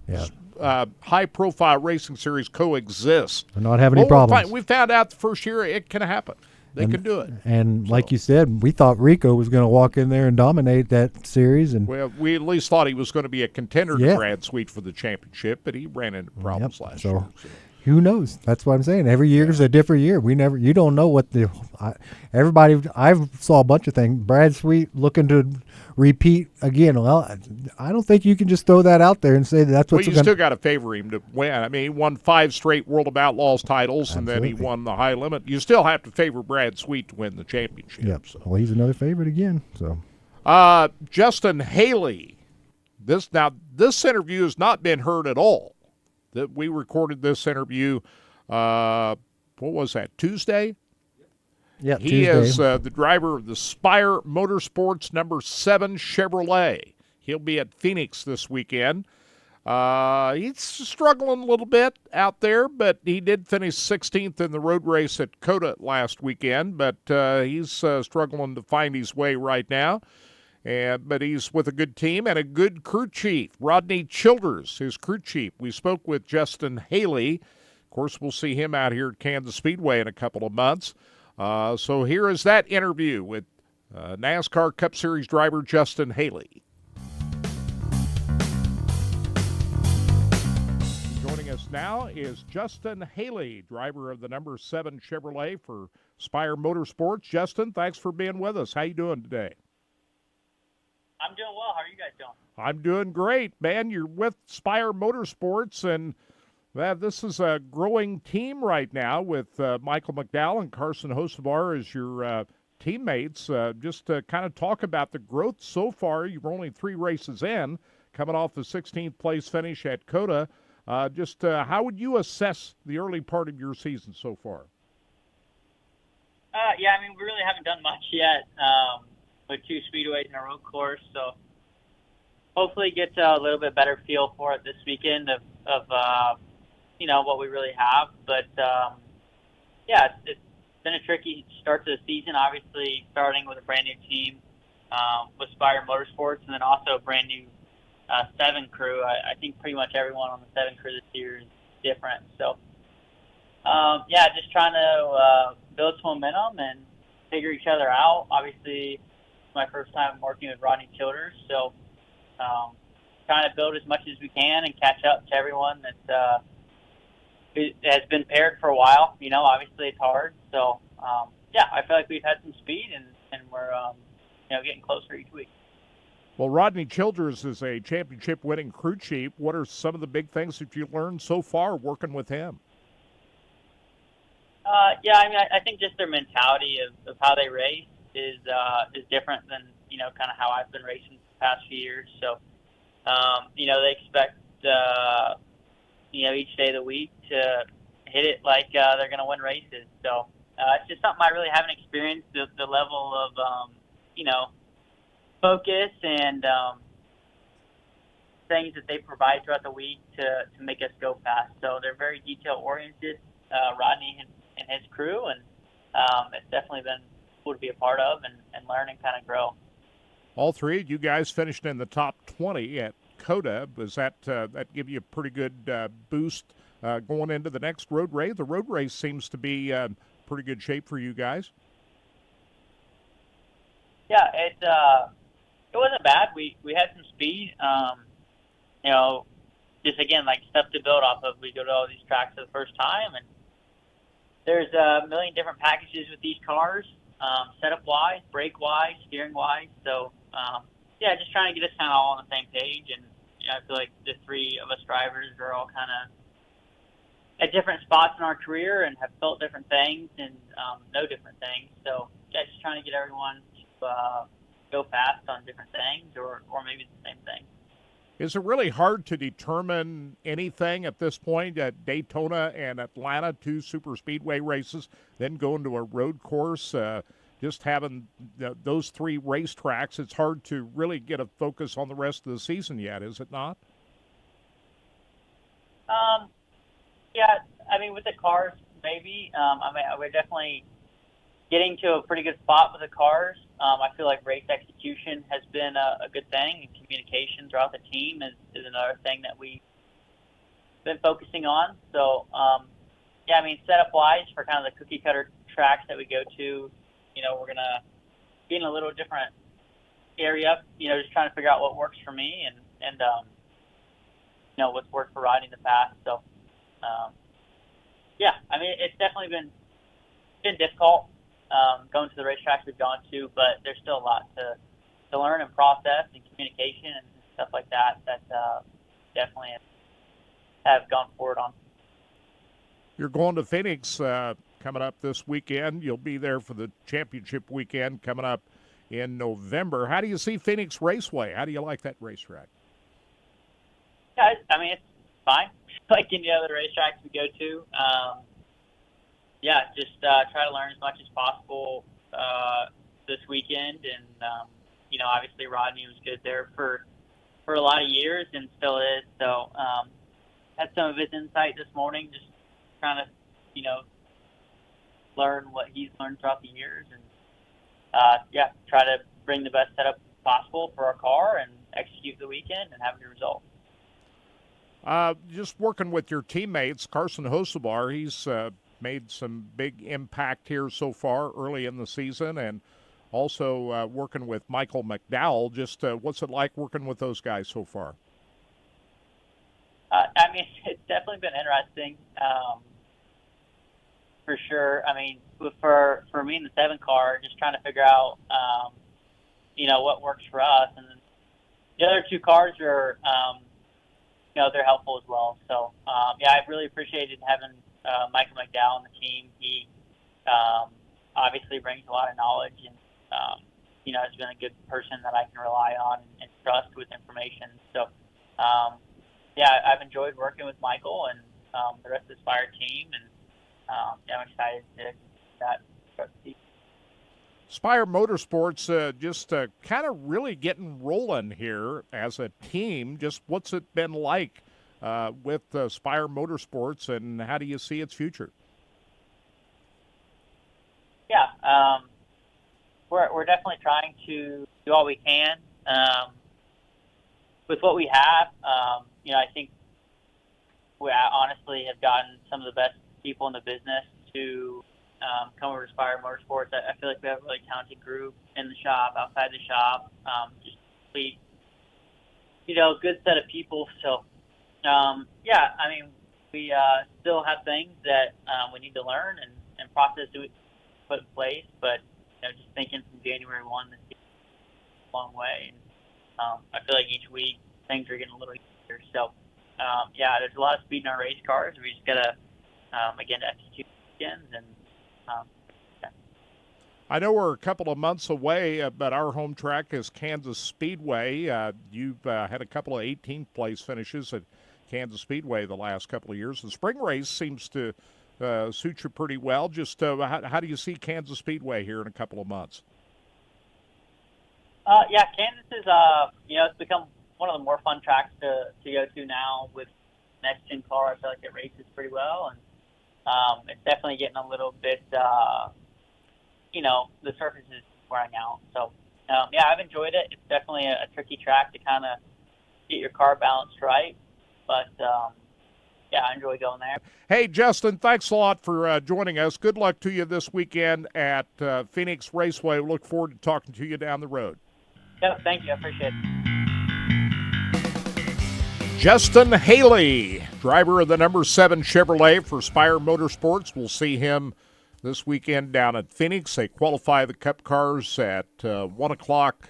S6: high profile racing series coexist?
S7: And not have any problems.
S6: We found out the first year it can happen. They can do it.
S7: And like you said, we thought Rico was going to walk in there and dominate that series. And
S6: well, we at least thought he was going to be a contender to Brad Sweet for the championship, but he ran into problems last year. So.
S7: Who knows? That's what I'm saying. Every year is a different year. You don't know what everybody. I saw a bunch of things. Brad Sweet looking to repeat again. Well, I don't think you can just throw that out there and say that's what's.
S6: Well, you still got to favor him to win. I mean, he won 5 straight World of Outlaws titles, and then he won the high limit. You still have to favor Brad Sweet to win the championship.
S7: Yep. So. Well, he's another favorite again. So,
S6: Justin Haley. This interview has not been heard at all. That we recorded this interview, what was that, Tuesday?
S7: Yeah,
S6: he is the driver of the Spire Motorsports number 7 Chevrolet. He'll be at Phoenix this weekend. He's struggling a little bit out there, but he did finish 16th in the road race at COTA last weekend, but he's struggling to find his way right now. But he's with a good team and a good crew chief. Rodney Childers, his crew chief. We spoke with Justin Haley. Of course, we'll see him out here at Kansas Speedway in a couple of months. So here is that interview with NASCAR Cup Series driver Justin Haley. Joining us now is Justin Haley, driver of the number 7 Chevrolet for Spire Motorsports. Justin, thanks for being with us. How you doing today?
S17: I'm doing well. How are you guys doing?
S6: I'm doing great, man. You're with Spire Motorsports, and this is a growing team right now with Michael McDowell and Carson Hocevar as your teammates. Just to kind of talk about the growth so far. You're only 3 races in, coming off the 16th place finish at COTA. How would you assess the early part of your season so far?
S17: Yeah, I mean, we really haven't done much yet. With 2 speedways and a road course, so hopefully get a little bit better feel for it this weekend of what we really have. But it's been a tricky start to the season. Obviously, starting with a brand new team with Spire Motorsports, and then also a brand new 7 crew. I think pretty much everyone on the 7 crew this year is different. So just trying to build some momentum and figure each other out. Obviously, my first time working with Rodney Childers, so trying to build as much as we can and catch up to everyone that has been paired for a while. You know, obviously it's hard, so I feel like we've had some speed and we're getting closer each week.
S6: Well, Rodney Childers is a championship-winning crew chief. What are some of the big things that you've learned so far working with him?
S17: I think just their mentality of how they race is different than kind of how I've been racing the past few years. So they expect each day of the week to hit it like they're going to win races. So it's just something I really haven't experienced, the level of, focus and things that they provide throughout the week to make us go fast. So they're very detail-oriented, Rodney and his crew, and it's definitely been cool to be a part of and learn and kind of grow.
S6: All three of you guys finished in the top 20 at COTA. Does that give you a pretty good boost going into the next road race? The road race seems to be pretty good shape for you guys.
S17: Yeah, it wasn't bad. We had some speed. Just again, like stuff to build off of. We go to all these tracks for the first time, and there's a million different packages with these cars, setup-wise, brake-wise, steering-wise. So, just trying to get us kind of all on the same page. And I feel like the three of us drivers are all kind of at different spots in our career and have felt different things and know different things. So, just trying to get everyone to go fast on different things or maybe the same thing.
S6: Is it really hard to determine anything at this point at Daytona and Atlanta, two super speedway races, then going to a road course? Just having those three racetracks, it's hard to really get a focus on the rest of the season yet, is it not?
S17: With the cars, maybe. We're definitely getting to a pretty good spot with the cars. I feel like race execution has been a good thing, and communication throughout the team is another thing that we've been focusing on. So, setup-wise, for kind of the cookie-cutter tracks that we go to, we're going to be in a little different area, just trying to figure out what works for me and what's worked for Rodney in the past. So, it's definitely been difficult. Going to the racetracks we've gone to, but there's still a lot to learn and process and communication and stuff like that definitely have gone forward on.
S6: You're going to Phoenix coming up this weekend. You'll be there for the championship weekend coming up in November. How do you see Phoenix Raceway? How do you like that racetrack?
S17: Yeah, it's fine. Like any other racetracks we go to. Just try to learn as much as possible this weekend. And, obviously Rodney was good there for a lot of years and still is. So had some of his insight this morning, just trying to, learn what he's learned throughout the years. And, try to bring the best setup possible for our car and execute the weekend and have a good result.
S6: Just working with your teammates, Carson Hocevar, he's made some big impact here so far early in the season, and also working with Michael McDowell. Just what's it like working with those guys so far?
S17: It's definitely been interesting, for sure. For me in the 7 car, just trying to figure out, what works for us. And then the other 2 cars are, they're helpful as well. So, I've really appreciated having Michael McDowell on the team. He obviously brings a lot of knowledge and, has been a good person that I can rely on and trust with information. So, I've enjoyed working with Michael and the rest of the Spire team, and I'm excited to that.
S6: Spire Motorsports just kind of really getting rolling here as a team. Just what's it been like with Spire Motorsports, and how do you see its future?
S17: We're definitely trying to do all we can with what we have. I think we honestly have gotten some of the best people in the business to come over to Spire Motorsports. I feel like we have a really talented group in the shop, outside the shop, just complete, good set of people. So, we still have things that we need to learn and process to put in place, but just thinking from January 1, this is a long way. And, I feel like each week things are getting a little easier. So, there's a lot of speed in our race cars. We just got to, again, execute weekends. And,
S6: I know we're a couple of months away, but our home track is Kansas Speedway. You've had a couple of 18th place finishes at Kansas Speedway the last couple of years. The spring race seems to suits you pretty well. Just how do you see Kansas Speedway here in a couple of months?
S17: Yeah, Kansas is, it's become one of the more fun tracks to go to now with next-gen car. I feel like it races pretty well, and it's definitely getting a little bit, the surface is wearing out. So, yeah, I've enjoyed it. It's definitely a tricky track to kind of get your car balanced right, but, yeah, I enjoy going there.
S6: Hey, Justin, thanks a lot for joining us. Good luck to you this weekend at Phoenix Raceway. We look forward to talking to you down the road.
S17: Yep, thank you. I appreciate it.
S6: Justin Haley, driver of the number 7 Chevrolet for Spire Motorsports. We'll see him this weekend down at Phoenix. They qualify the Cup cars at 1 o'clock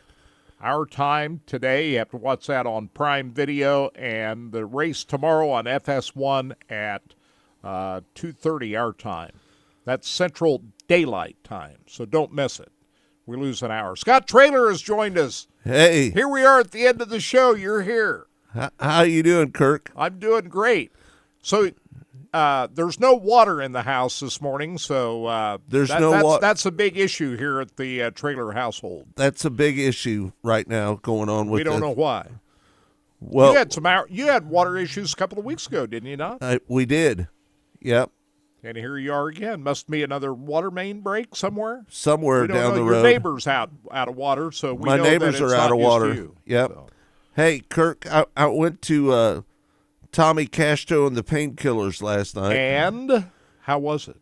S6: our time today. You have to watch that on Prime Video, and the race tomorrow on FS1 at 2:30 our time. That's Central Daylight Time, so don't miss it. We lose an hour. Scott Traylor has joined us.
S15: Hey.
S6: Here we are at the end of the show. You're here.
S15: How you doing, Kirk?
S6: I'm doing great. So there's no water in the house this morning, so
S15: there's no water.
S6: That's a big issue here at the Traylor household.
S15: That's a big issue right now going on with.
S6: We don't know why.
S15: Well,
S6: you had water issues a couple of weeks ago, didn't you not?
S15: We did. Yep.
S6: And here you are again. Must be another water main break somewhere.
S15: Somewhere down the road.
S6: Your neighbor's out of water, so we
S15: my
S6: know
S15: neighbors
S6: that it's
S15: are out
S6: not
S15: of water.
S6: Just you,
S15: yep.
S6: So.
S15: Hey, Kirk, I went to Tommy Castro and the Painkillers last night.
S6: And how was it?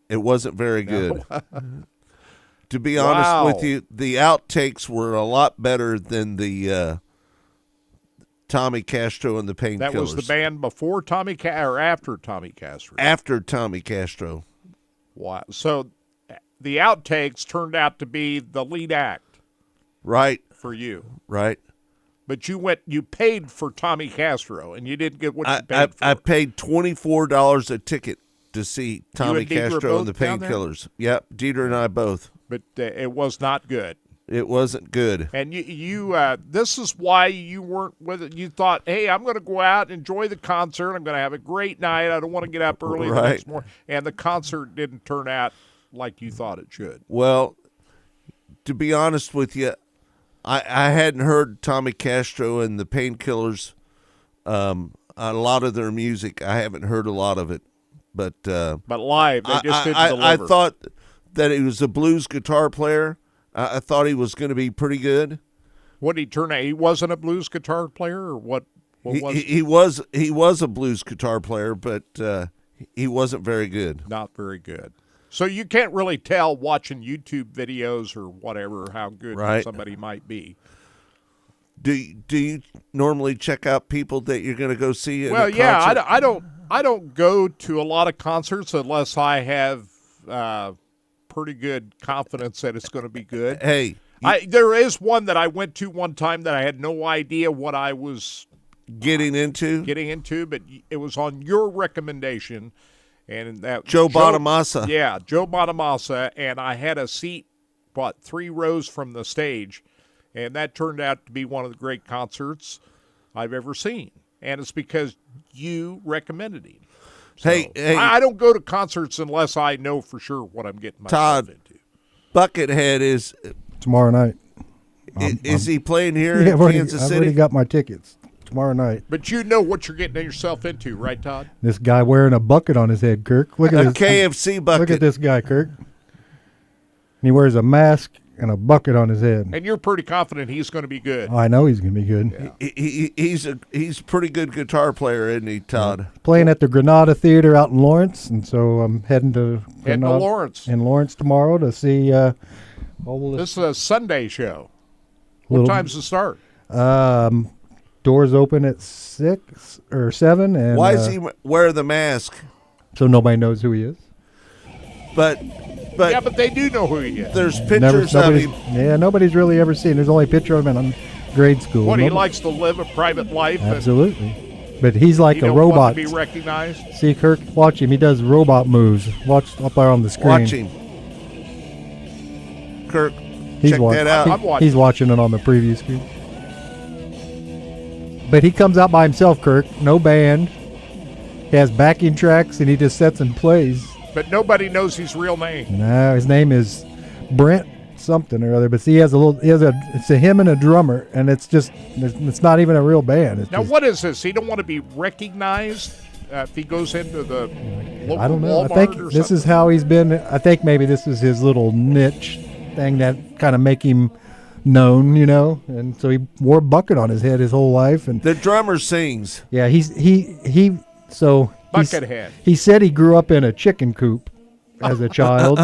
S15: It wasn't very good. To be honest with you, the outtakes were a lot better than the Tommy Castro and the Painkillers.
S6: That was the band before Tommy or after Tommy Castro?
S15: After Tommy Castro.
S6: Wow. So the outtakes turned out to be the lead act.
S15: Right.
S6: For you.
S15: Right.
S6: But you paid for Tommy Castro, and you didn't get what you paid for.
S15: I paid $24 a ticket to see Tommy Castro and the Painkillers. Yep, Dieter and I both.
S6: But it was not good.
S15: It wasn't good.
S6: And you this is why you weren't with it. You thought, hey, I'm going to go out and enjoy the concert. I'm going to have a great night. I don't want to get up early the next morning. And the concert didn't turn out like you thought it should.
S15: Well, to be honest with you, I hadn't heard Tommy Castro and the Painkillers, a lot of their music. I haven't heard a lot of it. But
S6: live, they just didn't deliver.
S15: I thought that he was a blues guitar player. I thought he was going to be pretty good.
S6: What did he turn out? He wasn't a blues guitar player, or what?
S15: He was a blues guitar player, but he wasn't very good.
S6: Not very good. So you can't really tell watching YouTube videos or whatever how good somebody might be.
S15: Do you normally check out people that you're going to go see?
S6: Well, yeah, I don't go to a lot of concerts unless I have pretty good confidence that it's going to be good.
S15: Hey,
S6: there is one that I went to one time that I had no idea what I was
S15: getting into,
S6: but it was on your recommendation, and that
S15: Joe Bonamassa.
S6: Yeah, Joe Bonamassa, and I had a seat, 3 rows from the stage, and that turned out to be one of the great concerts I've ever seen, and it's because you recommended him. So,
S15: hey,
S6: I don't go to concerts unless I know for sure what I'm getting myself into.
S15: Buckethead is
S7: tomorrow night.
S15: Is he playing here in Kansas City?
S7: I've already got my tickets tomorrow night.
S6: But you know what you're getting yourself into, right, Todd?
S7: This guy wearing a bucket on his head, Kirk. Look at
S15: a KFC bucket.
S7: Look at this guy, Kirk. And he wears a mask and a bucket on his head.
S6: And you're pretty confident he's going to be good.
S7: Oh, I know he's going to be good.
S15: Yeah. He's a pretty good guitar player, isn't he, Todd?
S7: Playing at the Granada Theater out in Lawrence, and so I'm heading to
S6: Lawrence.
S7: In Lawrence tomorrow to see
S6: this is a Sunday show. What time's the start?
S7: Doors open at 6 or 7. And
S15: why does he wear the mask?
S7: So nobody knows who he is.
S15: But
S6: they do know who he is.
S15: There's pictures of him.
S7: Yeah, nobody's really ever seen. There's only a picture of him in grade school.
S6: He likes to live a private life.
S7: Absolutely. But he's like a robot.
S6: Want to be recognized.
S7: See, Kirk, watch him. He does robot moves. Watch up there on the screen.
S15: Watch him. Kirk, check that out.
S7: He's watching it on the preview screen. But he comes out by himself, Kirk. No band. has backing tracks, and he just sets and plays.
S6: But nobody knows his real name.
S7: No, his name is Brent something or other. But see, it's him and a drummer, and it's not even a real band. It's
S6: Now,
S7: just,
S6: what is this? He don't want to be recognized if he goes into the local
S7: I don't know.
S6: Walmart
S7: I think
S6: or
S7: this
S6: something?
S7: is how he's been. I think maybe this is his little niche thing that kind of make him known, and so he wore a bucket on his head his whole life. And
S15: the drummer sings.
S7: Yeah,
S6: Buckethead.
S7: He said he grew up in a chicken coop as a child,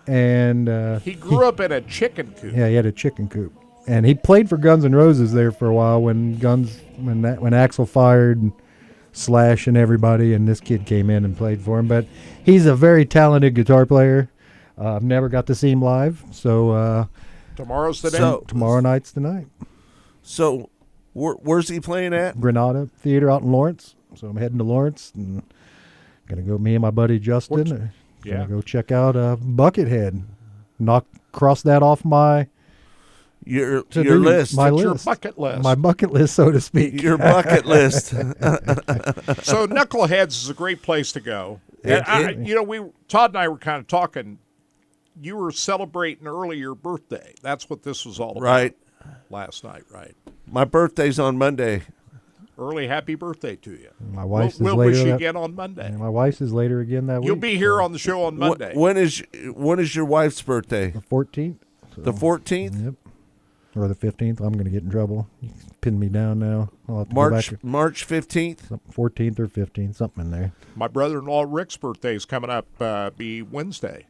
S7: and
S6: he grew up in a chicken coop.
S7: Yeah, he had a chicken coop, and he played for Guns N' Roses there for a while when Axl fired and Slash and everybody, and this kid came in and played for him. But he's a very talented guitar player. I've never got to see him live, so
S6: tomorrow's the day.
S7: Tomorrow night's the night.
S15: So, where's he playing at?
S7: Granada Theater out in Lawrence. So I'm heading to Lawrence and gonna go. Me and my buddy Justin gonna go check out Buckethead. Cross that off my
S15: your
S7: to-do
S15: list.
S7: My
S6: It's your
S7: list.
S6: bucket list.
S7: My bucket list, so to speak.
S15: Your bucket list.
S6: So Knuckleheads is a great place to go. Todd and I were kind of talking. You were celebrating early your birthday. That's what this was all about.
S15: Right.
S6: Last night, right?
S15: My birthday's on Monday.
S6: Early happy birthday to you.
S7: My wife's
S6: we'll
S7: is later
S6: wish you
S7: that-
S6: again on Monday.
S7: And my wife's is later again that week.
S6: You'll be here on the show on Monday.
S15: When is your wife's birthday?
S7: The 14th.
S15: The 14th?
S7: Yep. Or the 15th. I'm going to get in trouble. You can pin me down now. I'll have to go back.
S15: March 15th?
S7: 14th or 15th, something in there.
S6: My brother-in-law Rick's birthday is coming up. Be Wednesday.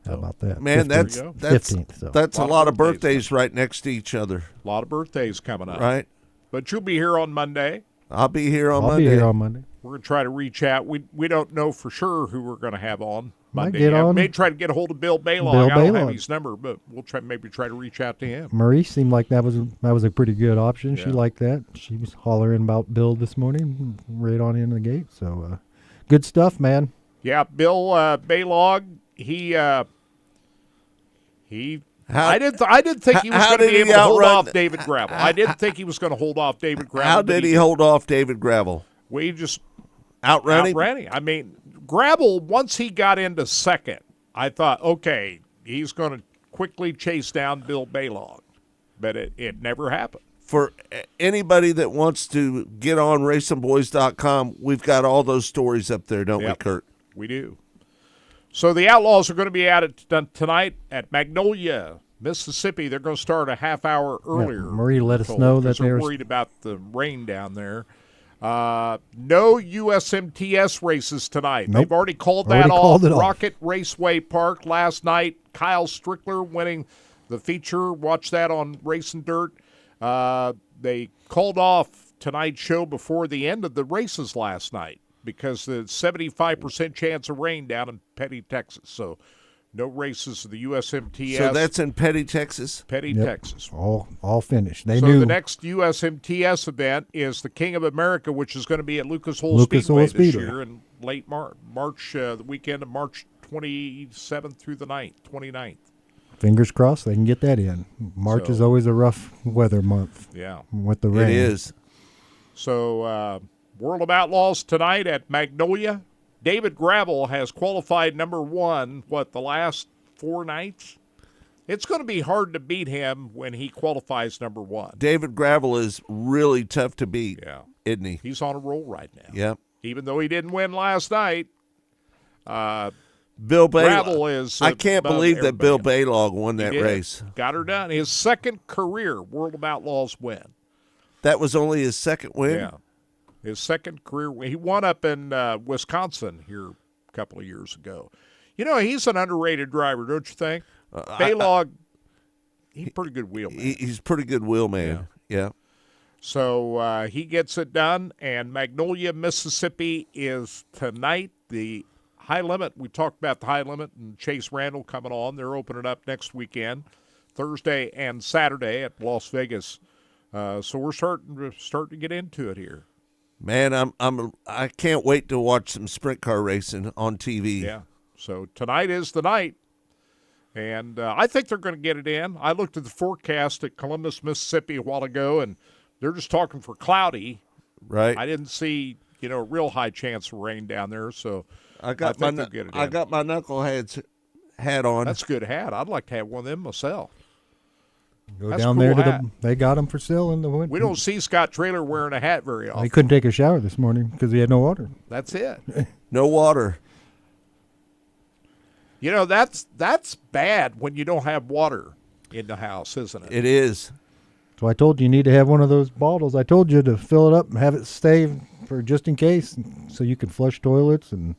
S7: How about that?
S15: Man,
S7: 15th, so.
S15: that's a lot of birthdays right next to each other.
S6: A lot of birthdays coming up.
S15: Right.
S6: But you'll be here on Monday.
S15: I'll be here on
S7: I'll
S15: Monday.
S7: be here on Monday.
S6: We're going to try to reach out. We don't know for sure who we're going to have on
S7: Might
S6: Monday.
S7: get
S6: I
S7: on-
S6: may try to get a hold of Bill Baylog.
S7: Bill
S6: I don't have
S7: Baylog.
S6: his number, but we'll maybe try to reach out to him.
S7: Marie seemed like that was a pretty good option. She
S6: Yeah.
S7: liked that. She was hollering about Bill this morning, right on in the gate. So, good stuff, man.
S6: Yeah, Bill Baylog. I didn't think he was
S15: how
S6: going to
S15: did
S6: be
S15: he
S6: able to hold
S15: outrun-
S6: off David Gravel. I didn't think he was going to hold off David Gravel.
S15: How did he hold off David Gravel?
S6: We just
S15: Outran him?
S6: outran him. I mean, Gravel, once he got into second, I thought, okay, he's going to quickly chase down Bill Baylog. But it never happened.
S15: For anybody that wants to get on racingboys.com, we've got all those stories up there, don't we,
S6: Yep,
S15: Kurt?
S6: We do. So the Outlaws are going to be at it tonight at Magnolia, Mississippi. They're going to start a half hour earlier.
S7: Marie let us
S6: told,
S7: know
S6: because
S7: that
S6: they're
S7: there's-
S6: worried about the rain down there. No USMTS races tonight.
S7: Nope.
S6: They've already called
S7: Already
S6: that
S7: called
S6: off.
S7: it off.
S6: Rocket Raceway Park last night. Kyle Strickler winning the feature. Watch that on Racing Dirt. They called off tonight's show before the end of the races last night because the 75% chance of rain down in Petty, Texas. So no races of the USMTS.
S15: So that's in Petty, Texas?
S6: Petty,
S7: Yep.
S6: Texas.
S7: All finished. They
S6: So
S7: knew
S6: the next USMTS event is the King of America, which is going to be at Lucas Oil
S7: Lucas
S6: Speedway
S7: Oil
S6: this
S7: Speedway.
S6: year in late March, the weekend of March 27th through the 29th.
S7: fingers crossed they can get that in. March is always a rough weather month.
S6: Yeah.
S7: With the rain.
S15: It is.
S6: So World of Outlaws tonight at Magnolia. David Gravel has qualified number one, the last 4 nights? It's going to be hard to beat him when he qualifies number one.
S15: David Gravel is really tough to beat, isn't he?
S6: He's on a roll right now.
S15: Yep.
S6: Even though he didn't win last night,
S15: Bill
S6: Gravel
S15: Baylog.
S6: is.
S15: I can't
S6: above
S15: believe that Bill
S6: everybody.
S15: Baylog won that
S6: He did.
S15: race.
S6: Got her done. His second career World of Outlaws win.
S15: That was only his second win?
S6: Yeah. His second career win. He won up in Wisconsin here a couple of years ago. You know, he's an underrated driver, don't you think? Baylog, he's a pretty good wheelman.
S15: He's a pretty good wheelman. Yeah.
S6: So he gets it done, and Magnolia, Mississippi is tonight. The High Limit, we talked about the High Limit and Chase Randall coming on. They're opening up next weekend, Thursday and Saturday at Las Vegas. So we're starting to get into it here.
S15: Man, I can't wait to watch some sprint car racing on TV.
S6: Yeah. So tonight is the night, and I think they're going to get it in. I looked at the forecast at Columbus, Mississippi a while ago, and they're just talking for cloudy.
S15: Right.
S6: I didn't see, real high chance of rain down there. So
S15: I got
S6: think they'll get it
S15: I
S6: in.
S15: got my knuckleheads hat on.
S6: That's a good hat. I'd like to have one of them myself.
S7: Go
S6: That's a
S7: down
S6: cool
S7: there to
S6: hat.
S7: they got them for sale in the winter.
S6: We don't see Scott Trailer wearing a hat very often.
S7: He couldn't take a shower this morning because he had no water.
S6: That's it.
S15: No water.
S6: That's bad when you don't have water in the house, isn't it?
S15: It is.
S7: So I told you need to have one of those bottles. I told you to fill it up and have it stay for just in case, so you can flush toilets and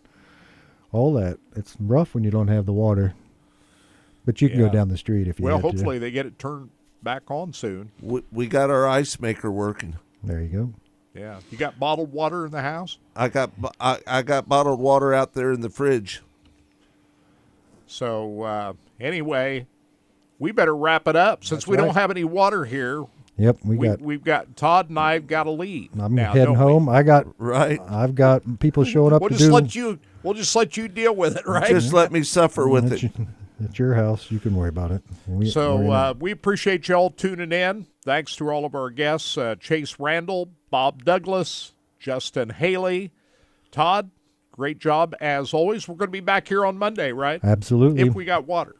S7: all that. It's rough when you don't have the water, but you can go down the street if you
S6: Well,
S7: have to.
S6: hopefully they get it turned back on soon.
S15: We got our ice maker working.
S7: There you go.
S6: Yeah, you got bottled water in the house?
S15: I got bottled water out there in the fridge.
S6: So anyway, we better wrap it up since
S7: That's
S6: we don't
S7: right.
S6: have any water here.
S7: Yep,
S6: we've got Todd and I've got to leave.
S7: I'm
S6: now,
S7: heading
S6: don't we?
S7: home. I've got people showing up
S6: We'll
S7: to
S6: just
S7: do.
S6: we'll just let you deal with it, right?
S15: Just let me suffer with it.
S7: It's your house. You can worry about it. We're in
S6: We appreciate y'all tuning in. Thanks to all of our guests, Chase Randall, Bob Douglas, Justin Haley, Todd. Great job as always. We're going to be back here on Monday, right?
S7: Absolutely.
S6: If we got water,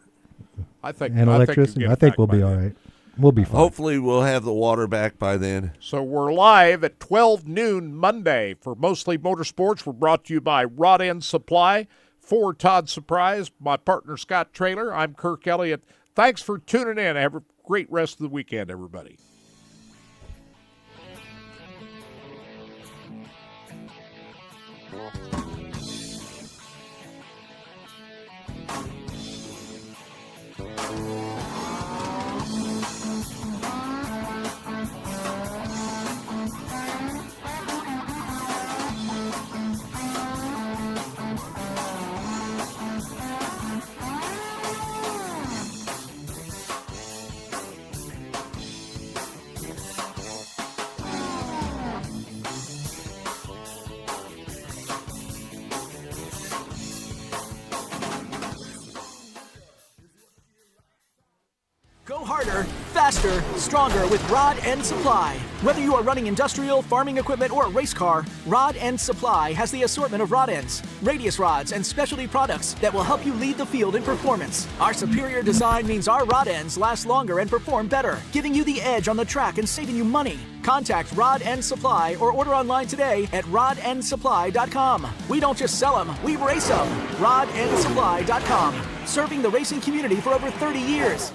S6: I think.
S7: and electricity. I think we'll be all right. We'll be fine.
S15: Hopefully we'll have the water back by then.
S6: So we're live at 12 noon Monday for Mostly Motorsports. We're brought to you by Rod End Supply. For Todd Surprise, my partner Scott Trailer, I'm Kirk Elliott. Thanks for tuning in. Have a great rest of the weekend, everybody.
S12: Go harder, faster, stronger with Rod End Supply. Whether you are running industrial, farming equipment, or a race car, Rod End Supply has the assortment of rod ends, radius rods, and specialty products that will help you lead the field in performance. Our superior design means our rod ends last longer and perform better, giving you the edge on the track and saving you money. Contact Rod End Supply or order online today at rodendsupply.com. We don't just sell them, we race them. rodendsupply.com. Serving the racing community for over 30 years.